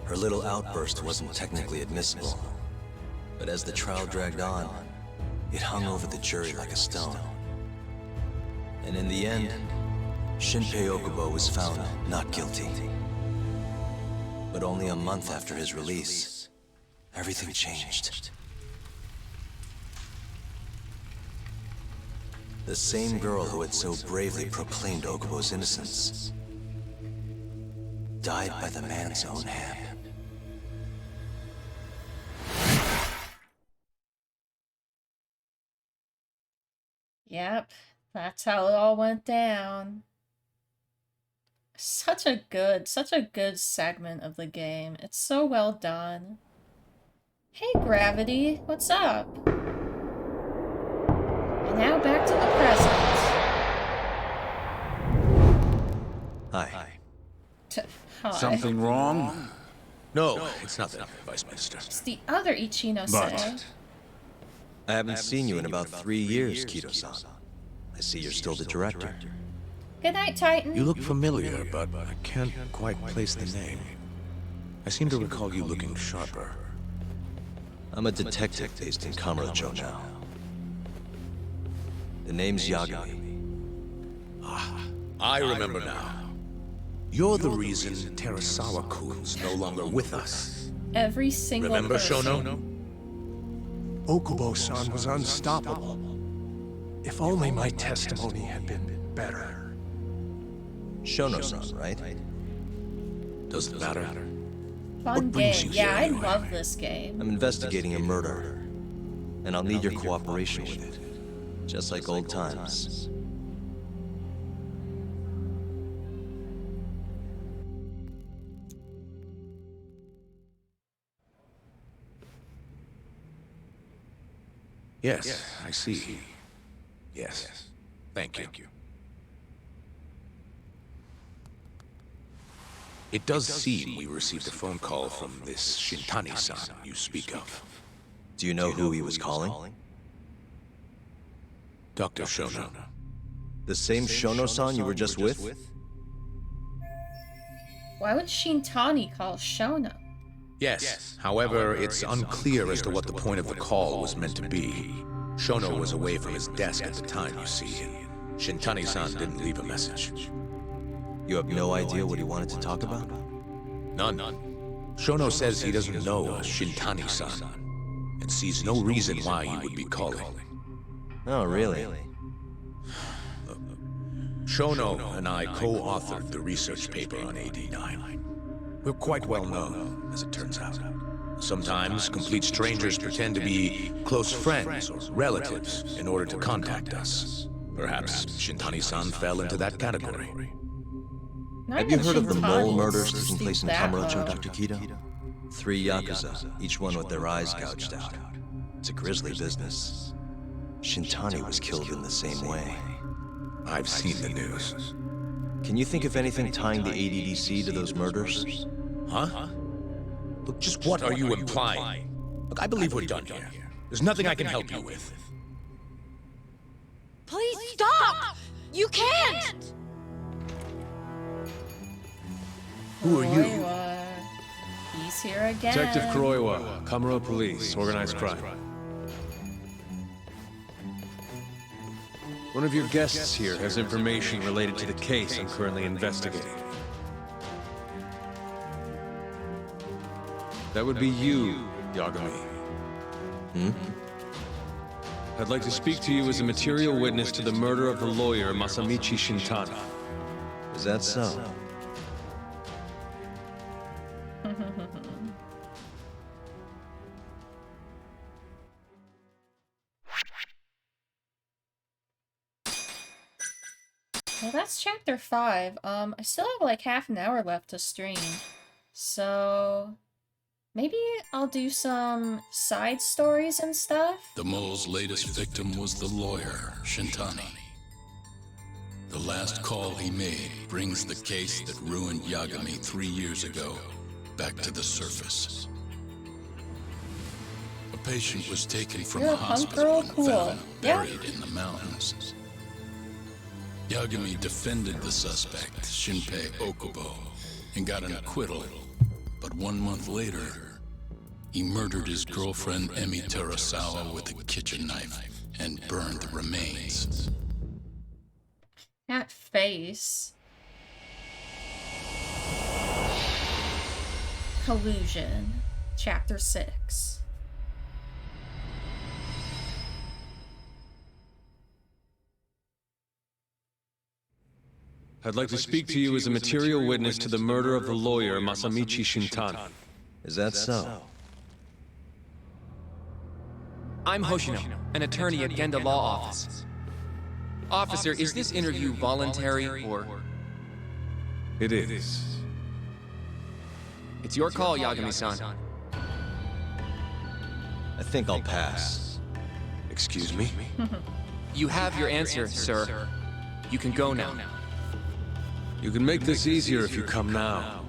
Her little outburst wasn't technically admissible, but as the trial dragged on, it hung over the jury like a stone. And in the end, Shinpei Okubo was found not guilty. But only a month after his release, everything changed. The same girl who had so bravely proclaimed Okubo's innocence died by the man's own hand. Yep, that's how it all went down. Such a good segment of the game. It's so well done. Hey, Gravity, what's up? And now back to the present. Hi. Hi. Something wrong? No, it's nothing, Vice Minister. It's the other Ichinose. I haven't seen you in about 3 years, Kido-san. I see you're still the director. Good night, Titan. You look familiar, but I can't quite place the name. I seem to recall you looking sharper. I'm a detective based in Kamurocho now. The name's Yagami. Ah, I remember now. You're the reason Terasawa-kun's no longer with us. Every single Remember person. Shono? Ocobusan was unstoppable. If only my testimony had been better. Shono-san, right? Doesn't matter. Fun game. Yeah, I love this game. I'm investigating a murder, and I'll need your cooperation with it. Just like old times. Yes, I see. Yes. Thank you. It does seem we received a phone call from this Shintani-san you speak of. Do you know who he was calling? Dr. Shono. The same Shono-san you were just with? Why would Shintani call Shono? Yes. However, it's unclear as to what the point of the call was meant to be. Shono was away from his desk at the time, you see, and Shintani-san didn't leave a message. You have no idea what he wanted to talk about? None. Shono says he doesn't know Shintani-san, and sees no reason why he would be calling. Oh, really? Shono and I co-authored the research paper on AD9. We're quite well known, as it turns out. Sometimes complete strangers pretend to be close friends or relatives in order to contact us. Perhaps Shintani-san fell into that category. Have you heard of the mole murders taking place in Kamurocho, Dr. Kido? 3 Yakuza, each one with their eyes gouged out. It's a grisly business. Shintani was killed in the same way. I've seen the news. Can you think of anything tying the Addc to those murders? Huh? Look, just what are you implying? Look, I believe we're done here. There's nothing I can help you with. Please stop! You can't! Who are you? He's here again. Detective Kuroiwa, Kamuro Police, Organized Crime. One of your guests here has information related to the case I'm currently investigating. That would be you, Yagami. I'd like to speak to you as a material witness to the murder of the lawyer Masamichi Shintani. Is that so? Well, that's chapter 5. I still have like half an hour left to stream. So Maybe I'll do some side stories and stuff. The mole's latest victim was the lawyer, Shintani. The last call he made brings the case that ruined Yagami 3 years ago back to the surface. A patient was taken from You're a a punk hospital girl? and Cool. found Yeah. buried in the mountains. Yagami defended the suspect, Shinpei Okubo, and got an acquittal. But 1 month later, he murdered his girlfriend Emi Terasawa with a kitchen knife and burned the remains. That face. Collusion. Chapter 6. I'd like to speak to you as a material witness to the murder of the lawyer Masamichi Shintani. Is that so? I'm Hoshino, an attorney at Genda Law Office. Officer, is this interview voluntary or... It is. It's your call, Yagami-san. I think I'll pass. Excuse me? You have your answer, sir. You can go now. You can make this easier if you come now.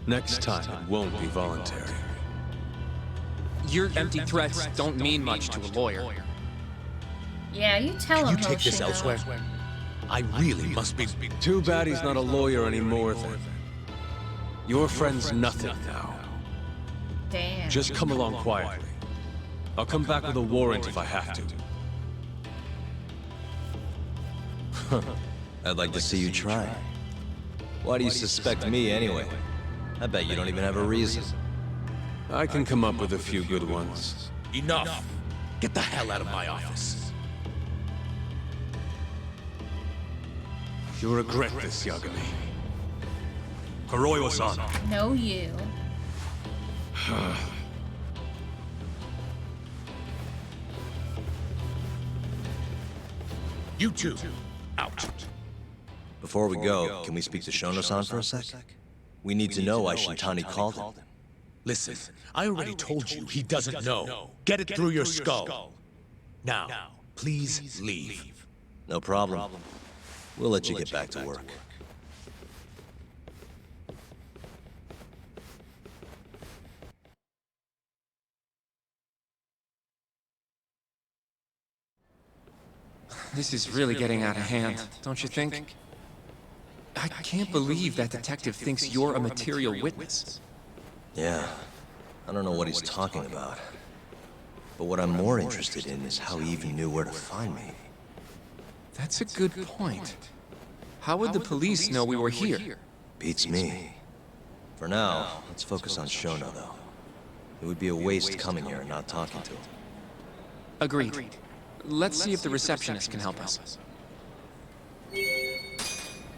Next time, it won't be voluntary. Your empty threats don't mean much to a lawyer. Yeah, you tell him, You take this Hoshino. elsewhere? I really must be... Too bad he's not a lawyer anymore, then. Your friend's nothing now. Damn. Just come along quietly. I'll come back with a warrant if I have to. I'd like to see you try. Why do you suspect me anyway? I bet you don't even have a reason. I can come up with a few good ones. Enough! Get the hell out of my office. You'll regret this, Yagami. Kuroiwa-san. No, you. You two, out. Before we go, can we speak to Shono-san for a sec? We need to know why Shintani called him. Listen, I already told you he doesn't know. Get it through your skull. Now, please leave. No problem. We'll let you get back to work. This is really getting out of hand, don't you think? I can't believe that detective thinks you're a material witness. Yeah, I don't know what he's talking about. But what I'm more interested in is how he even knew where to find me. That's a good point. How would the police know we were here? Beats me. For now, let's focus on Shono, though. It would be a waste coming here and not talking to him. Agreed. Let's see if the receptionist can help us.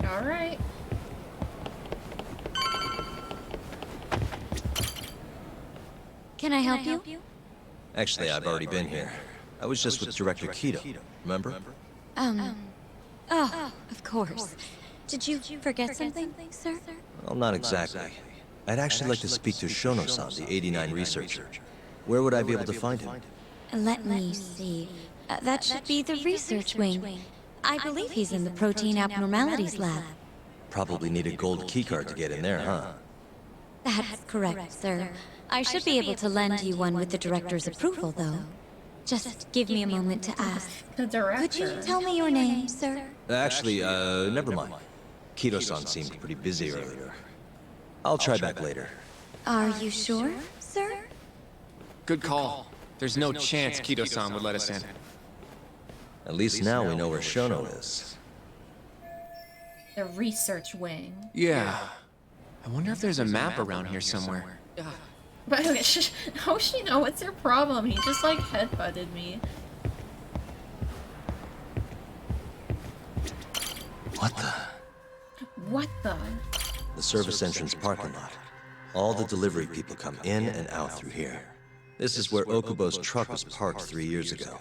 Alright. Can I help you? Actually, I've already been here. I was just with Director Kido, remember? Oh, of course. Did you forget something, sir? Well, not exactly. I'd actually like to speak to Shono-san, the 89 researcher. Where would I be able to find him? Let me see. That should be the research wing. I believe he's in the protein abnormalities lab. Probably need a gold keycard to get in there, huh? That's correct, sir. I should be able to lend you one with the director's approval, though. Just give me a moment to ask. The director. Could you tell me your name, sir? Actually, never mind. Kido-san seemed pretty busy earlier. I'll try back later. Are you sure, sir? Good call. There's no chance Kido-san would let us in. At least now we know where Shono is. The research wing. Yeah. I wonder if there's a map around here somewhere. But Hoshino, what's your problem? He just like headbutted me. What the? What the? The service entrance parking lot. All the delivery people come in and out through here. This is where Okubo's truck was parked 3 years ago.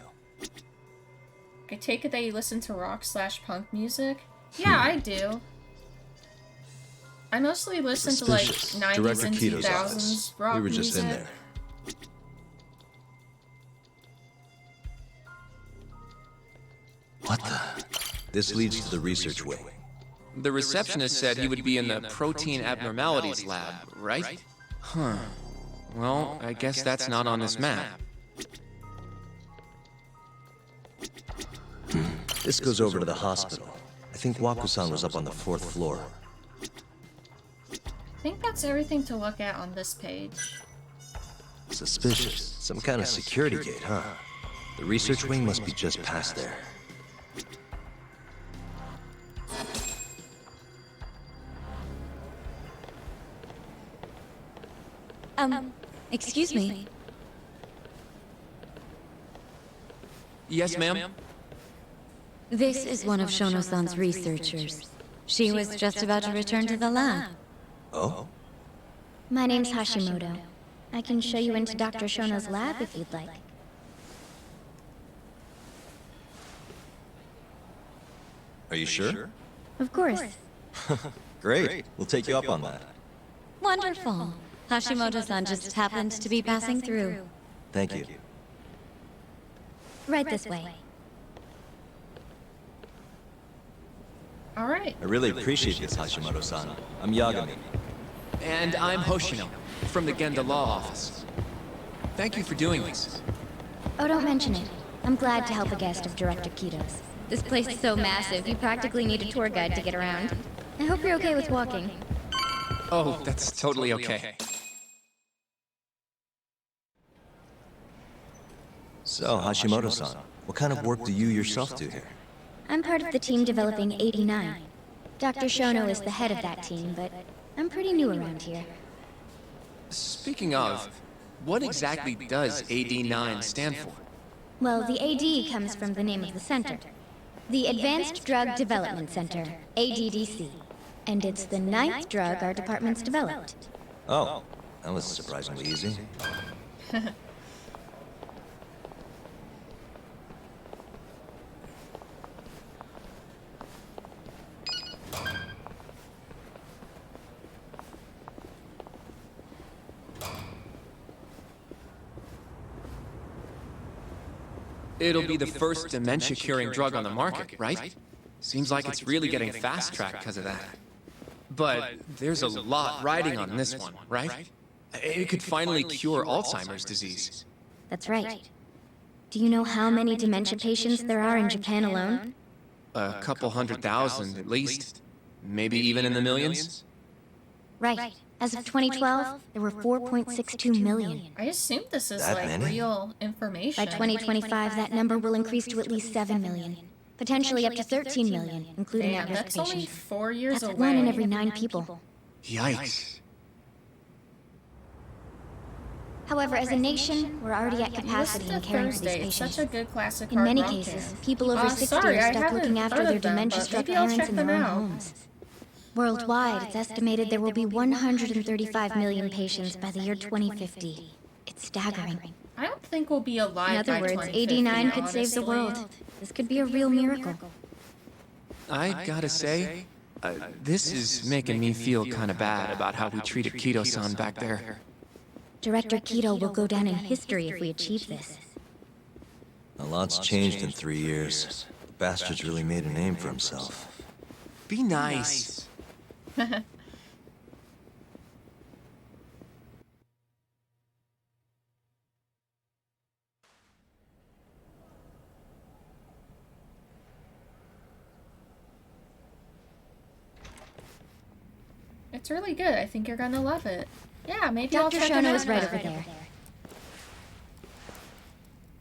I take it that you listen to rock/punk music? Yeah, I do. I mostly listen to like Suspicious. 90s Director and Kito's 2000s office. rock We were just music. in there. What the? This leads to the research wing. The receptionist said he would be in the protein abnormalities lab, right? Huh. Well, I guess that's not on this map. This goes over to the hospital. I think Wakusan was up on the 4th floor. I think that's everything to look at on this page. Suspicious. Some kind of security gate, huh? The research wing must be just past there. Excuse me. Yes, ma'am? This is one of Shonosan's researchers. She was just about to return to the lab. Oh? My name's Hashimoto. I can show you into Dr. Shono's lab if you'd like. Are you sure? Of course. Great. We'll take you up on that. Wonderful. Hashimoto-san just happened to be passing through. Thank you. Right this way. Alright. I really appreciate this, Hashimoto-san. I'm Yagami. And I'm Hoshino, from the Genda Law Office. Thank you for doing this. Oh, don't mention it. I'm glad to help a guest of Director Kito's. This place is so massive, you practically need a tour guide to get around. I hope you're okay with walking. Oh, that's totally okay. So, Hashimoto-san, what kind of work do you yourself do here? I'm part of the team developing AD9. Dr. Shono is the head of that team, but I'm pretty new around here. Speaking of, what exactly does AD9 stand for? Well, the AD comes from the name of the center. The Advanced Drug Development Center, ADDC. And it's the 9th drug our department's developed. Oh, that was surprisingly easy. It'll be the first dementia-curing drug on the market, right? Seems like it's really getting fast-tracked because of that. But there's a lot riding on this one, right? It could finally cure Alzheimer's disease. That's right. Do you know how many dementia patients there are in Japan alone? A couple 100,000 at least. Maybe even in the millions? Right. As of 2012, there were 4.62 million. I assume this is That like many? real information. By 2025, that number will increase to at least 7 million. Potentially up to 13 million, including Damn, at-risk that's only patients. 4 years That's away. 1 in every 9 people. Yikes. However, as a nation, we're already at capacity in caring for these Thursday. It's patients. such a good classic In hard many rock cases, band. people over 60 sorry, are I stuck haven't looking after heard their of them, but dementia-struck maybe I'll parents check in their them own out. homes. Worldwide, it's estimated there will be 135 million patients by the year 2050. It's staggering. I don't think we'll be alive In other by words, 2050, AD9 could save the honestly. world. This could be a real miracle. I gotta say, this is making me feel kinda bad about how we treated Kito-san back there. Director Kito will go down in history if we achieve this. A lot's changed in 3 years. The bastard's really made a name for himself. Be nice. It's really good. I think you're gonna love it. Yeah, maybe I'll Dr. check it Shono out. is right over there.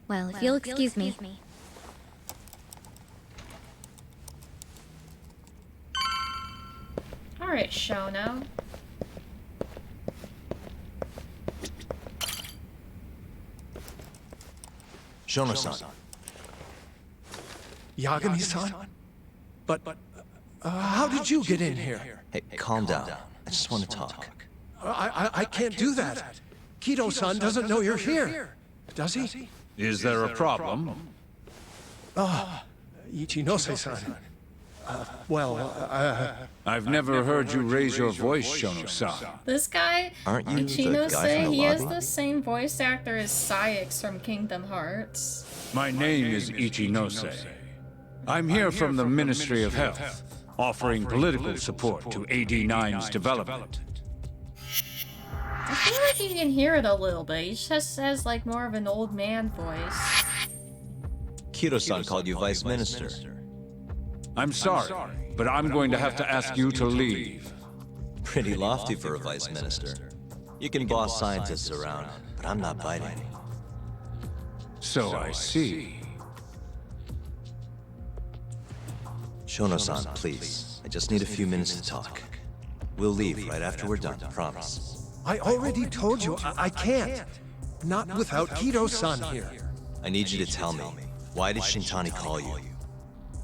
Well, if you'll excuse me. Alright, Shono. Shono-san. Yagami-san? But, how did you get in here? Hey, calm down. I just want to talk. I can't do that. Kito-san doesn't know you're here. Does he? Is there a problem? Ichinose-san. I've never heard you raise your voice, Shonosa. This guy, Aren't you the guy from the he has lobby? the same voice actor as Saix from Kingdom Hearts. My name is Ichinose. I'm here from the Ministry of Health, offering political support to AD9's development. I feel like you can hear it a little bit. He just has like more of an old man voice. Kiro-san called you Vice Minister. I'm sorry, but I'm going to have to ask you to leave. Pretty lofty for a Vice Minister. You can boss scientists around, but I'm not biting. So I see. Shono-san, please. I just need a few minutes to talk. We'll leave right after we're done, promise. I already told you I can't. Not without Kiro-san here. I need you to tell me, why did Shintani call you?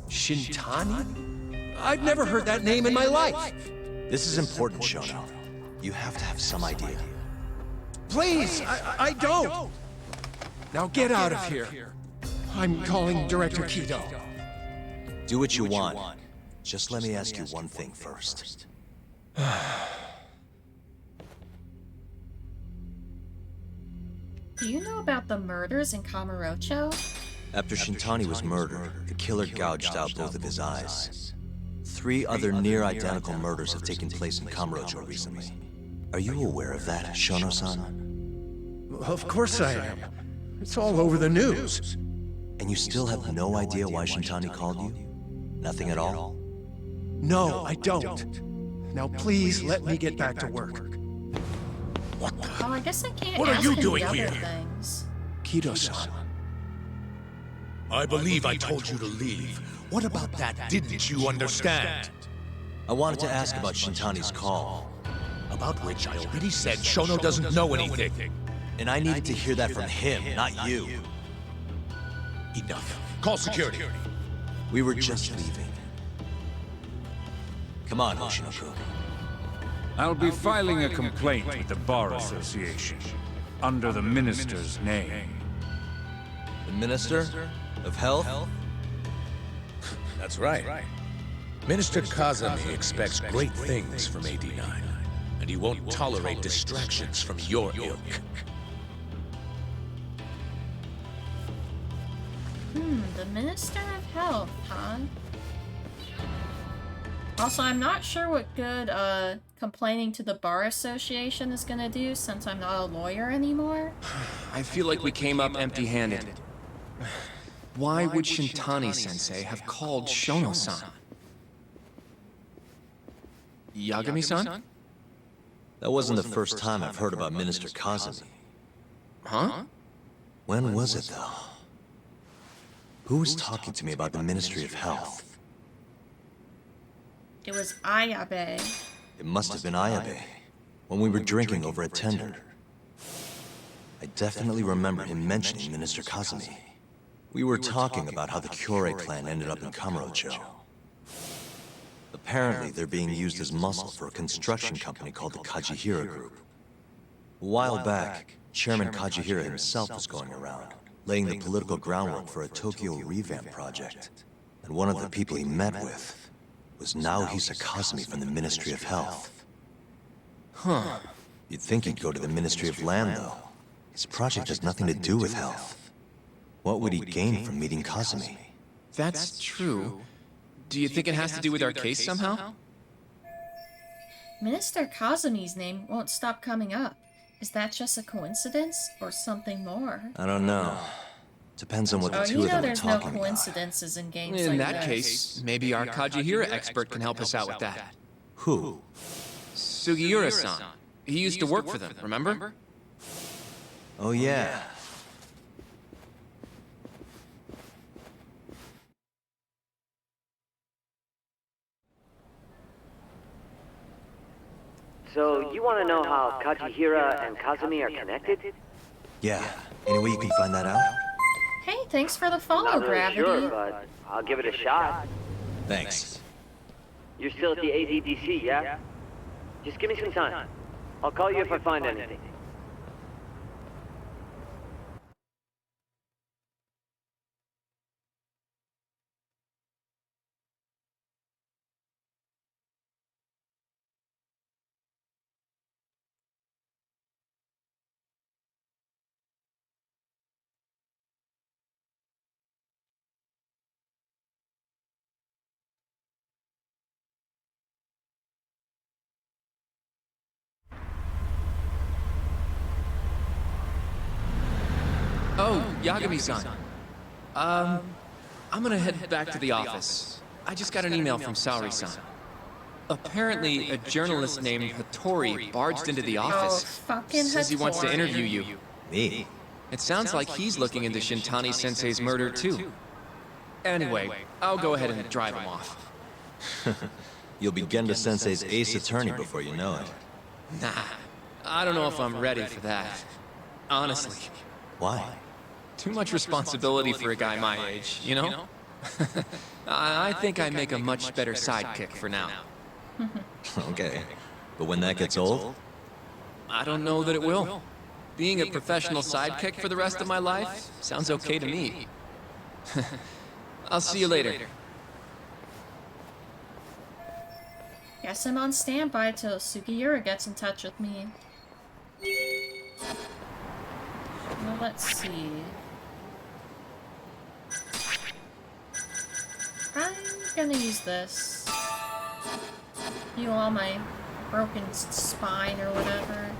Shintani? I've never heard that name in my life. This is important, Shono. You have to have some idea. Please, I don't. Now get out of here. I'm calling Director Kido. Do what you want. Just let me ask you one thing first. Do you know about the murders in Kamurocho? After Shintani was murdered, the killer gouged out both of his eyes. 3 other near-identical murders have taken place in Kamurocho recently. Are you aware of that, Shono-san? Of course I am. It's all over the news. And you still have no idea why Shintani called you? Nothing at all? No, I don't. Now please let me get back to work. Oh, I guess I can't What are ask you him doing the other here? things. Kido-san. I believe I told you to leave. What about that didn't you understand? I wanted to ask about Shintani's call. About which I already said Shono doesn't know anything. And I needed to hear that from him, not you. Enough. Call security. We were just leaving. Come on, Hoshino-kun. I'll be filing a complaint with the Bar Association, under the Minister's name. The Minister of Health? That's right. Minister Kazami expects great things from AD9, and he won't tolerate distractions from your ilk. The Minister of Health, huh? Also, I'm not sure what good, complaining to the Bar Association is gonna do since I'm not a lawyer anymore. I feel like we came up empty-handed. Why would Shintani-sensei have called Shono-san? Yagami-san? That wasn't the first time I've heard about Minister Kazami. Huh? When was it, though? Who was talking to me about the Ministry of Health? It was Ayabe. It must have been Ayabe, when we were drinking over at Tender. I definitely remember him mentioning Minister Kazami. We were talking about how the Kyorei clan ended up in Kamurocho. Apparently, they're being used as muscle for a construction company called the Kajihira Group. A while back, Chairman Kajihira himself was going around, laying the political groundwork for a Tokyo revamp project. And one of the people he met with was Naohisa Kazami from the Ministry of Health. Huh. You'd think he'd go to the Ministry of Land, though. His project has nothing to do with health. What would he gain from meeting Kazami? That's true. Do you think it has to do with our case somehow? Minister Kazami's name won't stop coming up. Is that just a coincidence or something more? I don't know. Depends on what the two you of know them are there's no talking about. coincidences in games In like that this. case, maybe our Kajihira expert can help us out with that. Who? Sugiura-san. He used to work for them, remember? Oh yeah. So, you want to know how Kajihira and Kazami are connected? Yeah. Any way you can find that out? Hey, thanks for the follow, Not really Gravity. sure, but I'll give it a shot. Thanks. You're still at the Addc, yeah? Just give me some time. I'll call you if I find anything. Oh, Yagami-san. I'm gonna head back to the office. I just got an email from Saori-san. Apparently, a journalist named Hattori barged into the office. fucking Says he wants to Hattori. interview you. Me? It sounds like he's looking into Shintani-sensei's murder, too. Anyway, I'll go ahead and drive him off. You'll be Genda Sensei's ace attorney before you know it. Nah, I don't know if I'm ready for that. Honestly. Why? Too much responsibility for a guy my age, you know? I think I make a much better sidekick for now. Okay. But when that gets old? I don't know that it will. Being a professional sidekick for the rest of my life sounds okay to me. I'll see you later. Guess I'm on standby till Sugiura gets in touch with me. Well, let's see. I'm gonna use this. Heal all my broken spine or whatever.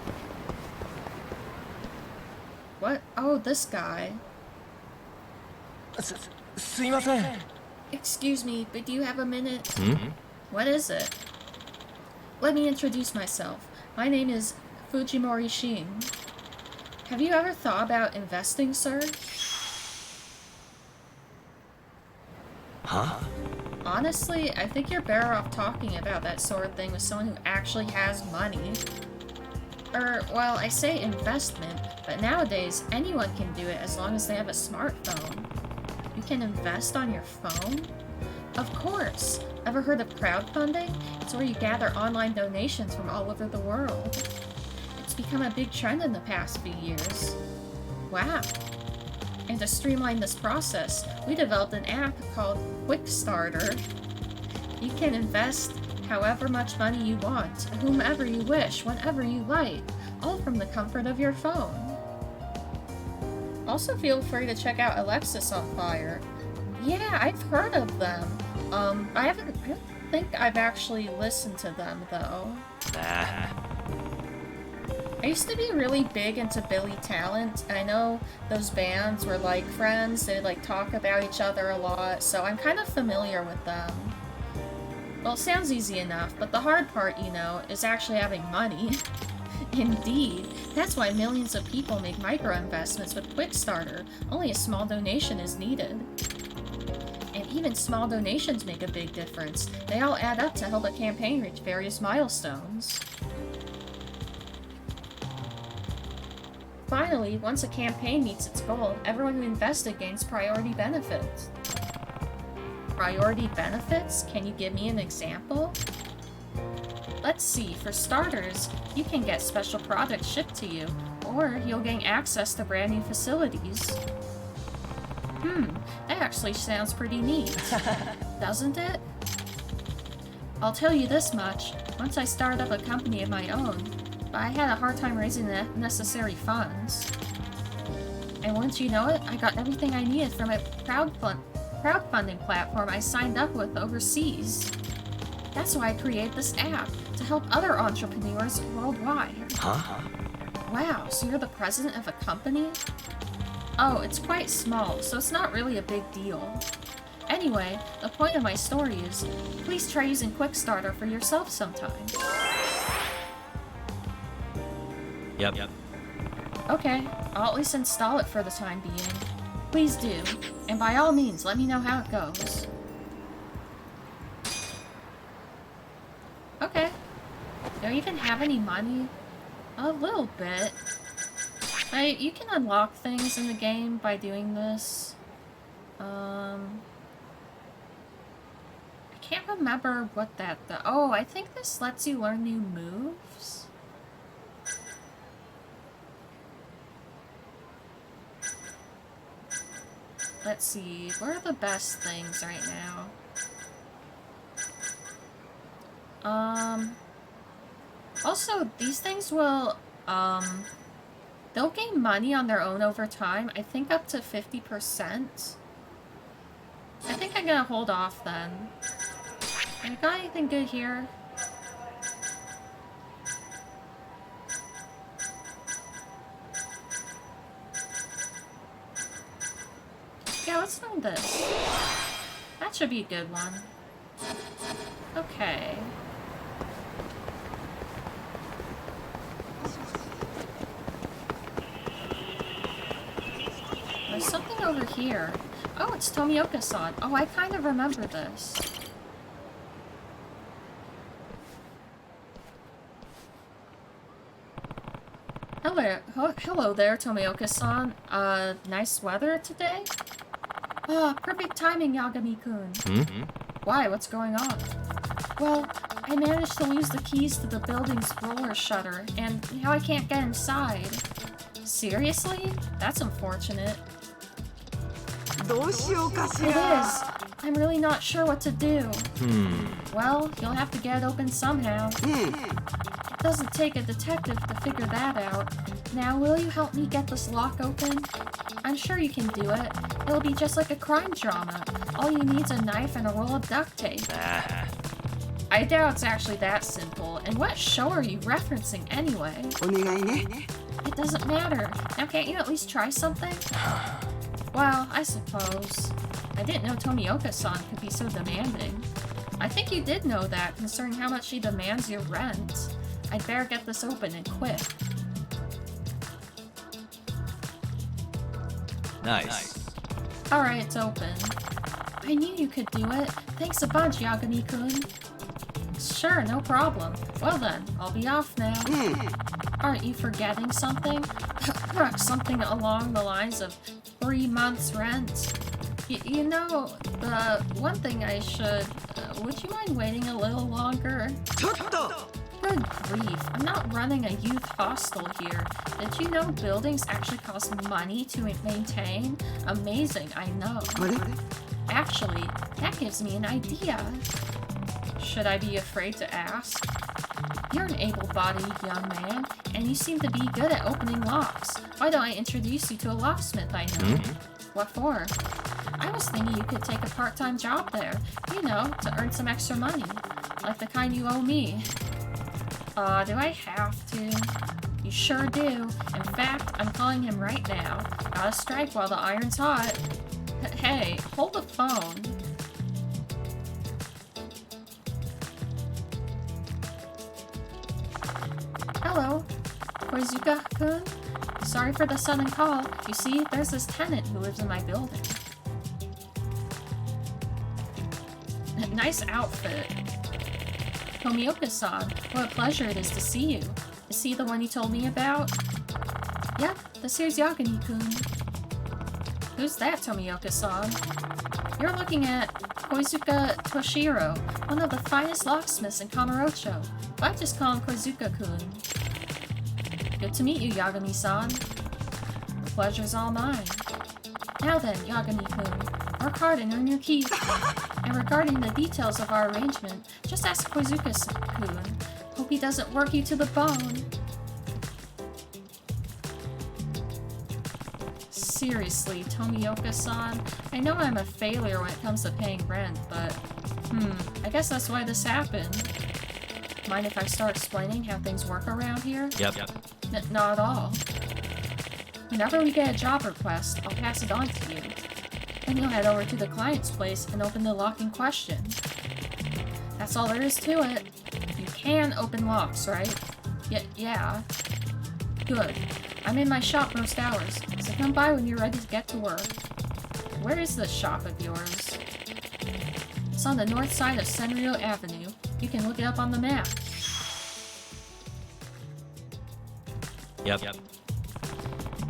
What? Oh, this guy. Excuse me, but do you have a minute? What is it? Let me introduce myself. My name is Fujimori Shin. Have you ever thought about investing, sir? Huh? Honestly, I think you're better off talking about that sort of thing with someone who actually has money. Well, I say investment, but nowadays anyone can do it as long as they have a smartphone. You can invest on your phone? Of course! Ever heard of crowdfunding? It's where you gather online donations from all over the world. It's become a big trend in the past few years. Wow. And to streamline this process, we developed an app called Quickstarter. You can invest however much money you want, whomever you wish, whenever you like, all from the comfort of your phone. Also feel free to check out Alexis on Fire. Yeah, I've heard of them. I don't think I've actually listened to them, though. Nah. I used to be really big into Billy Talent, and I know those bands were like friends, they like talk about each other a lot, so I'm kind of familiar with them. Well, it sounds easy enough, but the hard part, you know, is actually having money. Indeed. That's why millions of people make micro-investments with Quickstarter. Only a small donation is needed. And even small donations make a big difference. They all add up to help a campaign reach various milestones. Finally, once a campaign meets its goal, everyone who invested gains priority benefits. Priority benefits? Can you give me an example? Let's see, for starters, you can get special products shipped to you, or you'll gain access to brand new facilities. That actually sounds pretty neat. Doesn't it? I'll tell you this much, once I started up a company of my own, but I had a hard time raising the necessary funds. And once you know it, I got everything I needed from a crowdfunding platform I signed up with overseas. That's why I created this app, to help other entrepreneurs worldwide. Huh? Wow, so you're the president of a company? Oh, it's quite small, so it's not really a big deal. Anyway, the point of my story is, please try using Quickstarter for yourself sometime. Yep. Okay, I'll at least install it for the time being. Please do, and by all means, let me know how it goes. Okay. Do I even have any money? A little bit. You can unlock things in the game by doing this. I can't remember what that... Oh, I think this lets you learn new moves? Let's see, what are the best things right now? Also, these things will, they'll gain money on their own over time, I think up to 50%. I think I'm gonna hold off then. Have you got anything good here? found this. That should be a good one. Okay. There's something over here. Oh, it's Tomioka-san. Oh, I kind of remember this. Hello there, Tomioka-san. Nice weather today? Ah, perfect timing, Yagami-kun. Why, what's going on? Well, I managed to lose the keys to the building's roller shutter, and now I can't get inside. Seriously? That's unfortunate. It is. I'm really not sure what to do. Well, you'll have to get it open somehow. It doesn't take a detective to figure that out. Now, will you help me get this lock open? I'm sure you can do it. It'll be just like a crime drama. All you need's a knife and a roll of duct tape. I doubt it's actually that simple. And what show are you referencing anyway? It doesn't matter. Now, can't you at least try something? Well, I suppose. I didn't know Tomioka-san could be so demanding. I think you did know that, considering how much she demands your rent. I'd better get this open and quick. Nice. Alright, it's open. I knew you could do it. Thanks a bunch, Yagami-kun. Sure, no problem. Well then, I'll be off now. Aren't you forgetting something? Something along the lines of 3 months' rent. You know, the one thing I should... would you mind waiting a little longer? Good grief, I'm not running a youth hostel here. Did you know buildings actually cost money to maintain? Amazing, I know. Actually, that gives me an idea. Should I be afraid to ask? You're an able-bodied young man, and you seem to be good at opening locks. Why don't I introduce you to a locksmith I know? What for? I was thinking you could take a part-time job there, you know, to earn some extra money. Like the kind you owe me. Do I have to? You sure do. In fact, I'm calling him right now. Gotta strike while the iron's hot. Hey, hold the phone. Hello, Koizuka-kun? Sorry for the sudden call. You see, there's this tenant who lives in my building. Nice outfit. Tomioka-san, what a pleasure it is to see you. Is he the one you told me about? Yep, this here's Yagami-kun. Who's that, Tomioka-san? You're looking at Koizuka Toshiro, one of the finest locksmiths in Kamurocho. But I just call him Koizuka-kun. Good to meet you, Yagami-san. The pleasure's all mine. Now then, Yagami-kun, work hard and earn your keys. And regarding the details of our arrangement, just ask Koizuka-kun. Hope he doesn't work you to the bone. Seriously, Tomioka-san, I know I'm a failure when it comes to paying rent, but, I guess that's why this happened. Mind if I start explaining how things work around here? Yep. Not at all. Whenever we get a job request, I'll pass it on to you. Then you'll head over to the client's place and open the lock in question. That's all there is to it. You can open locks, right? Yeah. Good. I'm in my shop most hours, so come by when you're ready to get to work. Where is this shop of yours? It's on the north side of Senryo Avenue. You can look it up on the map. Yep.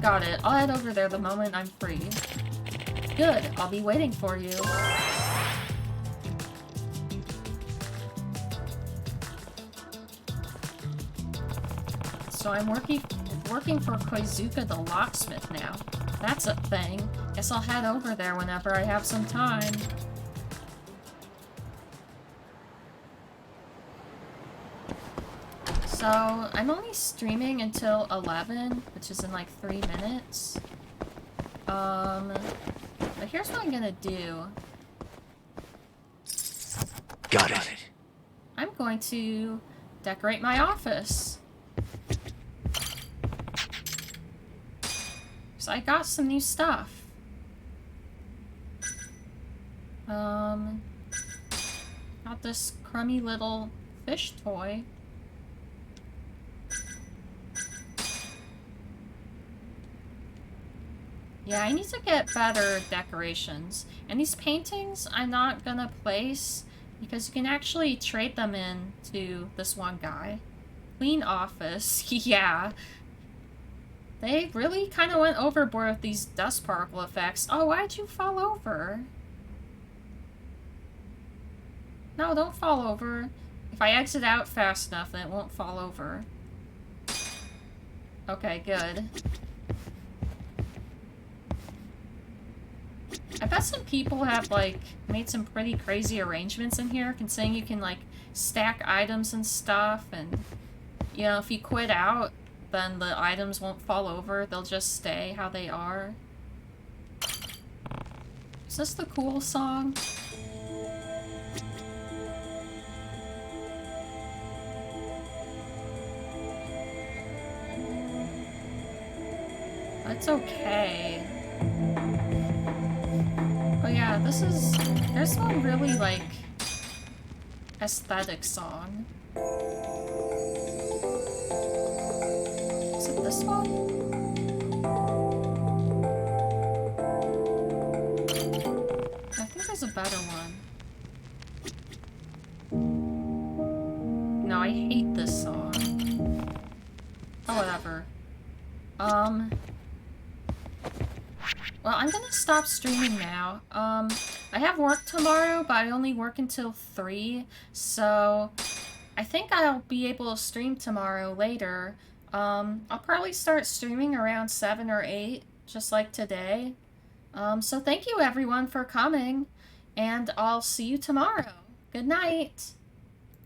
Got it. I'll head over there the moment I'm free. Good. I'll be waiting for you. So I'm working for Koizuka the locksmith now. That's a thing. Guess I'll head over there whenever I have some time. So, I'm only streaming until 11, which is in like 3 minutes. But here's what I'm gonna do. Got it. I'm going to decorate my office. So I got some new stuff. Got this crummy little fish toy. Yeah, I need to get better decorations. And these paintings I'm not gonna place because you can actually trade them in to this one guy. Clean office, yeah. They really kind of went overboard with these dust particle effects. Oh, why'd you fall over? No, don't fall over. If I exit out fast enough, then it won't fall over. Okay, good. I bet some people have, like, made some pretty crazy arrangements in here, considering you can, like, stack items and stuff, and, you know, if you quit out, then the items won't fall over, they'll just stay how they are. Is this the cool song? It's okay. Oh yeah, there's one really, like, aesthetic song. Is it this one? I think there's a better one. No, I hate this song. Oh, whatever. Well, I'm gonna stop streaming now. I have work tomorrow, but I only work until 3, so I think I'll be able to stream tomorrow later. I'll probably start streaming around 7 or 8, just like today. So thank you everyone for coming, and I'll see you tomorrow. Good night!